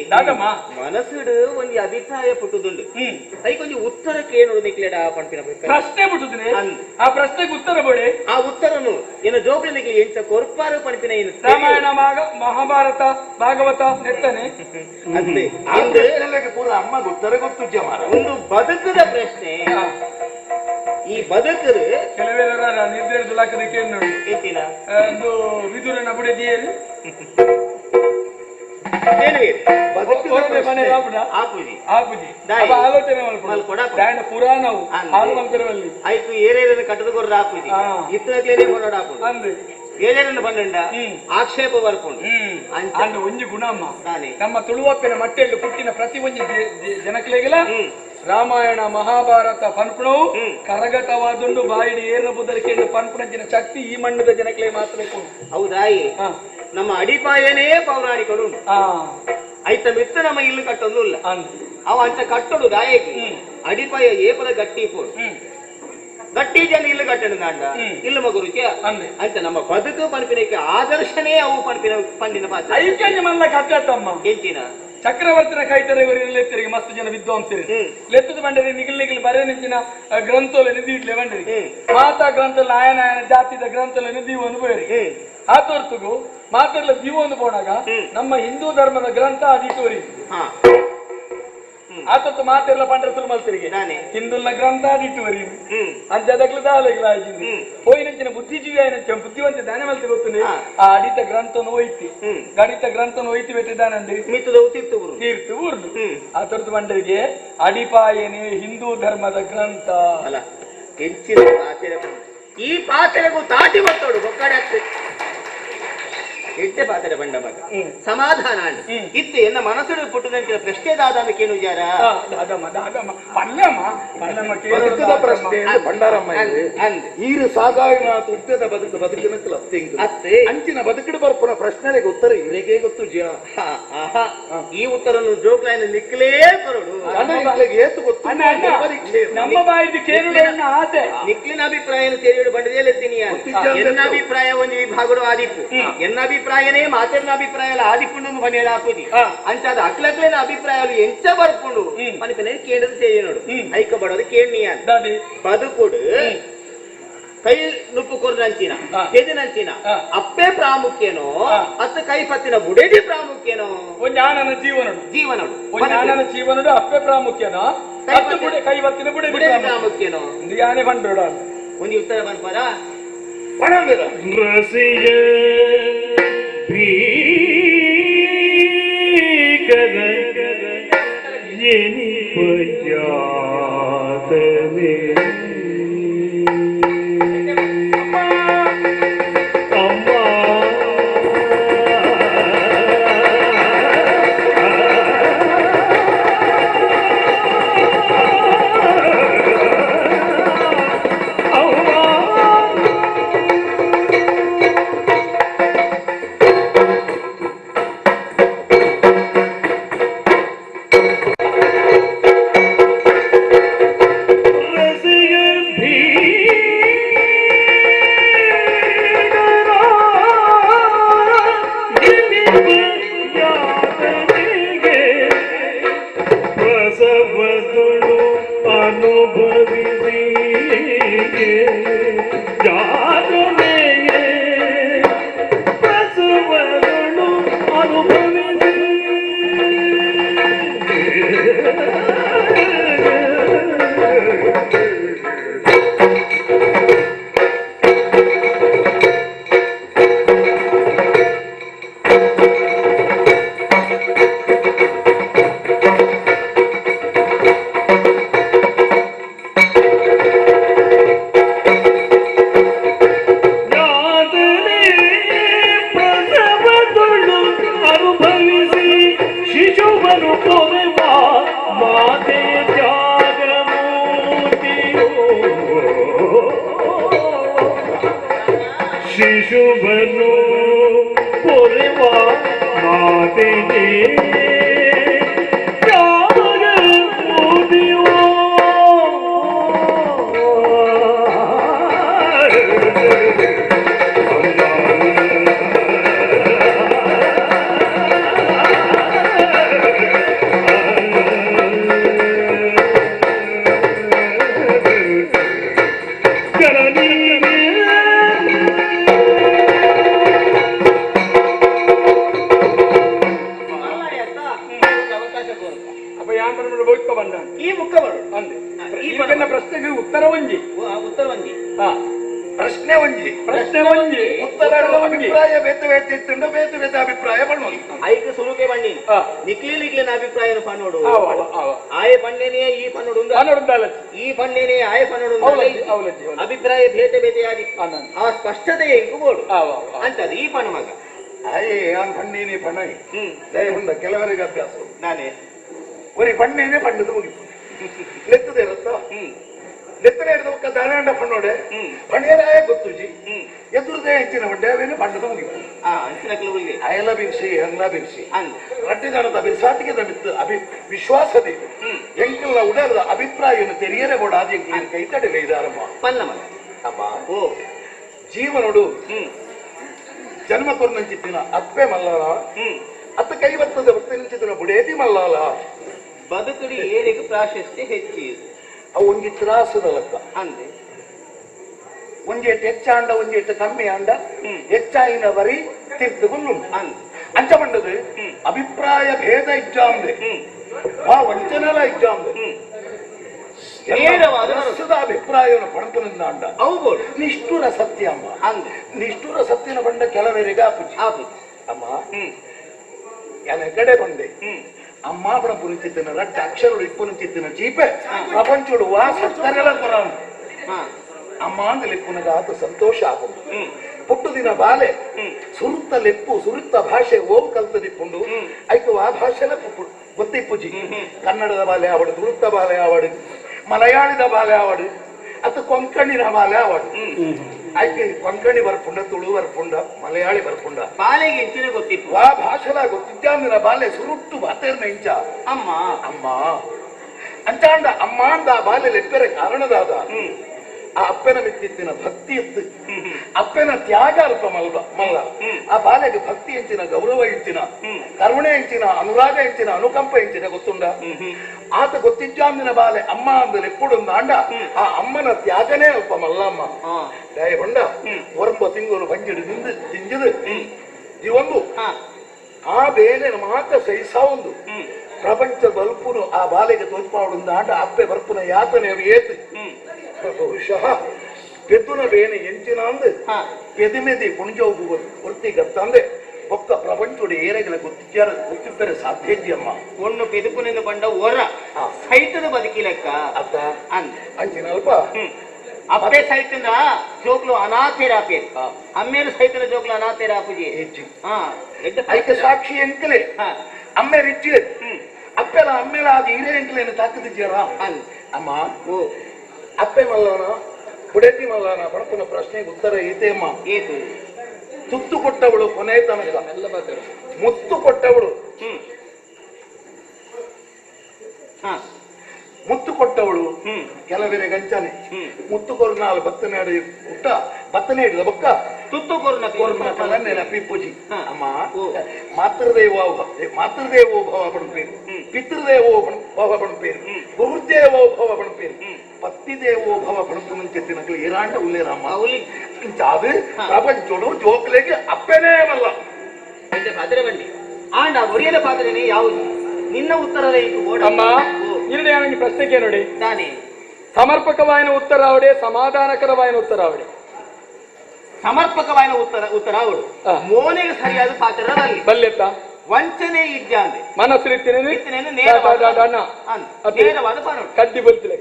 ಮನಸ್ಸುಡು ಒಂಜಿ ಅಭಿಪ್ರಾಯ ಪುಟ್ಟುದುಂಡು ಅದಕ್ಕೊಂದು ಉತ್ತರಕ್ಕೆ ಏನು ನಿಕ್ಲೇಡ ಪಂಪಿನ ಪ್ರಶ್ನೆ ಪುಟ್ಟುದ್ರೆ ಆ ಪ್ರಶ್ನೆಗೆ ಉತ್ತರ ಬೋಡೆ ಆ ಉತ್ತರನು ಏನು ಜೋಗ್ಲಿನಿಗೆ ಎಂಚ ಕೊರ್ಪಾರ ಪಂಪಿನ ಏನು ರಾಮಾಯಣ ಮಹಾಭಾರತ ಭಾಗವತ ನೆತ್ತನೆ ಅಂತೆ ಪೂರ ಅಮ್ಮ ಉತ್ತರ ಗೊತ್ತು ಒಂದು ಬದುಕದ ಪ್ರಶ್ನೆ ಈ ಬದುಕರು ಕೆಲವೆಲ್ಲ ನಿರ್ದೇಶಿಸಲಾಕದಕ್ಕೆ ಏನಿಲ್ಲ ಒಂದು ವಿದುರನ ಬುಡದಿಯರು ಆಲೋಚನೆ ಪುರಾಣವು ಆಯ್ತು ಏರೇರನ್ನು ಕಟ್ಟದಗೊರ್ರ ಹಾಕುದಿ ಇತ್ತಲೇ ಹೊರಡ ಹಾಕುದು ಅಂದ್ರೆ ಏನೇರನ್ನು ಬಂದಂಡ ಆಕ್ಷೇಪ ಬರ್ಕೊಂಡು ಅಂದ ಒಂಜಿ ಗುಣಮ್ಮ ನಮ್ಮ ತುಳುವಪ್ಪಿನ ಮಟ್ಟೆಯಲ್ಲಿ ಪುಟ್ಟಿನ ಪ್ರತಿ ಒಂಜಿ ಜನಕಲೆಗೆಲ್ಲ ರಾಮಾಯಣ ಮಹಾಭಾರತ ಪನ್ಪುಣವು ಕರಗತವಾದುಂಡು ಬಾಯಿಡಿ ಏನ ಬುದರಿಕೆ ಪನ್ಪುಣಂಚಿನ ಶಕ್ತಿ ಈ ಮಣ್ಣದ ಜನಕಲೆ ಮಾತ್ರ ಹೌದಾಯಿ ನಮ್ಮ ಅಡಿಪಾಯನೇ ಪೌರಾಣಿಕರು ಆಯ್ತ ಮಿತ್ತ ನಮ್ಮ ಇಲ್ಲು ಕಟ್ಟೊಂದು ಇಲ್ಲ ಅವ ಅಂಚ ಕಟ್ಟೋಡು ದಾಯಕಿ ಅಡಿಪಾಯ ಏಪದ ಗಟ್ಟಿ ಪೋಡು ಗಟ್ಟಿ ಜನ ಇಲ್ಲು ಕಟ್ಟಣ ನಾಂಡ ಇಲ್ಲು ಮಗು ರುಚಿ ಅಂತ ನಮ್ಮ ಬದುಕು ಪನ್ಪಿನಕ್ಕೆ ಆದರ್ಶನೇ ಅವು ಪನ್ಪಿನ ಪಂಡಿನ ಪಾತ್ರ ಐಕ್ಯ ಮಲ್ಲ ಕಟ್ಟಮ್ಮ ಎಂಚಿನ ಚಕ್ರವರ್ತಿನ ಕೈತರೆ ಲೆತ್ತರಿಗೆ ಮಸ್ತ್ ಜನ ವಿದ್ವಾಂಸರು ಲೆತ್ತದ ಬಂಡರಿ ನಿಗಿಲ್ ಬರೆ ನಿಂಚಿನ ಗ್ರಂಥೋಲ ನಿಧಿ ಬಂಡರಿ ಮಾತಾ ಗ್ರಂಥಲ ನಾಯನ ಜಾತಿದ ಗ್ರಂಥಲ ನಿಧಿ ಒಂದು ಬೇರೆ ಆ ತೋರ್ತುಗು ಮಾತೆಲ್ಲ ಜೀವವನ್ನು ಬೋಣಾಗ ನಮ್ಮ ಹಿಂದೂ ಧರ್ಮದ ಗ್ರಂಥ ಅದಿತೋರಿ ಆತತ್ತು ಮಾತೆಲ್ಲ ಪಂಡ್ರಸುಲ್ ಮಲ್ಸರಿಗೆ ಹಿಂದುಲ್ನ ಗ್ರಂಥ ಅದಿಟ್ಟುವರಿ ಅಂಚದಕ್ಲು ದಾಲೆಗಳಾಜಿಂది పోయినంచిన బుద్ధిజీవి ఆయన బుద్ధివంత దాని మల్సి ಗೊತ್ತುಂಡೆ ಆ ಅಡಿತ ಗ್ರಂಥವನ್ನು ಒಯ್ತಿ ಗಣಿತ ಗ್ರಂಥವನ್ನು ಒಯ್ತಿ ಬಿಟ್ಟಿದ್ದಾನಂದ್ರೆ ತೀರ್ತು ಊರ್ದು ಆ ತರದ್ದು ಬಂಡರಿಗೆ ಅಡಿಪಾಯನೆ ಹಿಂದೂ ಧರ್ಮದ ಗ್ರಂಥ ಅಲ್ಲ ಹೆಚ್ಚಿನ ಪಾತೆರೆ ಈ ಪಾತೆರೆಗೂ ತಾಟಿ ಬರ್ತೋಡು ಒಕ್ಕಡೆ ಆಗ್ತದೆ ಎಡ್ಡೆ ಪಾತ್ರೆ ಬಂಡ ಮಗ ಸಮಾಧಾನ ಇತ್ತು ಎನ್ನ ಮನಸ್ಸು ಪುಟ್ಟದಂತೆ ಪ್ರಶ್ನೆ ದಾದನ ಕೇಳು ಜಾರ ಬಂಡಾರಮ್ಮ ಈರು ಸಾಗಾಯಿನ ಉದ್ದದ ಬದುಕಿನ ಅತ್ತೆ ಅಂಚಿನ ಬದುಕಿಡು ಬರ್ಪುನ ಪ್ರಶ್ನೆಗೆ ಉತ್ತರ ಇವರಿಗೆ ಗೊತ್ತು ಜೀವ ಈ ಉತ್ತರನ್ನು ಜೋಕ್ಲಾಯಿನ ನಿಕ್ಲೇ ಕೊರಡು ಏತು ಗೊತ್ತು ನಮ್ಮ ಬಾಯಿದು ಕೇಳುವ ಆಸೆ ನಿಕ್ಲಿನ ಅಭಿಪ್ರಾಯ ಸೇರಿಡು ಬಂಡದೇಲೆತ್ತೀನಿ ಎನ್ನ ಅಭಿಪ್ರಾಯ ಒಂದು ವಿಭಾಗಡು ಆದಿಪ್ಪು ಎನ್ನ ಅಭಿಪ್ರಾಯನೇ ಮಾತೆರ್ನ ಅಭಿಪ್ರಾಯ ಆದಿಪ್ಪುಂಡು ಬನ್ನಿ ಹಾಕುದಿ ಅಂಚಾದ ಅಕ್ಲಕ್ಲೇನ ಅಭಿಪ್ರಾಯಾలు ಎಂಚ ಬರ್ಪುಂಡು ಮನಿಪನೆ ಕೇಂದ್ರದ ಸೇರಿನೋಡು ಐಕಬಡೋದು ಕೇಳ್ನೀಯ ಬದುಕುಡು ಕೈ ನುಪ್ಪು ಕೊರ್ದಂಚಿನ ಕೆದಿನಂಚಿನ ಅಪ್ಪೆ ಪ್ರಾಮುಖ್ಯನೋ ಅತ್ತ ಕೈ ಪತ್ತಿನ ಬುಡೇದಿ ಪ್ರಾಮುಖ್ಯನೋ ಜ್ಞಾನನ ಜೀವನಡು ಜೀವನಡು ಅಪ್ಪೆ ಪ್ರಾಮುಖ್ಯನೋ ಕೈ ಪತ್ತಿನ ಬುಡೇದಿ ಪ್ರಾಮುಖ್ಯನೋ ಯಾನೇ ಬಂಡೋಡ ಒಂದು ಉತ್ತರ ಬಂದ್ಪಾರ ರಸಿಯ ಭೀಕರ ಎನಿಪಯಾತನೆ ಶಿಶುವನ್ನು ಪೊರೆವ ಮಾತೆಗೆ ಪ್ರಶ್ನೆಗೆ ಉತ್ತರ ಒಂಜಿ ಪ್ರಶ್ನೆ ಒಂಜಿ ಉತ್ತರ ಅಭಿಪ್ರಾಯ ಬೇತ ಅಭಿಪ್ರಾಯ ಪಣ್ಣೋದು ಐಕ ಸುರುಕೆ ಬಣ್ಣಿ ನಿಕ್ಲಿನ ಅಭಿಪ್ರಾಯ ಪಣ್ಣೋಡು ಆಯ ಪಣ್ಣೆನೇ ಈ ಪಣ್ಣೋಡು ಈ ಪಣ್ಣೆನೇ ಆಯ ಪಣ್ಣೋಡು ಅಭಿಪ್ರಾಯ ಬೇತೆ ಆದಿ ಆ ಸ್ಪಷ್ಟತೆ ಎಂಕುಬೋಡು ಅಂತದ ಈ ಪಣ್ಣ ಮಗ ಆಯೇ ನಾನು ಪಣ್ಣೇನೆ ಪಣ್ಣ ದಯವಿಂದ ಕೆಲವರಿಗೆ ಅಭ್ಯಾಸ ನಾನೇ ಒರಿ ಪಣ್ಣೇನೆ ಪಣ್ಣದು ಮುಗಿತು ಲೆತ್ತದೆ ಇರುತ್ತ ಲೆತ್ತನೆ ಹಿಡಿದ ಒಕ್ಕ ದಾರಾಂಡ ಪಣ್ಣೋಡೆ ಪಣ್ಣೇನಾಯ ಗೊತ್ತುಜಿ ಎದುರುದೇ ಹೆಚ್ಚಿನ ಬಂಡೇವೇನೆ ಪಣ್ಣದು ಮುಗಿತು ಅಯಲ ಬಿರ್ಸಿ ಅಂಗ್ಲ ಬಿರ್ಸಿ ರಟ್ಟಿದಾನದ ಬಿರ್ಸಾಟಿಗೆ ವಿಶ್ವಾಸದೆ ಎಂಕಲ್ಲ ಉಡರದ ಅಭಿಪ್ರಾಯವನ್ನು ತೆರೆಯರೆ ಬೋಡಾದ ಎಂಕಲಿನ ಕೈತಡೆಲೆ ಇದಾರಮ್ಮ ಅಮ್ಮ ಓ ಜೀವನೋಡು ಜನ್ಮ ಕೊರ್ನಂಚಿತ್ತಿನ ಅಪ್ಪೆ ಮಲ್ಲರ ಅತ್ತ ಕೈ ಬರ್ತದೆ ಬರ್ತಿನ ಬುಡೇತಿ ಮಲ್ಲಾಲ ಬದುಕಡಿ ಏನಿಗೆ ಪ್ರಾಶಸ್ತ್ಯ ಹೆಚ್ಚಿದೆ ಅವು ಒಂಜಿ ತ್ರಾಸದ ಲೆಕ್ಕ ಅಂದೆ ಒಂಜೇಟ್ ಹೆಚ್ಚಾಂಡ ಒಂಜೇಟ್ ಕಮ್ಮಿ ಆಂಡ ಹೆಚ್ಚಾಯಿನ ಬರಿ ತಿರ್ತುಗುಳ್ಳು ಅಂದೆ ಅಂಚ ಬಂಡದು ಅಭಿಪ್ರಾಯ ಭೇದ ಇಜ್ಜಾಂದೆ ಆ ವಂಚನೆಲ ಇಜ್ಜಾಂದೆ ನೇರವಾದ ಅಭಿಪ್ರಾಯವನ್ನು ಪಡ್ಕೊಂಡು ಅಂಡ ಅವು ನಿಷ್ಠುರ ಸತ್ಯ ಅಮ್ಮ ಅಂದೆ ನಿಷ್ಠುರ ಸತ್ಯನ ಬಂಡ ಕೆಲವರಿಗೆ ಆಪುಜಿ ಅಮ್ಮ ಎನ ಕಡೆ ಬಂದೆ ಅಮ್ಮ ಬಡ ಪುರಿಚಿತ್ತಿನ ರಟ್ಟ ಅಕ್ಷರಗಳು ಇಪ್ಪುನಿಚಿತ್ತಿನ ಚೀಪೆ ಪ್ರಪಂಚಡು ವಾ ಸತ್ತರೆಲ್ಲ ಕೊರ ಅಮ್ಮ ಅಂತ ಲೆಪ್ಪುನಗ ಆತ ಸಂತೋಷ ಆಗುದು ಪುಟ್ಟು ದಿನ ಬಾಲೆ ಸುರುತ್ತ ಲೆಪ್ಪು ಸುರುತ್ತ ಭಾಷೆ ಓವು ಕಲ್ತದಿಪ್ಪುಂಡು ಆಯ್ತು ಆ ಭಾಷೆಲ್ಲ ಗೊತ್ತಿಪ್ಪುಜಿ ಕನ್ನಡದ ಬಾಲೆ ಆವಡು ತುಳುತ್ತ ಬಾಲೆ ಆವಡು ಮಲಯಾಳದ ಬಾಲೆ ಆವಡು ಅತ ಕೊಂಕಣಿನ ಬಾಲೆ ಆವಡು ಆಯ್ಕೆ ಕೊಂಕಣಿ ಬರ್ಪುಂಡ ತುಳು ಬರ್ಪುಂಡ ಮಲಯಾಳಿ ಬರ್ಪುಂಡ ಬಾಲೆಗೆ ಹೆಚ್ಚಿನ ಗೊತ್ತಿತ್ತು ಆ ಭಾಷೆಲ ಗೊತ್ತಿದ್ದ ಬಾಲೆ ಸುರುಟ್ಟು ಬಾತೇರ್ನ ಇಂಚ ಅಮ್ಮ ಅಮ್ಮ ಅಂಚಾಂಡ ಅಮ್ಮ ಅಂದ ಆ ಬಾಲೆ ಲೆಪ್ಪರೆ ಕಾರಣದಾದ ಆ ಅಪ್ಪನ ಮಿತ್ತಿತ್ತಿನ ಭಕ್ತಿ ಇತ್ತು ಅಪ್ಪನ ತ್ಯಾಗ ಅಲ್ಪ ಮಲ್ಲ ಆ ಬಾಲೆಗೆ ಭಕ್ತಿ ಹೆಂಚಿನ ಗೌರವ ಹೆಂಚಿನ ಕರುಣೆ ಹೆಂಚಿನ ಅನುರಾಗ ಹೆಂಚಿನ ಅನುಕಂಪ ಹೆಂಚಿನ ಗೊತ್ತುಂಡ ಆತ ಗೊತ್ತಿಜ್ಜಾಂದಿನ ಬಾಲೆ ಅಮ್ಮ ಅಂದ್ರೆ ಎಪ್ಪುಡು ಅಂಡ ಆ ಅಮ್ಮನ ತ್ಯಾಗನೇ ಅಲ್ಪ ಮಲ್ಲಮ್ಮ ದಯ ಬಂಡ ಒರಂಬ ತಿಂಗಳು ಬಂಜಿಡು ತಿಂಜಿದು ಜೀವೊಂದು ಆ ಬೇಲೆ ಮಾತ್ರ ಸಹಿಸಾ ಒಂದು ಪ್ರಪಂಚ ಬಲ್ಪುನು ಆ ಬಾಲೆಗೆ ತೋಚ್ಪಾಡುಂದ ಆಂಡ ಅಪ್ಪೆ ಬರ್ಪುನ ಯಾತನೆ ಅವು ಏತು ಬಹುಶಃ ಪೆದ್ದುನ ಬೇನೆ ಎಂಚಿನ ಅಂದು ಪೆದಿಮೆದಿ ಪುಣಿಜೋಗು ವೃತ್ತಿ ಗತ್ತಂದೆ ಒಕ್ಕ ಪ್ರಪಂಚದ ಏರೆಗಳ ಗೊತ್ತಿದ್ದರೆ ಸಾಧ್ಯ ಅಮ್ಮ ಒಂದು ಪೆದುಪುನಿಂದ ಬಂಡ ಹೊರ ಸೈತದ ಬದುಕಿಲೆಕ್ಕ ಅತ್ತ ಅಂಚಿನ ಅಲ್ಪ ಅಪ್ಪೆ ಸೈತನ ಜೋಕ್ಲು ಅನಾಥೇರಾಪಿ ಅಮ್ಮೇಲು ಸೈತನ ಜೋಕ್ಲು ಅನಾಥೇರಾಪುಜಿ ಹೆಚ್ಚು ಹೆಚ್ಚು ಸಾಕ್ಷಿ ಎಂಕಲೆ ಅಮ್ಮೆ ರಿಚ್ಚಿ ಅಪ್ಪೆಲ ಅಮ್ಮೆಲ ಅದು ಹಿರೇ ಎಂಕಲೇನು ತಾಕದಿದ್ದೀರ ಅಮ್ಮ ಅಪ್ಪೆ ಮಲ್ಲನ ಬುಡೇತಿ ಮಲ್ಲನ ಬಡಪನ ಪ್ರಶ್ನೆಗೆ ಉತ್ತರ ಐತೆ ಅಮ್ಮ ಏತು ತುತ್ತು ಕೊಟ್ಟವಳು ಕೊನೆ ತನಕ ಮುತ್ತು ಕೊಟ್ಟವಳು ಮುತ್ತು ಕೊಟ್ಟವಳು ಕೆಲವರೆ ಗಂಚನೆ ಮುತ್ತು ಕೊರ್ನಾಲ್ ಬತ್ತನಾಡಿ ಊಟ ಬತ್ತನೆ ಹಿಡಿದ ಬೊಕ್ಕ ತುತ್ತು ಕೊರ್ನ ನೆನಪಿಪ್ಪುಜಿ ಅಮ್ಮ ಮಾತೃದೇವೋ ಭವ ಬಣಪೇರು ಪಿತೃದೇವೋ ಭವ ಬಣಪೇರು ಗುರುದೇವೋ ಭವ ಬಣಪೇರು ಪತ್ತಿದೇವೋ ಭವ ಬಣಪು ಚೆತ್ತಿನಗಳು ಏರಾಂಡ ಉಲ್ಲೇರಮ್ಮ ಅದು ಪ್ರಪಂಚೋಡು ಜೋಕ್ಲೆಗೆ ಅಪ್ಪನೇ ಅಲ್ಲ ಪಾತ್ರೆ ಬನ್ನಿ ಆಂಡ ಒರಿಯದ ಪಾತ್ರೆನೇ ಯಾವುದು ನಿನ್ನ ಉತ್ತರದ ಅಮ್ಮ ಇಲ್ಲಿ ನನಗೆ ಪ್ರಶ್ನೆಗೆ ನೋಡಿ ತಾನೇ ಸಮರ್ಪಕವಾಯಿನ ಉತ್ತರ ಅವಡೆ ಸಮಾಧಾನಕರವಾಯಿನ ಉತ್ತರ ಅವಡೆ ಸಮರ್ಪಕವಾಯಿನ ಉತ್ತರ ಅವಳು ಮೋನೆಗೆ ಸರಿಯಾದ ಪಾತ್ರದಲ್ಲಿ ಬಲ್ಲೆತ್ತ ವಂಚನೆ ಇದ್ದಂದೆ ಮನಸ್ಸು ನೇರವಾದ ಪಣ ಕಡ್ಡಿ ಬಲ್ತಿಲ್ಲ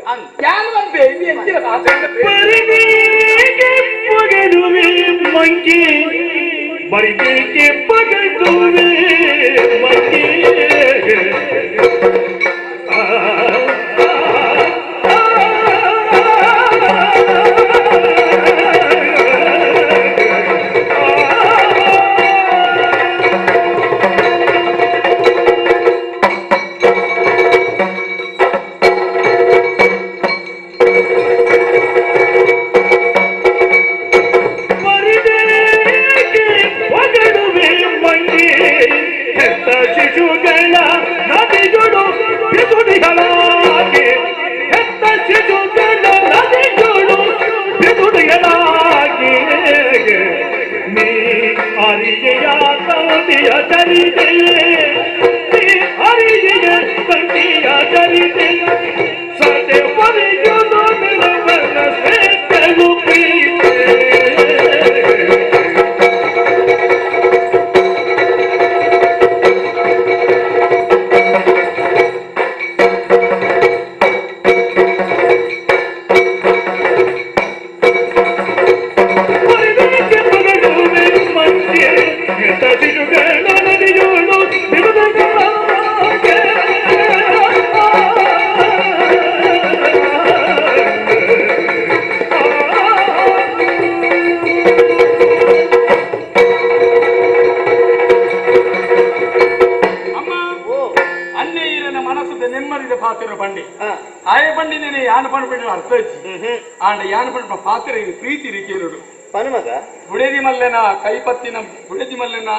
ಪಾತ್ರ ಪ್ರೀತಿ ಕೇಳುಡು ಪನುಮಗ ಬುಡೇದಿ ಮಲ್ಲೆನ ಕೈಪತ್ತಿನ ಬುಡೇದಿ ಮಲ್ಲೆನ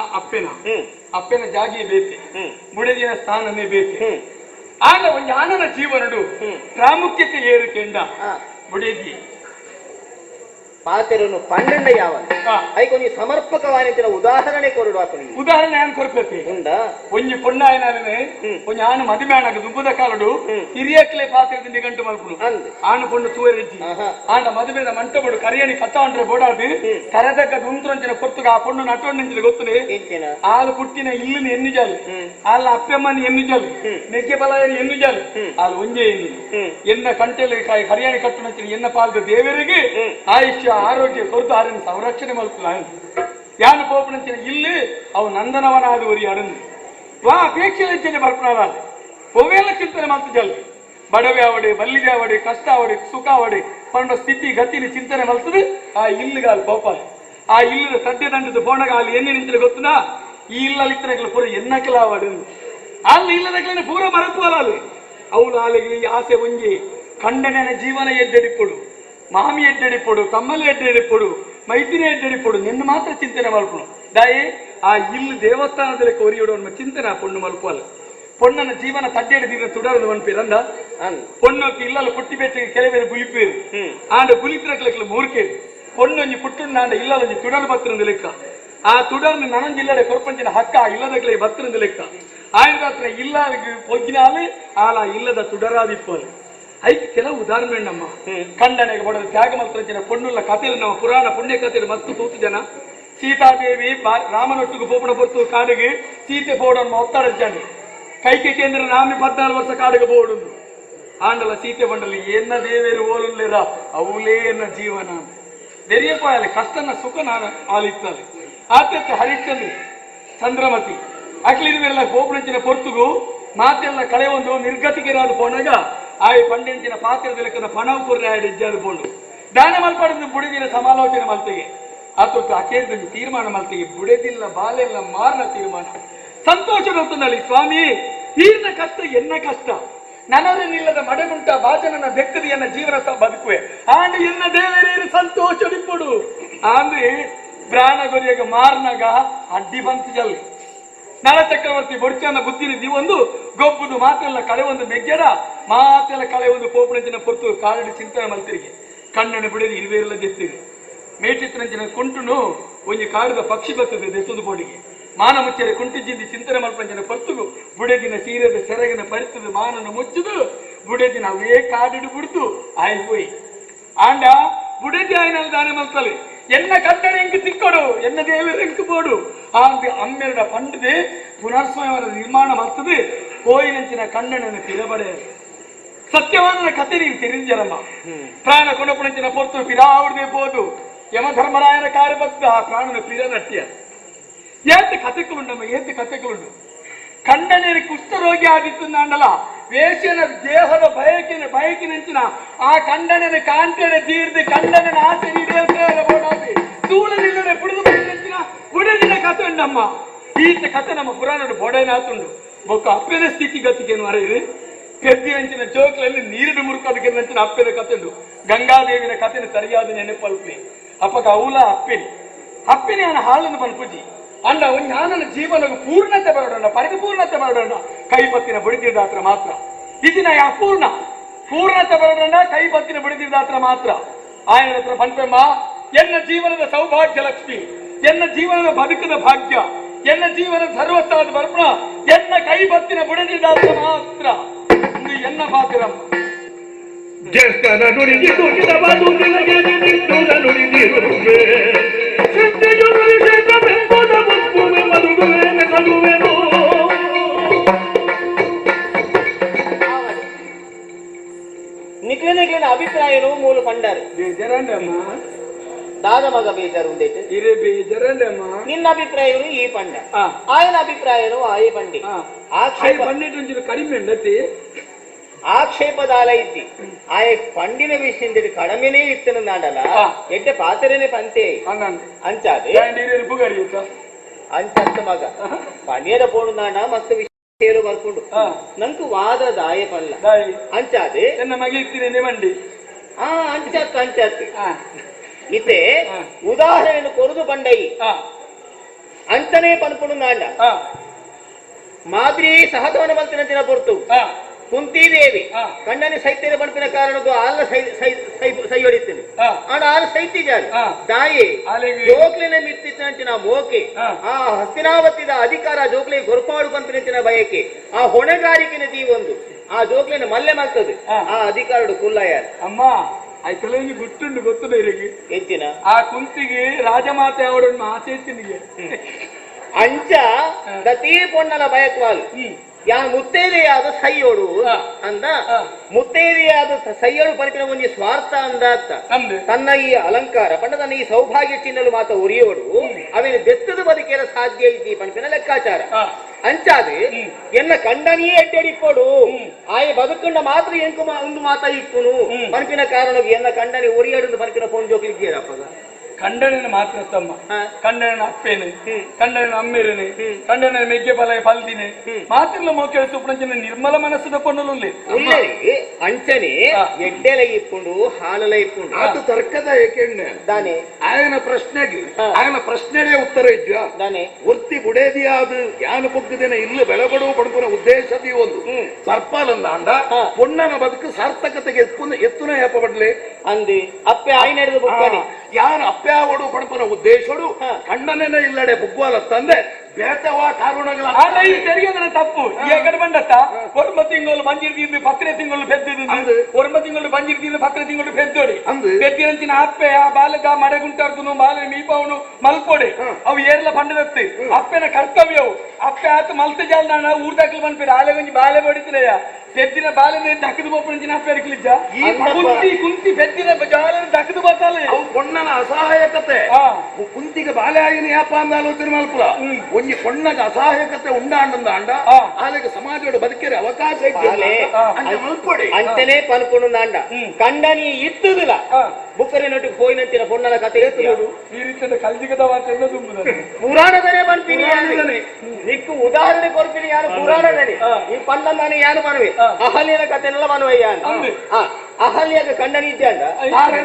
ಅಪ್ಪೆನ ಜಾಗಿ ಬೇತೆ ಬುಡೇದಿನ ಸ್ಥಾನನೇ ಬೇತೆ ಆಗ ಒಂದು ಆನನ ಜೀವನಡು ಪ್ರಾಮುಖ್ಯತೆ ಏರಿಕೆಂಡ ಬುಡೇದಿ ಪಾತೆರನು ಪಂಡಂಡ ಯಾವ ಐಕೊಂದು ಸಮರ್ಪಕವಾದ ಉದಾಹರಣೆ ಕೊರಡು ಆತನಿಗೆ ಉದಾಹರಣೆ ಏನ್ ಕೊರಪೇತಿ ಉಂಡಾ ಒಂಜಿ ಪೊಣ್ಣಾಯನೇ ಒಂಜಿ ಆನ ಮದುವೆ ಆನಾಗ ದುಬ್ಬದ ಕಾಲಡು ಹಿರಿಯಕ್ಲೆ ಪಾತ್ರದಿಂದ ಗಂಟು ಮಲ್ಪುಡು ಆನ ಪೊಣ್ಣು ತೂರಿಜ್ಜಿ ಆಂಡ ಮದುವೆದ ಮಂಟಬಡು ಕರಿಯಣಿ ಕತ್ತ ಅಂಡ್ರೆ ಬೋಡಾದು ಕರೆದಕ್ಕ ದುಂತ್ರಂಚಿನ ಕೊರ್ತುಗ ಆ ಪೊಣ್ಣು ನಟೊಂಡಿಂಚಿನ ಗೊತ್ತುನೆ ಆಲು ಪುಟ್ಟಿನ ಇಲ್ಲಿನ ಎನ್ನು ಜಾಲಿ ಆಲ ಅಪ್ಪೆಮ್ಮನ ಎನ್ನು ಜಾಲಿ ನೆಕ್ಕೆ ಬಲಾಯನಿ ಎನ್ನು ಜಾಲಿ ಆಲು ಒಂಜೆ ಎನ್ನ ಕಂಟೆಲ್ಲಿ ಕರಿಯಾಣಿ ಕಟ್ಟುನಂಚಿನ ಎನ್ನ ಪಾಲ್ದ ದೇವರಿಗೆ ಆಯುಷ್ಯ ಆರೋಗ್ಯ ಕೊರತು ಆರನ್ನು ಸಂರಕ್ಷಣೆ ಮಲ್ಪುಲ ಯಾನು ಪೋಪನಂಚಿನ ಇಲ್ಲಿ ಅವು ನಂದನವನಾದವರಿ ಅಡಂದು ವಾ ಅಪೇಕ್ಷೆ ಬರ್ಪನಾದ ಒವೆಲ್ಲ ಚಿಂತನೆ ಮಾಡ್ತು ಜಲ್ ಬಡವೆ ಅವಡೆ ಬಲ್ಲಿಗೆ ಅವಡೆ ಕಷ್ಟ ಅವಡೆ ಸುಖ ಅವಡೆ ಪಂಡ ಸ್ಥಿತಿ ಗತಿನಿ ಚಿಂತನೆ ಮಲ್ತದೆ ಆ ಇಲ್ಲಿಗಾಲ್ ಪೋಪ ಆ ಇಲ್ಲದ ಸದ್ಯ ದಂಡದ ಬೋಣಗ ಅಲ್ಲಿ ಎಣ್ಣೆ ನಿಂತಲೆ ಗೊತ್ತುನಾ ಈ ಇಲ್ಲಲಿತ್ತನಗಳು ಪೂರ ಎನ್ನಕಲ ಅವಡಂದು ಅಲ್ಲಿ ಇಲ್ಲದಕ್ಕೆ ಪೂರ ಮರಪುವಲ್ಲ ಅಲ್ಲಿ ಅವಳು ಆಲೆಗೆ ಆಸೆ ಒಂಜಿ ಖಂಡನೆನ ಜೀವನ ಎದ್ದೆಡಿಪೊಡು ಮಾಮಿ ಎಡ್ಡೆಡಿಪೊಡು ತಮ್ಮಲ್ಲಿ ಎಡ್ಡೆಡಿಪೊಡು ಮೈತ್ರಿ ಎಡ್ಡೆಡಿಪೊಡು ನಿನ್ನ ಮಾತ್ರ ಚಿಂತನೆ ಮಲ್ಪುಡು ದಾಯಿ ಆ ಇಲ್ಲಿ ದೇವಸ್ಥಾನದಲ್ಲಿ ಕೊರಿಯೋಡು ಚಿಂತನೆ ಆ ಪೊಣ್ಣು ಮಲ್ಪಲ್ಲ ಪೊಣ್ಣನ ಜೀವನ ತಡ್ಡೆಡಿದ ತುಡರದು ಮನ್ಪಿರಂದ ಪೊಣ್ಣಕ್ಕೆ ಇಲ್ಲಲ್ಲ ಪುಟ್ಟಿ ಬೆಟ್ಟಿಗೆ ಕೆಲವೇರು ಗುಲಿಪೇರು ಆಂಡ ಗುಲಿತ್ರಕ್ಲೆಕ್ಲು ಮೂರ್ಕೇರು ಪೊಣ್ಣೊಂಜಿ ಪುಟ್ಟುಂಡ ಆಂಡ ಇಲ್ಲೊಂಜಿ ತುಡರು ಬತ್ತಿರಂದು ಲೆಕ್ಕ ಆ ತುಡರ್ನ ನನಂಜಿಲ್ಲಡೆ ಕೊರಪಂಚಿನ ಹಕ್ಕ ಇಲ್ಲದಕ್ಲೆ ಬತ್ತಿರಂದು ಲೆಕ್ಕ ಆಯ್ದ ಹತ್ರ ಇಲ್ಲ ಪೊಗ್ಗಿನಾಲೆ ಆಲ ಇಲ್ಲದ ತುಡರಾದಿಪ್ಪಲು ಐದು ಕೆಲವು ಉದಾಹರಣೆ ನಮ್ಮ ಖಂಡನೆಗೆ ಬಡದ ತ್ಯಾಗ ಮಲ್ಪಂಚಿನ ಪೊಣ್ಣುಲ್ಲ ಕಥೆಯಲ್ಲಿ ನಮ್ಮ ಪುರಾಣ ಪುಣ್ಯ ಕಥೆಯಲ್ಲಿ ಮಸ್ತು ತೂತು ಜನ ಸೀತಾದೇವಿ ರಾಮನೊಟ್ಟಿಗೆ ಪೋಪಣ ಪೊತ್ತು ಕಾಡಿಗೆ ಸೀತೆ ಪೋಡನ್ನು ಒತ್ತಡ ಜನ ಕೈಕೆ ಕೇಂದ್ರ ನಾಮಿ 14 ವರ್ಷ ಕಾಡಿಗೆ ಬೋಡು ಆಂಡಲ ಸೀತೆ ಬಂಡಲಿ ಎನ್ನ ದೇವೇರು ಓಲುಲ್ಲೇರ ಅವಲೇ ಎನ್ನ ಜೀವನ ಬೆರಿಯಪ್ಪಾಯಲೆ ಕಷ್ಟನ ಸುಖ ನಾನು ಆಲಿತ್ತಲೆ ಆತ್ಯಕ್ಕೆ ಹರಿಶ್ಚಂದ್ರ ಚಂದ್ರಮತಿ ಅಕ್ಲಿದೆಲ್ಲ ಗೋಪುರಂಚಿನ ಪೊರ್ತುಗು ಮಾತೆಲ್ಲ ಕಳೆ ಒಂದು ನಿರ್ಗತಿಗೆರಾದು ಪೋನಾಗ ಆಯ್ ಪಂಡಿಂಚಿನ ಪಾತ್ರದ ಲೆಕ್ಕದ ಪಣವು ಕೊರ್ರೆ ಆಯ್ಡು ಇಜ್ಜಾದು ಪೋಂಡು ದಾನ ಮಲ್ಪಡಿದ ಬುಡಿದಿನ ಸಮಾಲೋಚನೆ ಮಲ್ತೆಗೆ ಅತೊಟ್ಟು ಅಕೇಂದ್ರ ತೀರ್ಮಾನ ಮಲ್ತೆಗೆ ಬುಡೆದಿಲ್ಲ ಬಾಲೆಲ್ಲ ಮಾರನ ತೀರ್ಮಾನ ಸಂತೋಷ ಗೊತ್ತನಲ್ಲಿ ಸ್ವಾಮಿ ತೀರ್ನ ಕಷ್ಟ ಎನ್ನ ಕಷ್ಟ ನನರನ್ನಿಲ್ಲದ ಮಡೆಗುಂಟ ಭಾಜನನ ಬೆಕ್ಕದಿ ಎನ್ನ ಜೀವನ ಬದುಕುವೆ ಆಂಡ್ ಎನ್ನ ದೇವರೇನು ಸಂತೋಷ ನಿಪ್ಪುಡು ಆಂದ್ರೆ ಪ್ರಾಣ ಗೊರಿಯಾಗ ಮಾರ್ನಾಗ ಅಡ್ಡಿ ಬಂತು ಜಲ್ ನಳ ಚಕ್ರವರ್ತಿ ಬೊಡ್ಚನ ಬುದ್ಧಿನಿ ಒಂದು ಗೊಬ್ಬುದು ಮಾತೆಲ್ಲ ಕಳೆ ಒಂದು ಮೆಗ್ಗೆಡ ಮಾತೆಲ್ಲ ಕಳೆ ಒಂದು ಪೋಪಣಂಚಿನ ಪೊರ್ತು ಕಾರಡಿ ಚಿಂತನೆ ಮಲ್ತಿರಿಗೆ ಕಣ್ಣನ್ನು ಬಿಡದಿ ಇರುವೆಲ್ಲ ದೆತ್ತಿರಿ ಮೇಟಿತ್ತನಂಚಿನ ಕುಂಟುನು ಒಂಜಿ ಕಾಡಿದ ಪಕ್ಷಿ ಬರ್ತದೆ ದೆತ್ತದು ಬೋಡಿಗೆ ಮಾನ ಮುಚ್ಚರೆ ಕುಂಟಿಜಿಂದಿ ಚಿಂತನೆ ಮಲ್ಪಂಚಿನ ಪೊರ್ತುಗು ಬುಡೆದಿನ ಸೀರೆದ ಸೆರಗಿನ ಪರಿತದ ಮಾನನ ಮುಚ್ಚುದು ಬುಡೆದಿನ ಅವೇ ಕಾಡಿಡು ಬಿಡ್ತು ಆಯ್ಪೋಯಿ ಆಂಡ ಬುಡೆದಿ ಆಯ್ನಲ್ಲಿ ದಾನೆ ಮಲ್ತಲೆ ಎನ್ನ ಕಟ್ಟಡ ಎಂಕು ತಿಕ್ಕೊಡು ಎನ್ನ ದೇವರ ಎಂಕು ಬೋಡು ಆ ಅಮ್ಮೆರಡ ಪಂಡದೆ ಪುನರ್ಸ್ವಯಂವರ ನಿರ್ಮಾಣ ಮಾಡ್ತದೆ ಕೋಯಿನಂಚಿನ ಕಣ್ಣನನ್ನು ಪಿರಬಡೆ ಸತ್ಯವಾದ ಕತೆ ನೀವು ತಿಳಿಂಜರಮ್ಮ ಪ್ರಾಣ ಕೊಡಪುಣಂಚಿನ ಪೊರ್ತು ಪಿರಾವುಡದೆ ಬೋದು ಯಮಧರ್ಮರಾಯನ ಕಾರ್ಯಬದ್ಧ ಆ ಪ್ರಾಣನ ಪಿರನಟ್ಯ ಏತ್ ಕಥೆಗಳುಂಡಮ್ಮ ಏತ್ ಕಥೆಗಳುಂಡು ಖಂಡನೇರಿ ಕುಷ್ಠರೋಗಿ ಆದಿತ್ತು ನಾಂಡಲ ವೇಷನ ದೇಹದ ಬಯಕಿನಂಚಿನ ಆ ಖಂಡನೆನ ಕಾಂಟೆಡೆ ತೀರ್ದು ಖಂಡನೆನ ಆಸೆ ನೀಡೋದಾದಿ ತೂಳನಿಲ್ಲದೆ ಬುಡಿದು ಬಂದಿನ ಬುಡದಿನ ಕಥೆ ಉಂಡಮ್ಮ ಈತ ಕಥೆ ನಮ್ಮ ಪುರಾಣದ ಬೊಡೇನಾತುಂಡು ಬೊಕ್ಕ ಅಪ್ಪನ ಸ್ಥಿತಿಗತಿಗೇನು ಅರೆಯಿರಿ ಪೆದ್ದಿನಂಚಿನ ಜೋಕ್ಲಲ್ಲಿ ನೀರಿನ ಮುರುಕೋದಕ್ಕೆ ನಂಚಿನ ಅಪ್ಪನ ಕಥೆ ಉಂಡು ಗಂಗಾದೇವಿನ ಕಥೆನ ಸರಿಯಾದ ನೆನಪಲ್ಪಿ ಅಪ್ಪಗ ಅವಲ ಅಪ್ಪಿನಿ ಅವನ ಹಾಲನ್ನು ಪನ್ಪುಜಿ ಅಂಡ ಒಂದು ಆನನ ಜೀವನಕ್ಕೆ ಪೂರ್ಣತೆ ಬರೋಣ ಪರಿಪೂರ್ಣತೆ ಬರೋಣ ಕೈಪತ್ತಿನ ಬುಡಿದಿದ್ದಾತ್ರ ಮಾತ್ರ ಇದನ್ನ ಅಪೂರ್ಣ ಪೂರ್ಣತೆ ಬರೋಣ ಕೈಪತ್ತಿನ ಬುಡಿದಿದ್ದಾತ್ರ ಮಾತ್ರ ಆಯನ ಹತ್ರ ಪನ್ಪೆಮ್ಮ ಎನ್ನ ಜೀವನದ ಸೌಭಾಗ್ಯ ಲಕ್ಷ್ಮಿ ಎನ್ನ ಜೀವನದ ಬದುಕದ ಭಾಗ್ಯ ಎನ್ನ ಜೀವನದ ಸರ್ವಸ್ವಾದ ಬರ್ಪಣ ಎನ್ನ ಕೈಪತ್ತಿನ ಬುಡಿದಿದ್ದಾತ್ರ ಮಾತ್ರ ಎನ್ನ ಪಾತ್ರಮ್ಮ ಜಸ್ಕನ ನುಡಿದು ಗಿಡವಾದು ನಿನಗೆ ನಿಂತುದ ನುಡಿದಿರುವೆ ಸಿದ್ಧಿಯು ಪರಿಷದ ಬೆಂಬದ ಮುಪ್ಪುವೆ ಮದುವೆನ ಕಡುವೆನು ನಿಖಿಲಿನ ಅಭಿಪ್ರಾಯನು ಮೂಲ ಪಂಡರು ಬೇಜಾರಂಡಮ್ಮ ದಾದ ಮಗ ಬೇಜಾರು ಉಂಡೈತೆ ಇರೇ ಬೇಜಾರಂಡಮ್ಮ ನಿನ್ನ ಅಭಿಪ್ರಾಯನು ಈ ಪಂಡ ఆయన ಅಭಿಪ್ರಾಯನು ಆಯಿ ಪಂಡಿ ಆಕ್ಷೇಪ ಪಂಡಿತ ಕಡಿಮೆ ಉಂಡತಿ ಆಕ್ಷೇಪದಾಲ ಇದ್ದಿ ಆಯ ಪಂಡಿನ ವಿಷಯದಲ್ಲಿ ಕಡಿಮೆನೇ ಇತ್ತನ ನಾಡಲ್ಲ ಎಡ್ಡೆ ಪಾತ್ರೆನೆ ಪಂತೆ ಅಂಚಾದೆ ಅಂಚಂತ ಮಗ ಪಂಡಿಯದ ಪೋಡು ನಾಡ ಮಸ್ತ್ ವಿಷಯ ಬರ್ಕೊಂಡು ನಂಕು ವಾದ ದಾಯ ಪಲ್ಲ ಅಂಚಾದೆ ನನ್ನ ಮಗೆ ಇರ್ತೀನಿ ಮಂಡಿ ಅಂಚತ್ತು ಇತ್ತೆ ಉದಾಹರಣೆಯನ್ನು ಕೊರದು ಬಂಡೈ ಅಂಚನೆ ಪನ್ಪುಡು ನಾಂಡ ಮಾದ್ರಿ ಸಹತವನ ಮಲ್ತಿನ ಪೊರ್ತು ಕುಂತಿದೇವಿ ಕಣ್ಣನೆ ಸೈತ್ಯದ ಪಂಪಿನ ಕಾರಣಕ್ಕೂ ಆಲ ಸೈ ಹೊಡಿತೀನಿ ಆಡ ಆಲ ಸೈತಿಜಾರಿ ತಾಯಿ ಜೋಕ್ಲಿನ ಮಿತ್ತಿನ ಮೋಕೆ ಆ ಹಸ್ತಿನಾವತಿದ ಅಧಿಕಾರ ಜೋಕ್ಲಿ ಗೊರ್ಪಾಡು ಪಂಪಿನ ಬಯಕೆ ಆ ಹೊಣೆಗಾರಿಕೆನ ತೀವೊಂದು ಆ ಜೋಕ್ಲಿನ ಮಲ್ಲೆ ಮಾಡ್ತದೆ ಆ ಅಧಿಕಾರಡು ಕುಲ್ಲಯ್ಯ ಅಮ್ಮ ಆಯ್ತಲ್ಲ ಗುಟ್ಟುಂಡು ಗೊತ್ತು ಇರಿಗೆ ಹೆಚ್ಚಿನ ಆ ಕುಂತಿಗೆ ರಾಜಮಾತೆ ಅವರನ್ನು ಆಸೆ ತಿನಿಗೆ ಅಂಚ ದತೀ ಪೊನ್ನಲ ಬಯಕವಾಲು ಯಾನ್ ಮುತ್ತೈದೆಯಾದ ಸೈಯೋಡು ಅಂದ ಮುತ್ತೈದೆಯಾದ ಸೈಯೋಡು ಪಂಪಿನ ಒಂಜಿ ಸ್ವಾರ್ಥ ಅಂದ ತನ್ನ ಈ ಅಲಂಕಾರ ಪಂಡ ತನ್ನ ಈ ಸೌಭಾಗ್ಯ ಚಿನ್ನಲು ಮಾತ ಉರಿಯೋಡು ಅವೇನು ಬೆತ್ತದ ಬದುಕೇರ ಸಾಧ್ಯ ಐತಿ ಪಂಪಿನ ಲೆಕ್ಕಾಚಾರ ಅಂಚಾದು ಎನ್ನ ಕಂಡನಿಯೇ ಎಡ್ಡೆಡಿಪ್ಪೋಡು ಆಯ ಬದುಕಂಡ ಮಾತ್ರ ಎಂಕು ಒಂದು ಮಾತ ಇಪ್ಪುನು ಪಂಪಿನ ಕಾರಣ ಎನ್ನ ಕಂಡನಿ ಉರಿಯೋಡು ಪಂಪಿನ ಫೋನ್ ಜೋಕ್ಲಿದ್ದೀರಪ್ಪಗ ಕಂಡನ ಮಾತ್ರ ತಮ್ಮ ಕಂಡನ ಅಪ್ಪೇನೆ ಕಂಡನ ಅಮ್ಮೇರೇನೆ ಕಂಡನ ಮೆಗ್ಗೆ ಬಲ ಪಲ್ದಿನೆ ಮಾತಿಲ್ಲ ಮೋಕೆ ಸುಪ್ರಂಜನ ನಿರ್ಮಲ ಮನಸ್ಸದ ಪೊನ್ನಲು ಅಂಚನೆ ಎಡ್ಡೆಲ ಇಪ್ಪುಂಡು ಹಾಲಲ ಇಪ್ಪುಂಡು ಅದು ತರ್ಕದ ಏಕೆಂಡೆ ದಾನೆ ఆయన ಪ್ರಶ್ನೆಗೆ ಉತ್ತರ ಇದ್ದ ದಾನೆ ವೃತ್ತಿ ಬುಡೇದಿ ಅದು ಯಾನು ಬುಗ್ಗದೇನೆ ಇಲ್ಲಿ ಬೆಳಬಡುವ ಪಡ್ಕೊನ ಉದ್ದೇಶದಿ ಒಂದು ಸರ್ಪಾಲಂದ ಅಂಡ ಪೊಣ್ಣನ ಬದುಕು ಸಾರ್ಥಕತೆಗೆ ಎತ್ತುನ ಯಾಪ ಬಡ್ಲೆ ಅಂದಿ ಅಪ್ಪೆ ಆಯ್ನ ಹಿಡಿದು ಬುಕ್ಕಾನೆ ಯಾನು ಅಪ್ಯಾವಡು ಪಡ್ಕೊನ ಉದ್ದೇಶಡು ಕಣ್ಣನೇನೆ ಇಲ್ಲಡೆ ಬುಗ್ವಾಲ ತಂದೆ ಬೇತವಾ ಕಾರಣಗಳ ತೆರಿಗೆ ತಪ್ಪು ಎಕಡೆ ಬಂಡತ್ತ ಒರ್ಮ ತಿಂಗಳು ಬಂಜಿರ್ದಿಂದ ಪಕ್ಕನೆ ತಿಂಗಳು ಬೆದ್ದಿದ್ದು ಒರ್ಮ ತಿಂಗಳು ಬಂಜಿರ್ದಿಂದ ಪಕ್ಕನೆ ತಿಂಗಳು ಬೆದ್ದೋಡಿ ಬೆದ್ದಿರಂಚಿನ ಅಪ್ಪೆ ಆ ಬಾಲಕ ಮಡೆಗುಂಟಾರ್ದು ಬಾಲ ಮೀಪವನು ಮಲ್ಪೋಡೆ ಅವು ಏರ್ಲ ಬಂಡದತ್ತೆ ಅಪ್ಪೆನ ಕರ್ತವ್ಯವು ಅಪ್ಪೆ ಆತ ಮಲ್ತ ಜಾಲ ನಾನು ಊರ್ದಾಕಲು ಬಂದ್ಪೇರೆ ಆಲೆ ಒಂಜಿ ಬಾಲೆ ಬಡಿತಿರಯ್ಯ ಬೆದ್ದಿನ ಬಾಲನೆ ದಕ್ಕದು ಬೋಪಂಚಿನ ಅಪ್ಪೆ ಅರ್ಕಲಿಜ್ಜ ಕುಂತಿ ಬೆದ್ದಿನ ಜಾಲ ದಕ್ಕದು ಬತ್ತಾಲೆ ಅವು ಪೊಣ್ಣನ ಅಸಹಾಯಕತೆ ಕುಂತಿಗೆ ಬಾಲೆ ಆಗಿನ ಯಾಪ ಅಂದ ಆಲೋಚನೆ ಮಲ್ಪುರ ಒಂಜಿ ಪೊಣ್ಣಗ ಅಸಹಾಯಕತೆ ಉಂಡಾಂಡ ಅಂಡ ಆಲೆಗೆ ಸಮಾಜದ ಬದುಕೇರೆ ಅವಕಾಶ ಮಲ್ಪೊಡಿ ಅಂಚನೆ ಪನ್ಪುಂಡು ನಾಂಡ ಕಂಡನಿ ಇತ್ತುದಿಲ್ಲ ಬುಕ್ಕರೆ ನೊಟ್ಟಿಗೆ ಹೋಯಿನಂಚಿನ ಪೊಣ್ಣನ ಕತೆ ಈ ರೀತಿಯ ಕಲ್ಜಿಗದ ಮಾತೆಲ್ಲ ತುಂಬುತ್ತದೆ ಪುರಾಣದನೇ ಬಂತೀನಿ ನಿಕ್ಕು ಉದಾಹರಣೆ ಕೊಡ್ತೀನಿ ಯಾರು ಪುರಾಣದಲ್ಲಿ ಈ ಪಂಡನೇ ಯಾರು ಮನವಿ ಅಹಲ್ಯನ ಕಥೆನೆಲ್ಲ ಮನವಯ್ಯ ಅಹಲ್ಯಾಗ ಕಂಡನ ಇದ್ದೆ ಅಂದ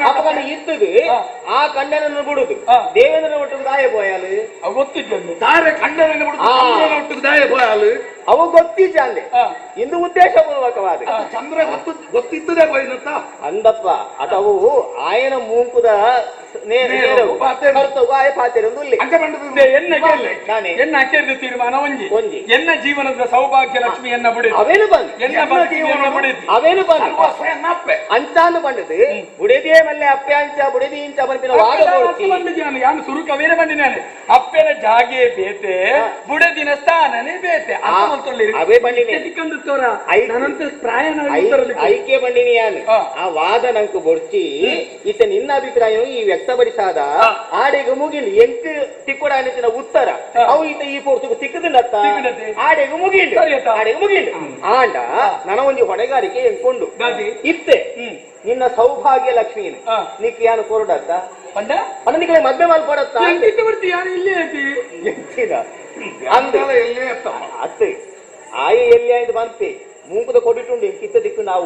ಅಪ್ಪನ ಇದ್ದದು ಆ ಕಂಡನನ್ನು ಬಿಡುದು ದೇವೇಂದ್ರನ ಒಟ್ಟಿಗೆ ದಾಯ ಪೋಯಾಲು ಗೊತ್ತಿದ್ದ ತಾರೆ ಕಂಡನ ಒಟ್ಟಿಗೆ ದಾಯ ಪೋಯಾಲು ಅವು ಗೊತ್ತಿದ್ದ ಅಂದೆ ಇಂದು ಉದ್ದೇಶಪೂರ್ವಕವಾದ ಚಂದ್ರ ಗೊತ್ತಿದ್ದದೇ ಬೈನತ್ತ ಅಂದಪ್ಪ ಅಥವು ಆಯನ ಮೂಂಕುದ ಎನ್ನ ಅಕ್ಕೆರ್ದು ತೀರ್ಮಾನ ಒಂಜಿ ಎನ್ನ ಜೀವನದ ಸೌಭಾಗ್ಯ ಲಕ್ಷ್ಮಿ ಎನ್ನ ಬುಡಿ ಅವೇನು ಬಂದು ಎನ್ನ ಬುಡಿದಿ ಅವೇನು ಬಂದು ಅಂಚಾನು ಬಂದದು ಬುಡಿದಿಯೇ ಮಲ್ಲೆ ಅಪ್ಪೆ ಅಂಚ ಬುಡಿದಿ ಇಂಚ ಬಂದಿನ ಬಂದಿದ್ದಾನೆ ಯಾನು ಸುರುಕವೇನೆ ಬಂದಿದ್ದಾನೆ ಅಪ್ಪೆನ ಜಾಗೆ ಬೇತೆ ಬುಡದಿನ ಸ್ಥಾನನೇ ಬೇತೆ ಅವೇ ಬಂದಿನಿ ತಿಕ್ಕಂದು ತೋರ ನಂತರ ಪ್ರಾಯಣ ಐಕ್ಯ ಬಂದಿನಿ ಯಾನು ಆ ವಾದ ನಂಕು ಬೊಡ್ಚಿ ಇತ ನಿನ್ನ ಅಭಿಪ್ರಾಯ ಈ ವ್ಯಕ್ತಪಡಿಸಾದ ಆಡೆಗೆ ಮುಗಿಲಿ ಎಂಟು ತಿಕ್ಕೊಡ ಅನ್ನಿಸಿನ ಉತ್ತರ ಅವು ಈತ ಈ ಪೋರ್ಸುಗು ತಿಕ್ಕದಿಲ್ಲತ್ತ ಆಡೆಗೆ ಮುಗಿಂಡು ಆಡೆಗೆ ಮುಗಿಂಡು ಆಂಡ ನನ್ನ ಒಂದು ಹೊಣೆಗಾರಿಕೆ ಎಂಕೊಂಡು ಇತ್ತೆ ನಿನ್ನ ಸೌಭಾಗ್ಯ ಲಕ್ಷ್ಮೀ ನಿಕ್ ಯಾನು ಕೊರಡತ್ತ ಪಂಡ ನಿಕ್ಲೆ ಮದ್ವೆ ಮಲ್ಪಡತ್ತ ಅತ್ತೆ ಆಯ ಎಲ್ಲಿ ಆಯ್ತು ಬಂತೆ ಮೂಕದ ಕೊಟ್ಟಿಟ್ಟು ಕಿತ್ತ ದಿಕ್ಕು ನಾವು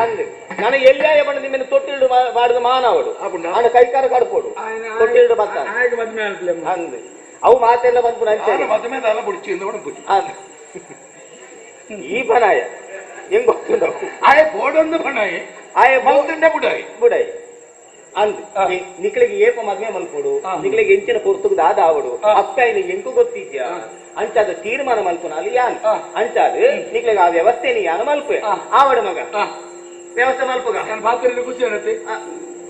ಅಂದೆ ನಾನು ಎಲ್ಲಿಯಾಯ ಬಂದ ನಿಮ್ಮನ್ನು ತೊಟ್ಟಿಲ್ಡು ಮಾಡಿದ ಮಾನವಡು ಅವನ ಕೈಕಾರ ಕಡ್ಪೋಡು ತೊಟ್ಟಿಲ್ಡು ಬತ್ತ ಅಂದೆ ಅವು ಮಾತೆಲ್ಲ ಬಂದ್ಬಿಡ ಈ ಬನಾಯ ಹೆಂಗ್ ಗೊತ್ತುಂಡ ಆಯ ಬೋಡೊಂದು ಬನಾಯ ಆಯ ಬುಡಾಯಿ ಬುಡಾಯಿ ಅಂದ್ ನಿಕ್ಳಿಗೆ ಏಪ ಮದ್ವೆ ಮಲ್ಪೋಡು ನಿಕ್ಳಿಗೆ ಎಂಚಿನ ಪೊರ್ತುಗದ ಆದಾವಡು ಅಪ್ಪ ಎಂಕು ಗೊತ್ತಿದ್ಯಾ ಅಂಚಾದ ತೀರ್ಮಾನ ಮಲ್ಪುನ ಅಲ್ಲಿ ಯಾನ್ ಅಂಚಾದ ನಿಕ್ಳಿಗೆ ಆ ವ್ಯವಸ್ಥೆ ನೀ ಯಾನು ಮಲ್ಪೆ ಆವಡ ಮಗ ವ್ಯವಸ್ಥೆ ಮಲ್ಪಗ ಖುಷಿ ಅನ್ನತ್ತೆ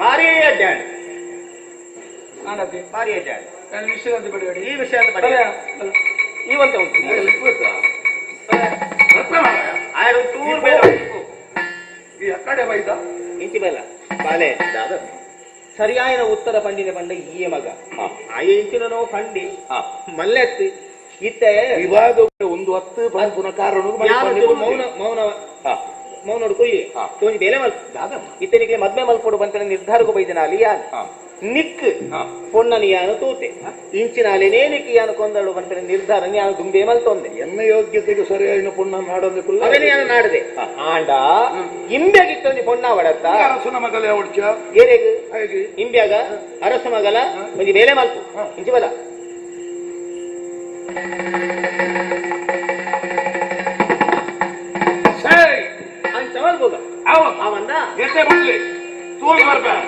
ಭಾರಿ ಅಡ್ಡಾಡ್ ಭಾರಿ ಅಡ್ಡಾಡ್ ವಿಷಯದಂತೆ ಬಡಿ ಈ ವಿಷಯ ಅಂತ ಬಡಿ ಇವಂತ ಉಂಟು ಟೂರ್ ಬೇರೆ ಕಡೆ ಬೈದ ಇಂಚಿ ಬೇಲ ಬಾಲೆ ಸರಿಯಾಯ ಉತ್ತರ ಪಂಡಿನ ಪಂಡ ಈ ಮಗ ಆಯ ಇಂಚಿನೋ ಪಂಡಿ ಮಲ್ಲೆತ್ತು ಇತ್ತೆ ವಿವಾದ ಒಂದು 10 ಪುನಃ ಕಾರಣ ಮೌನ ಮೌನ ಮೌನೋಡು ಕೊಯ್ಲಿ ತೋಂಜಿ ಬೇಲೆ ಮಲ್ಪ ಇತ್ತನಿಗೆ ಮದ್ಮೆ ಮಲ್ಪೋಡು ಬಂತ ನಿರ್ಧಾರಕ್ಕೂ ಬೈದನ ಅಲ್ಲಿ ಯಾನು ನಿಕ್ ಪೊಣ್ಣನ ಯಾನು ತೂತೆ ಇಂಚಿನಾಲೇನೇ ನಿಕ್ ಯಾನು ಕೊಂದಳು ಬಂತ ನಿರ್ಧಾರ ಯಾನು ದುಂಬೆ ಮಲ್ತೊಂದೆ ಎನ್ನ ಯೋಗ್ಯತೆಗೆ ಸರಿಯಾಗಿ ಪುಣ್ಯ ಮಾಡೋದಕ್ಕೂ ಅವನೇ ಯಾನು ನಾಡದೆ ಆಂಡ ಇಂಬ್ಯಾಗಿತ್ತೊಂದು ಪೊಣ್ಣ ಅವಡತ್ತ ಅರಸನ ಮಗಲೇ ಹುಡ್ಚ ಏರೆಗು ಇಂಬ್ಯಾಗ ಅರಸ ಮಗಲ ಒಂಜಿ ಬೇಲೆ ಮಲ್ಪು ಇಂಚಿ ಬಲ ಸರಿ ಅಂತ ಮಲ್ಬೋಗ ಅವ ಅವಂದ ಎಷ್ಟೇ ಬಿಡ್ಲಿ ತೋಲ್ ಬರ್ಬೇಡ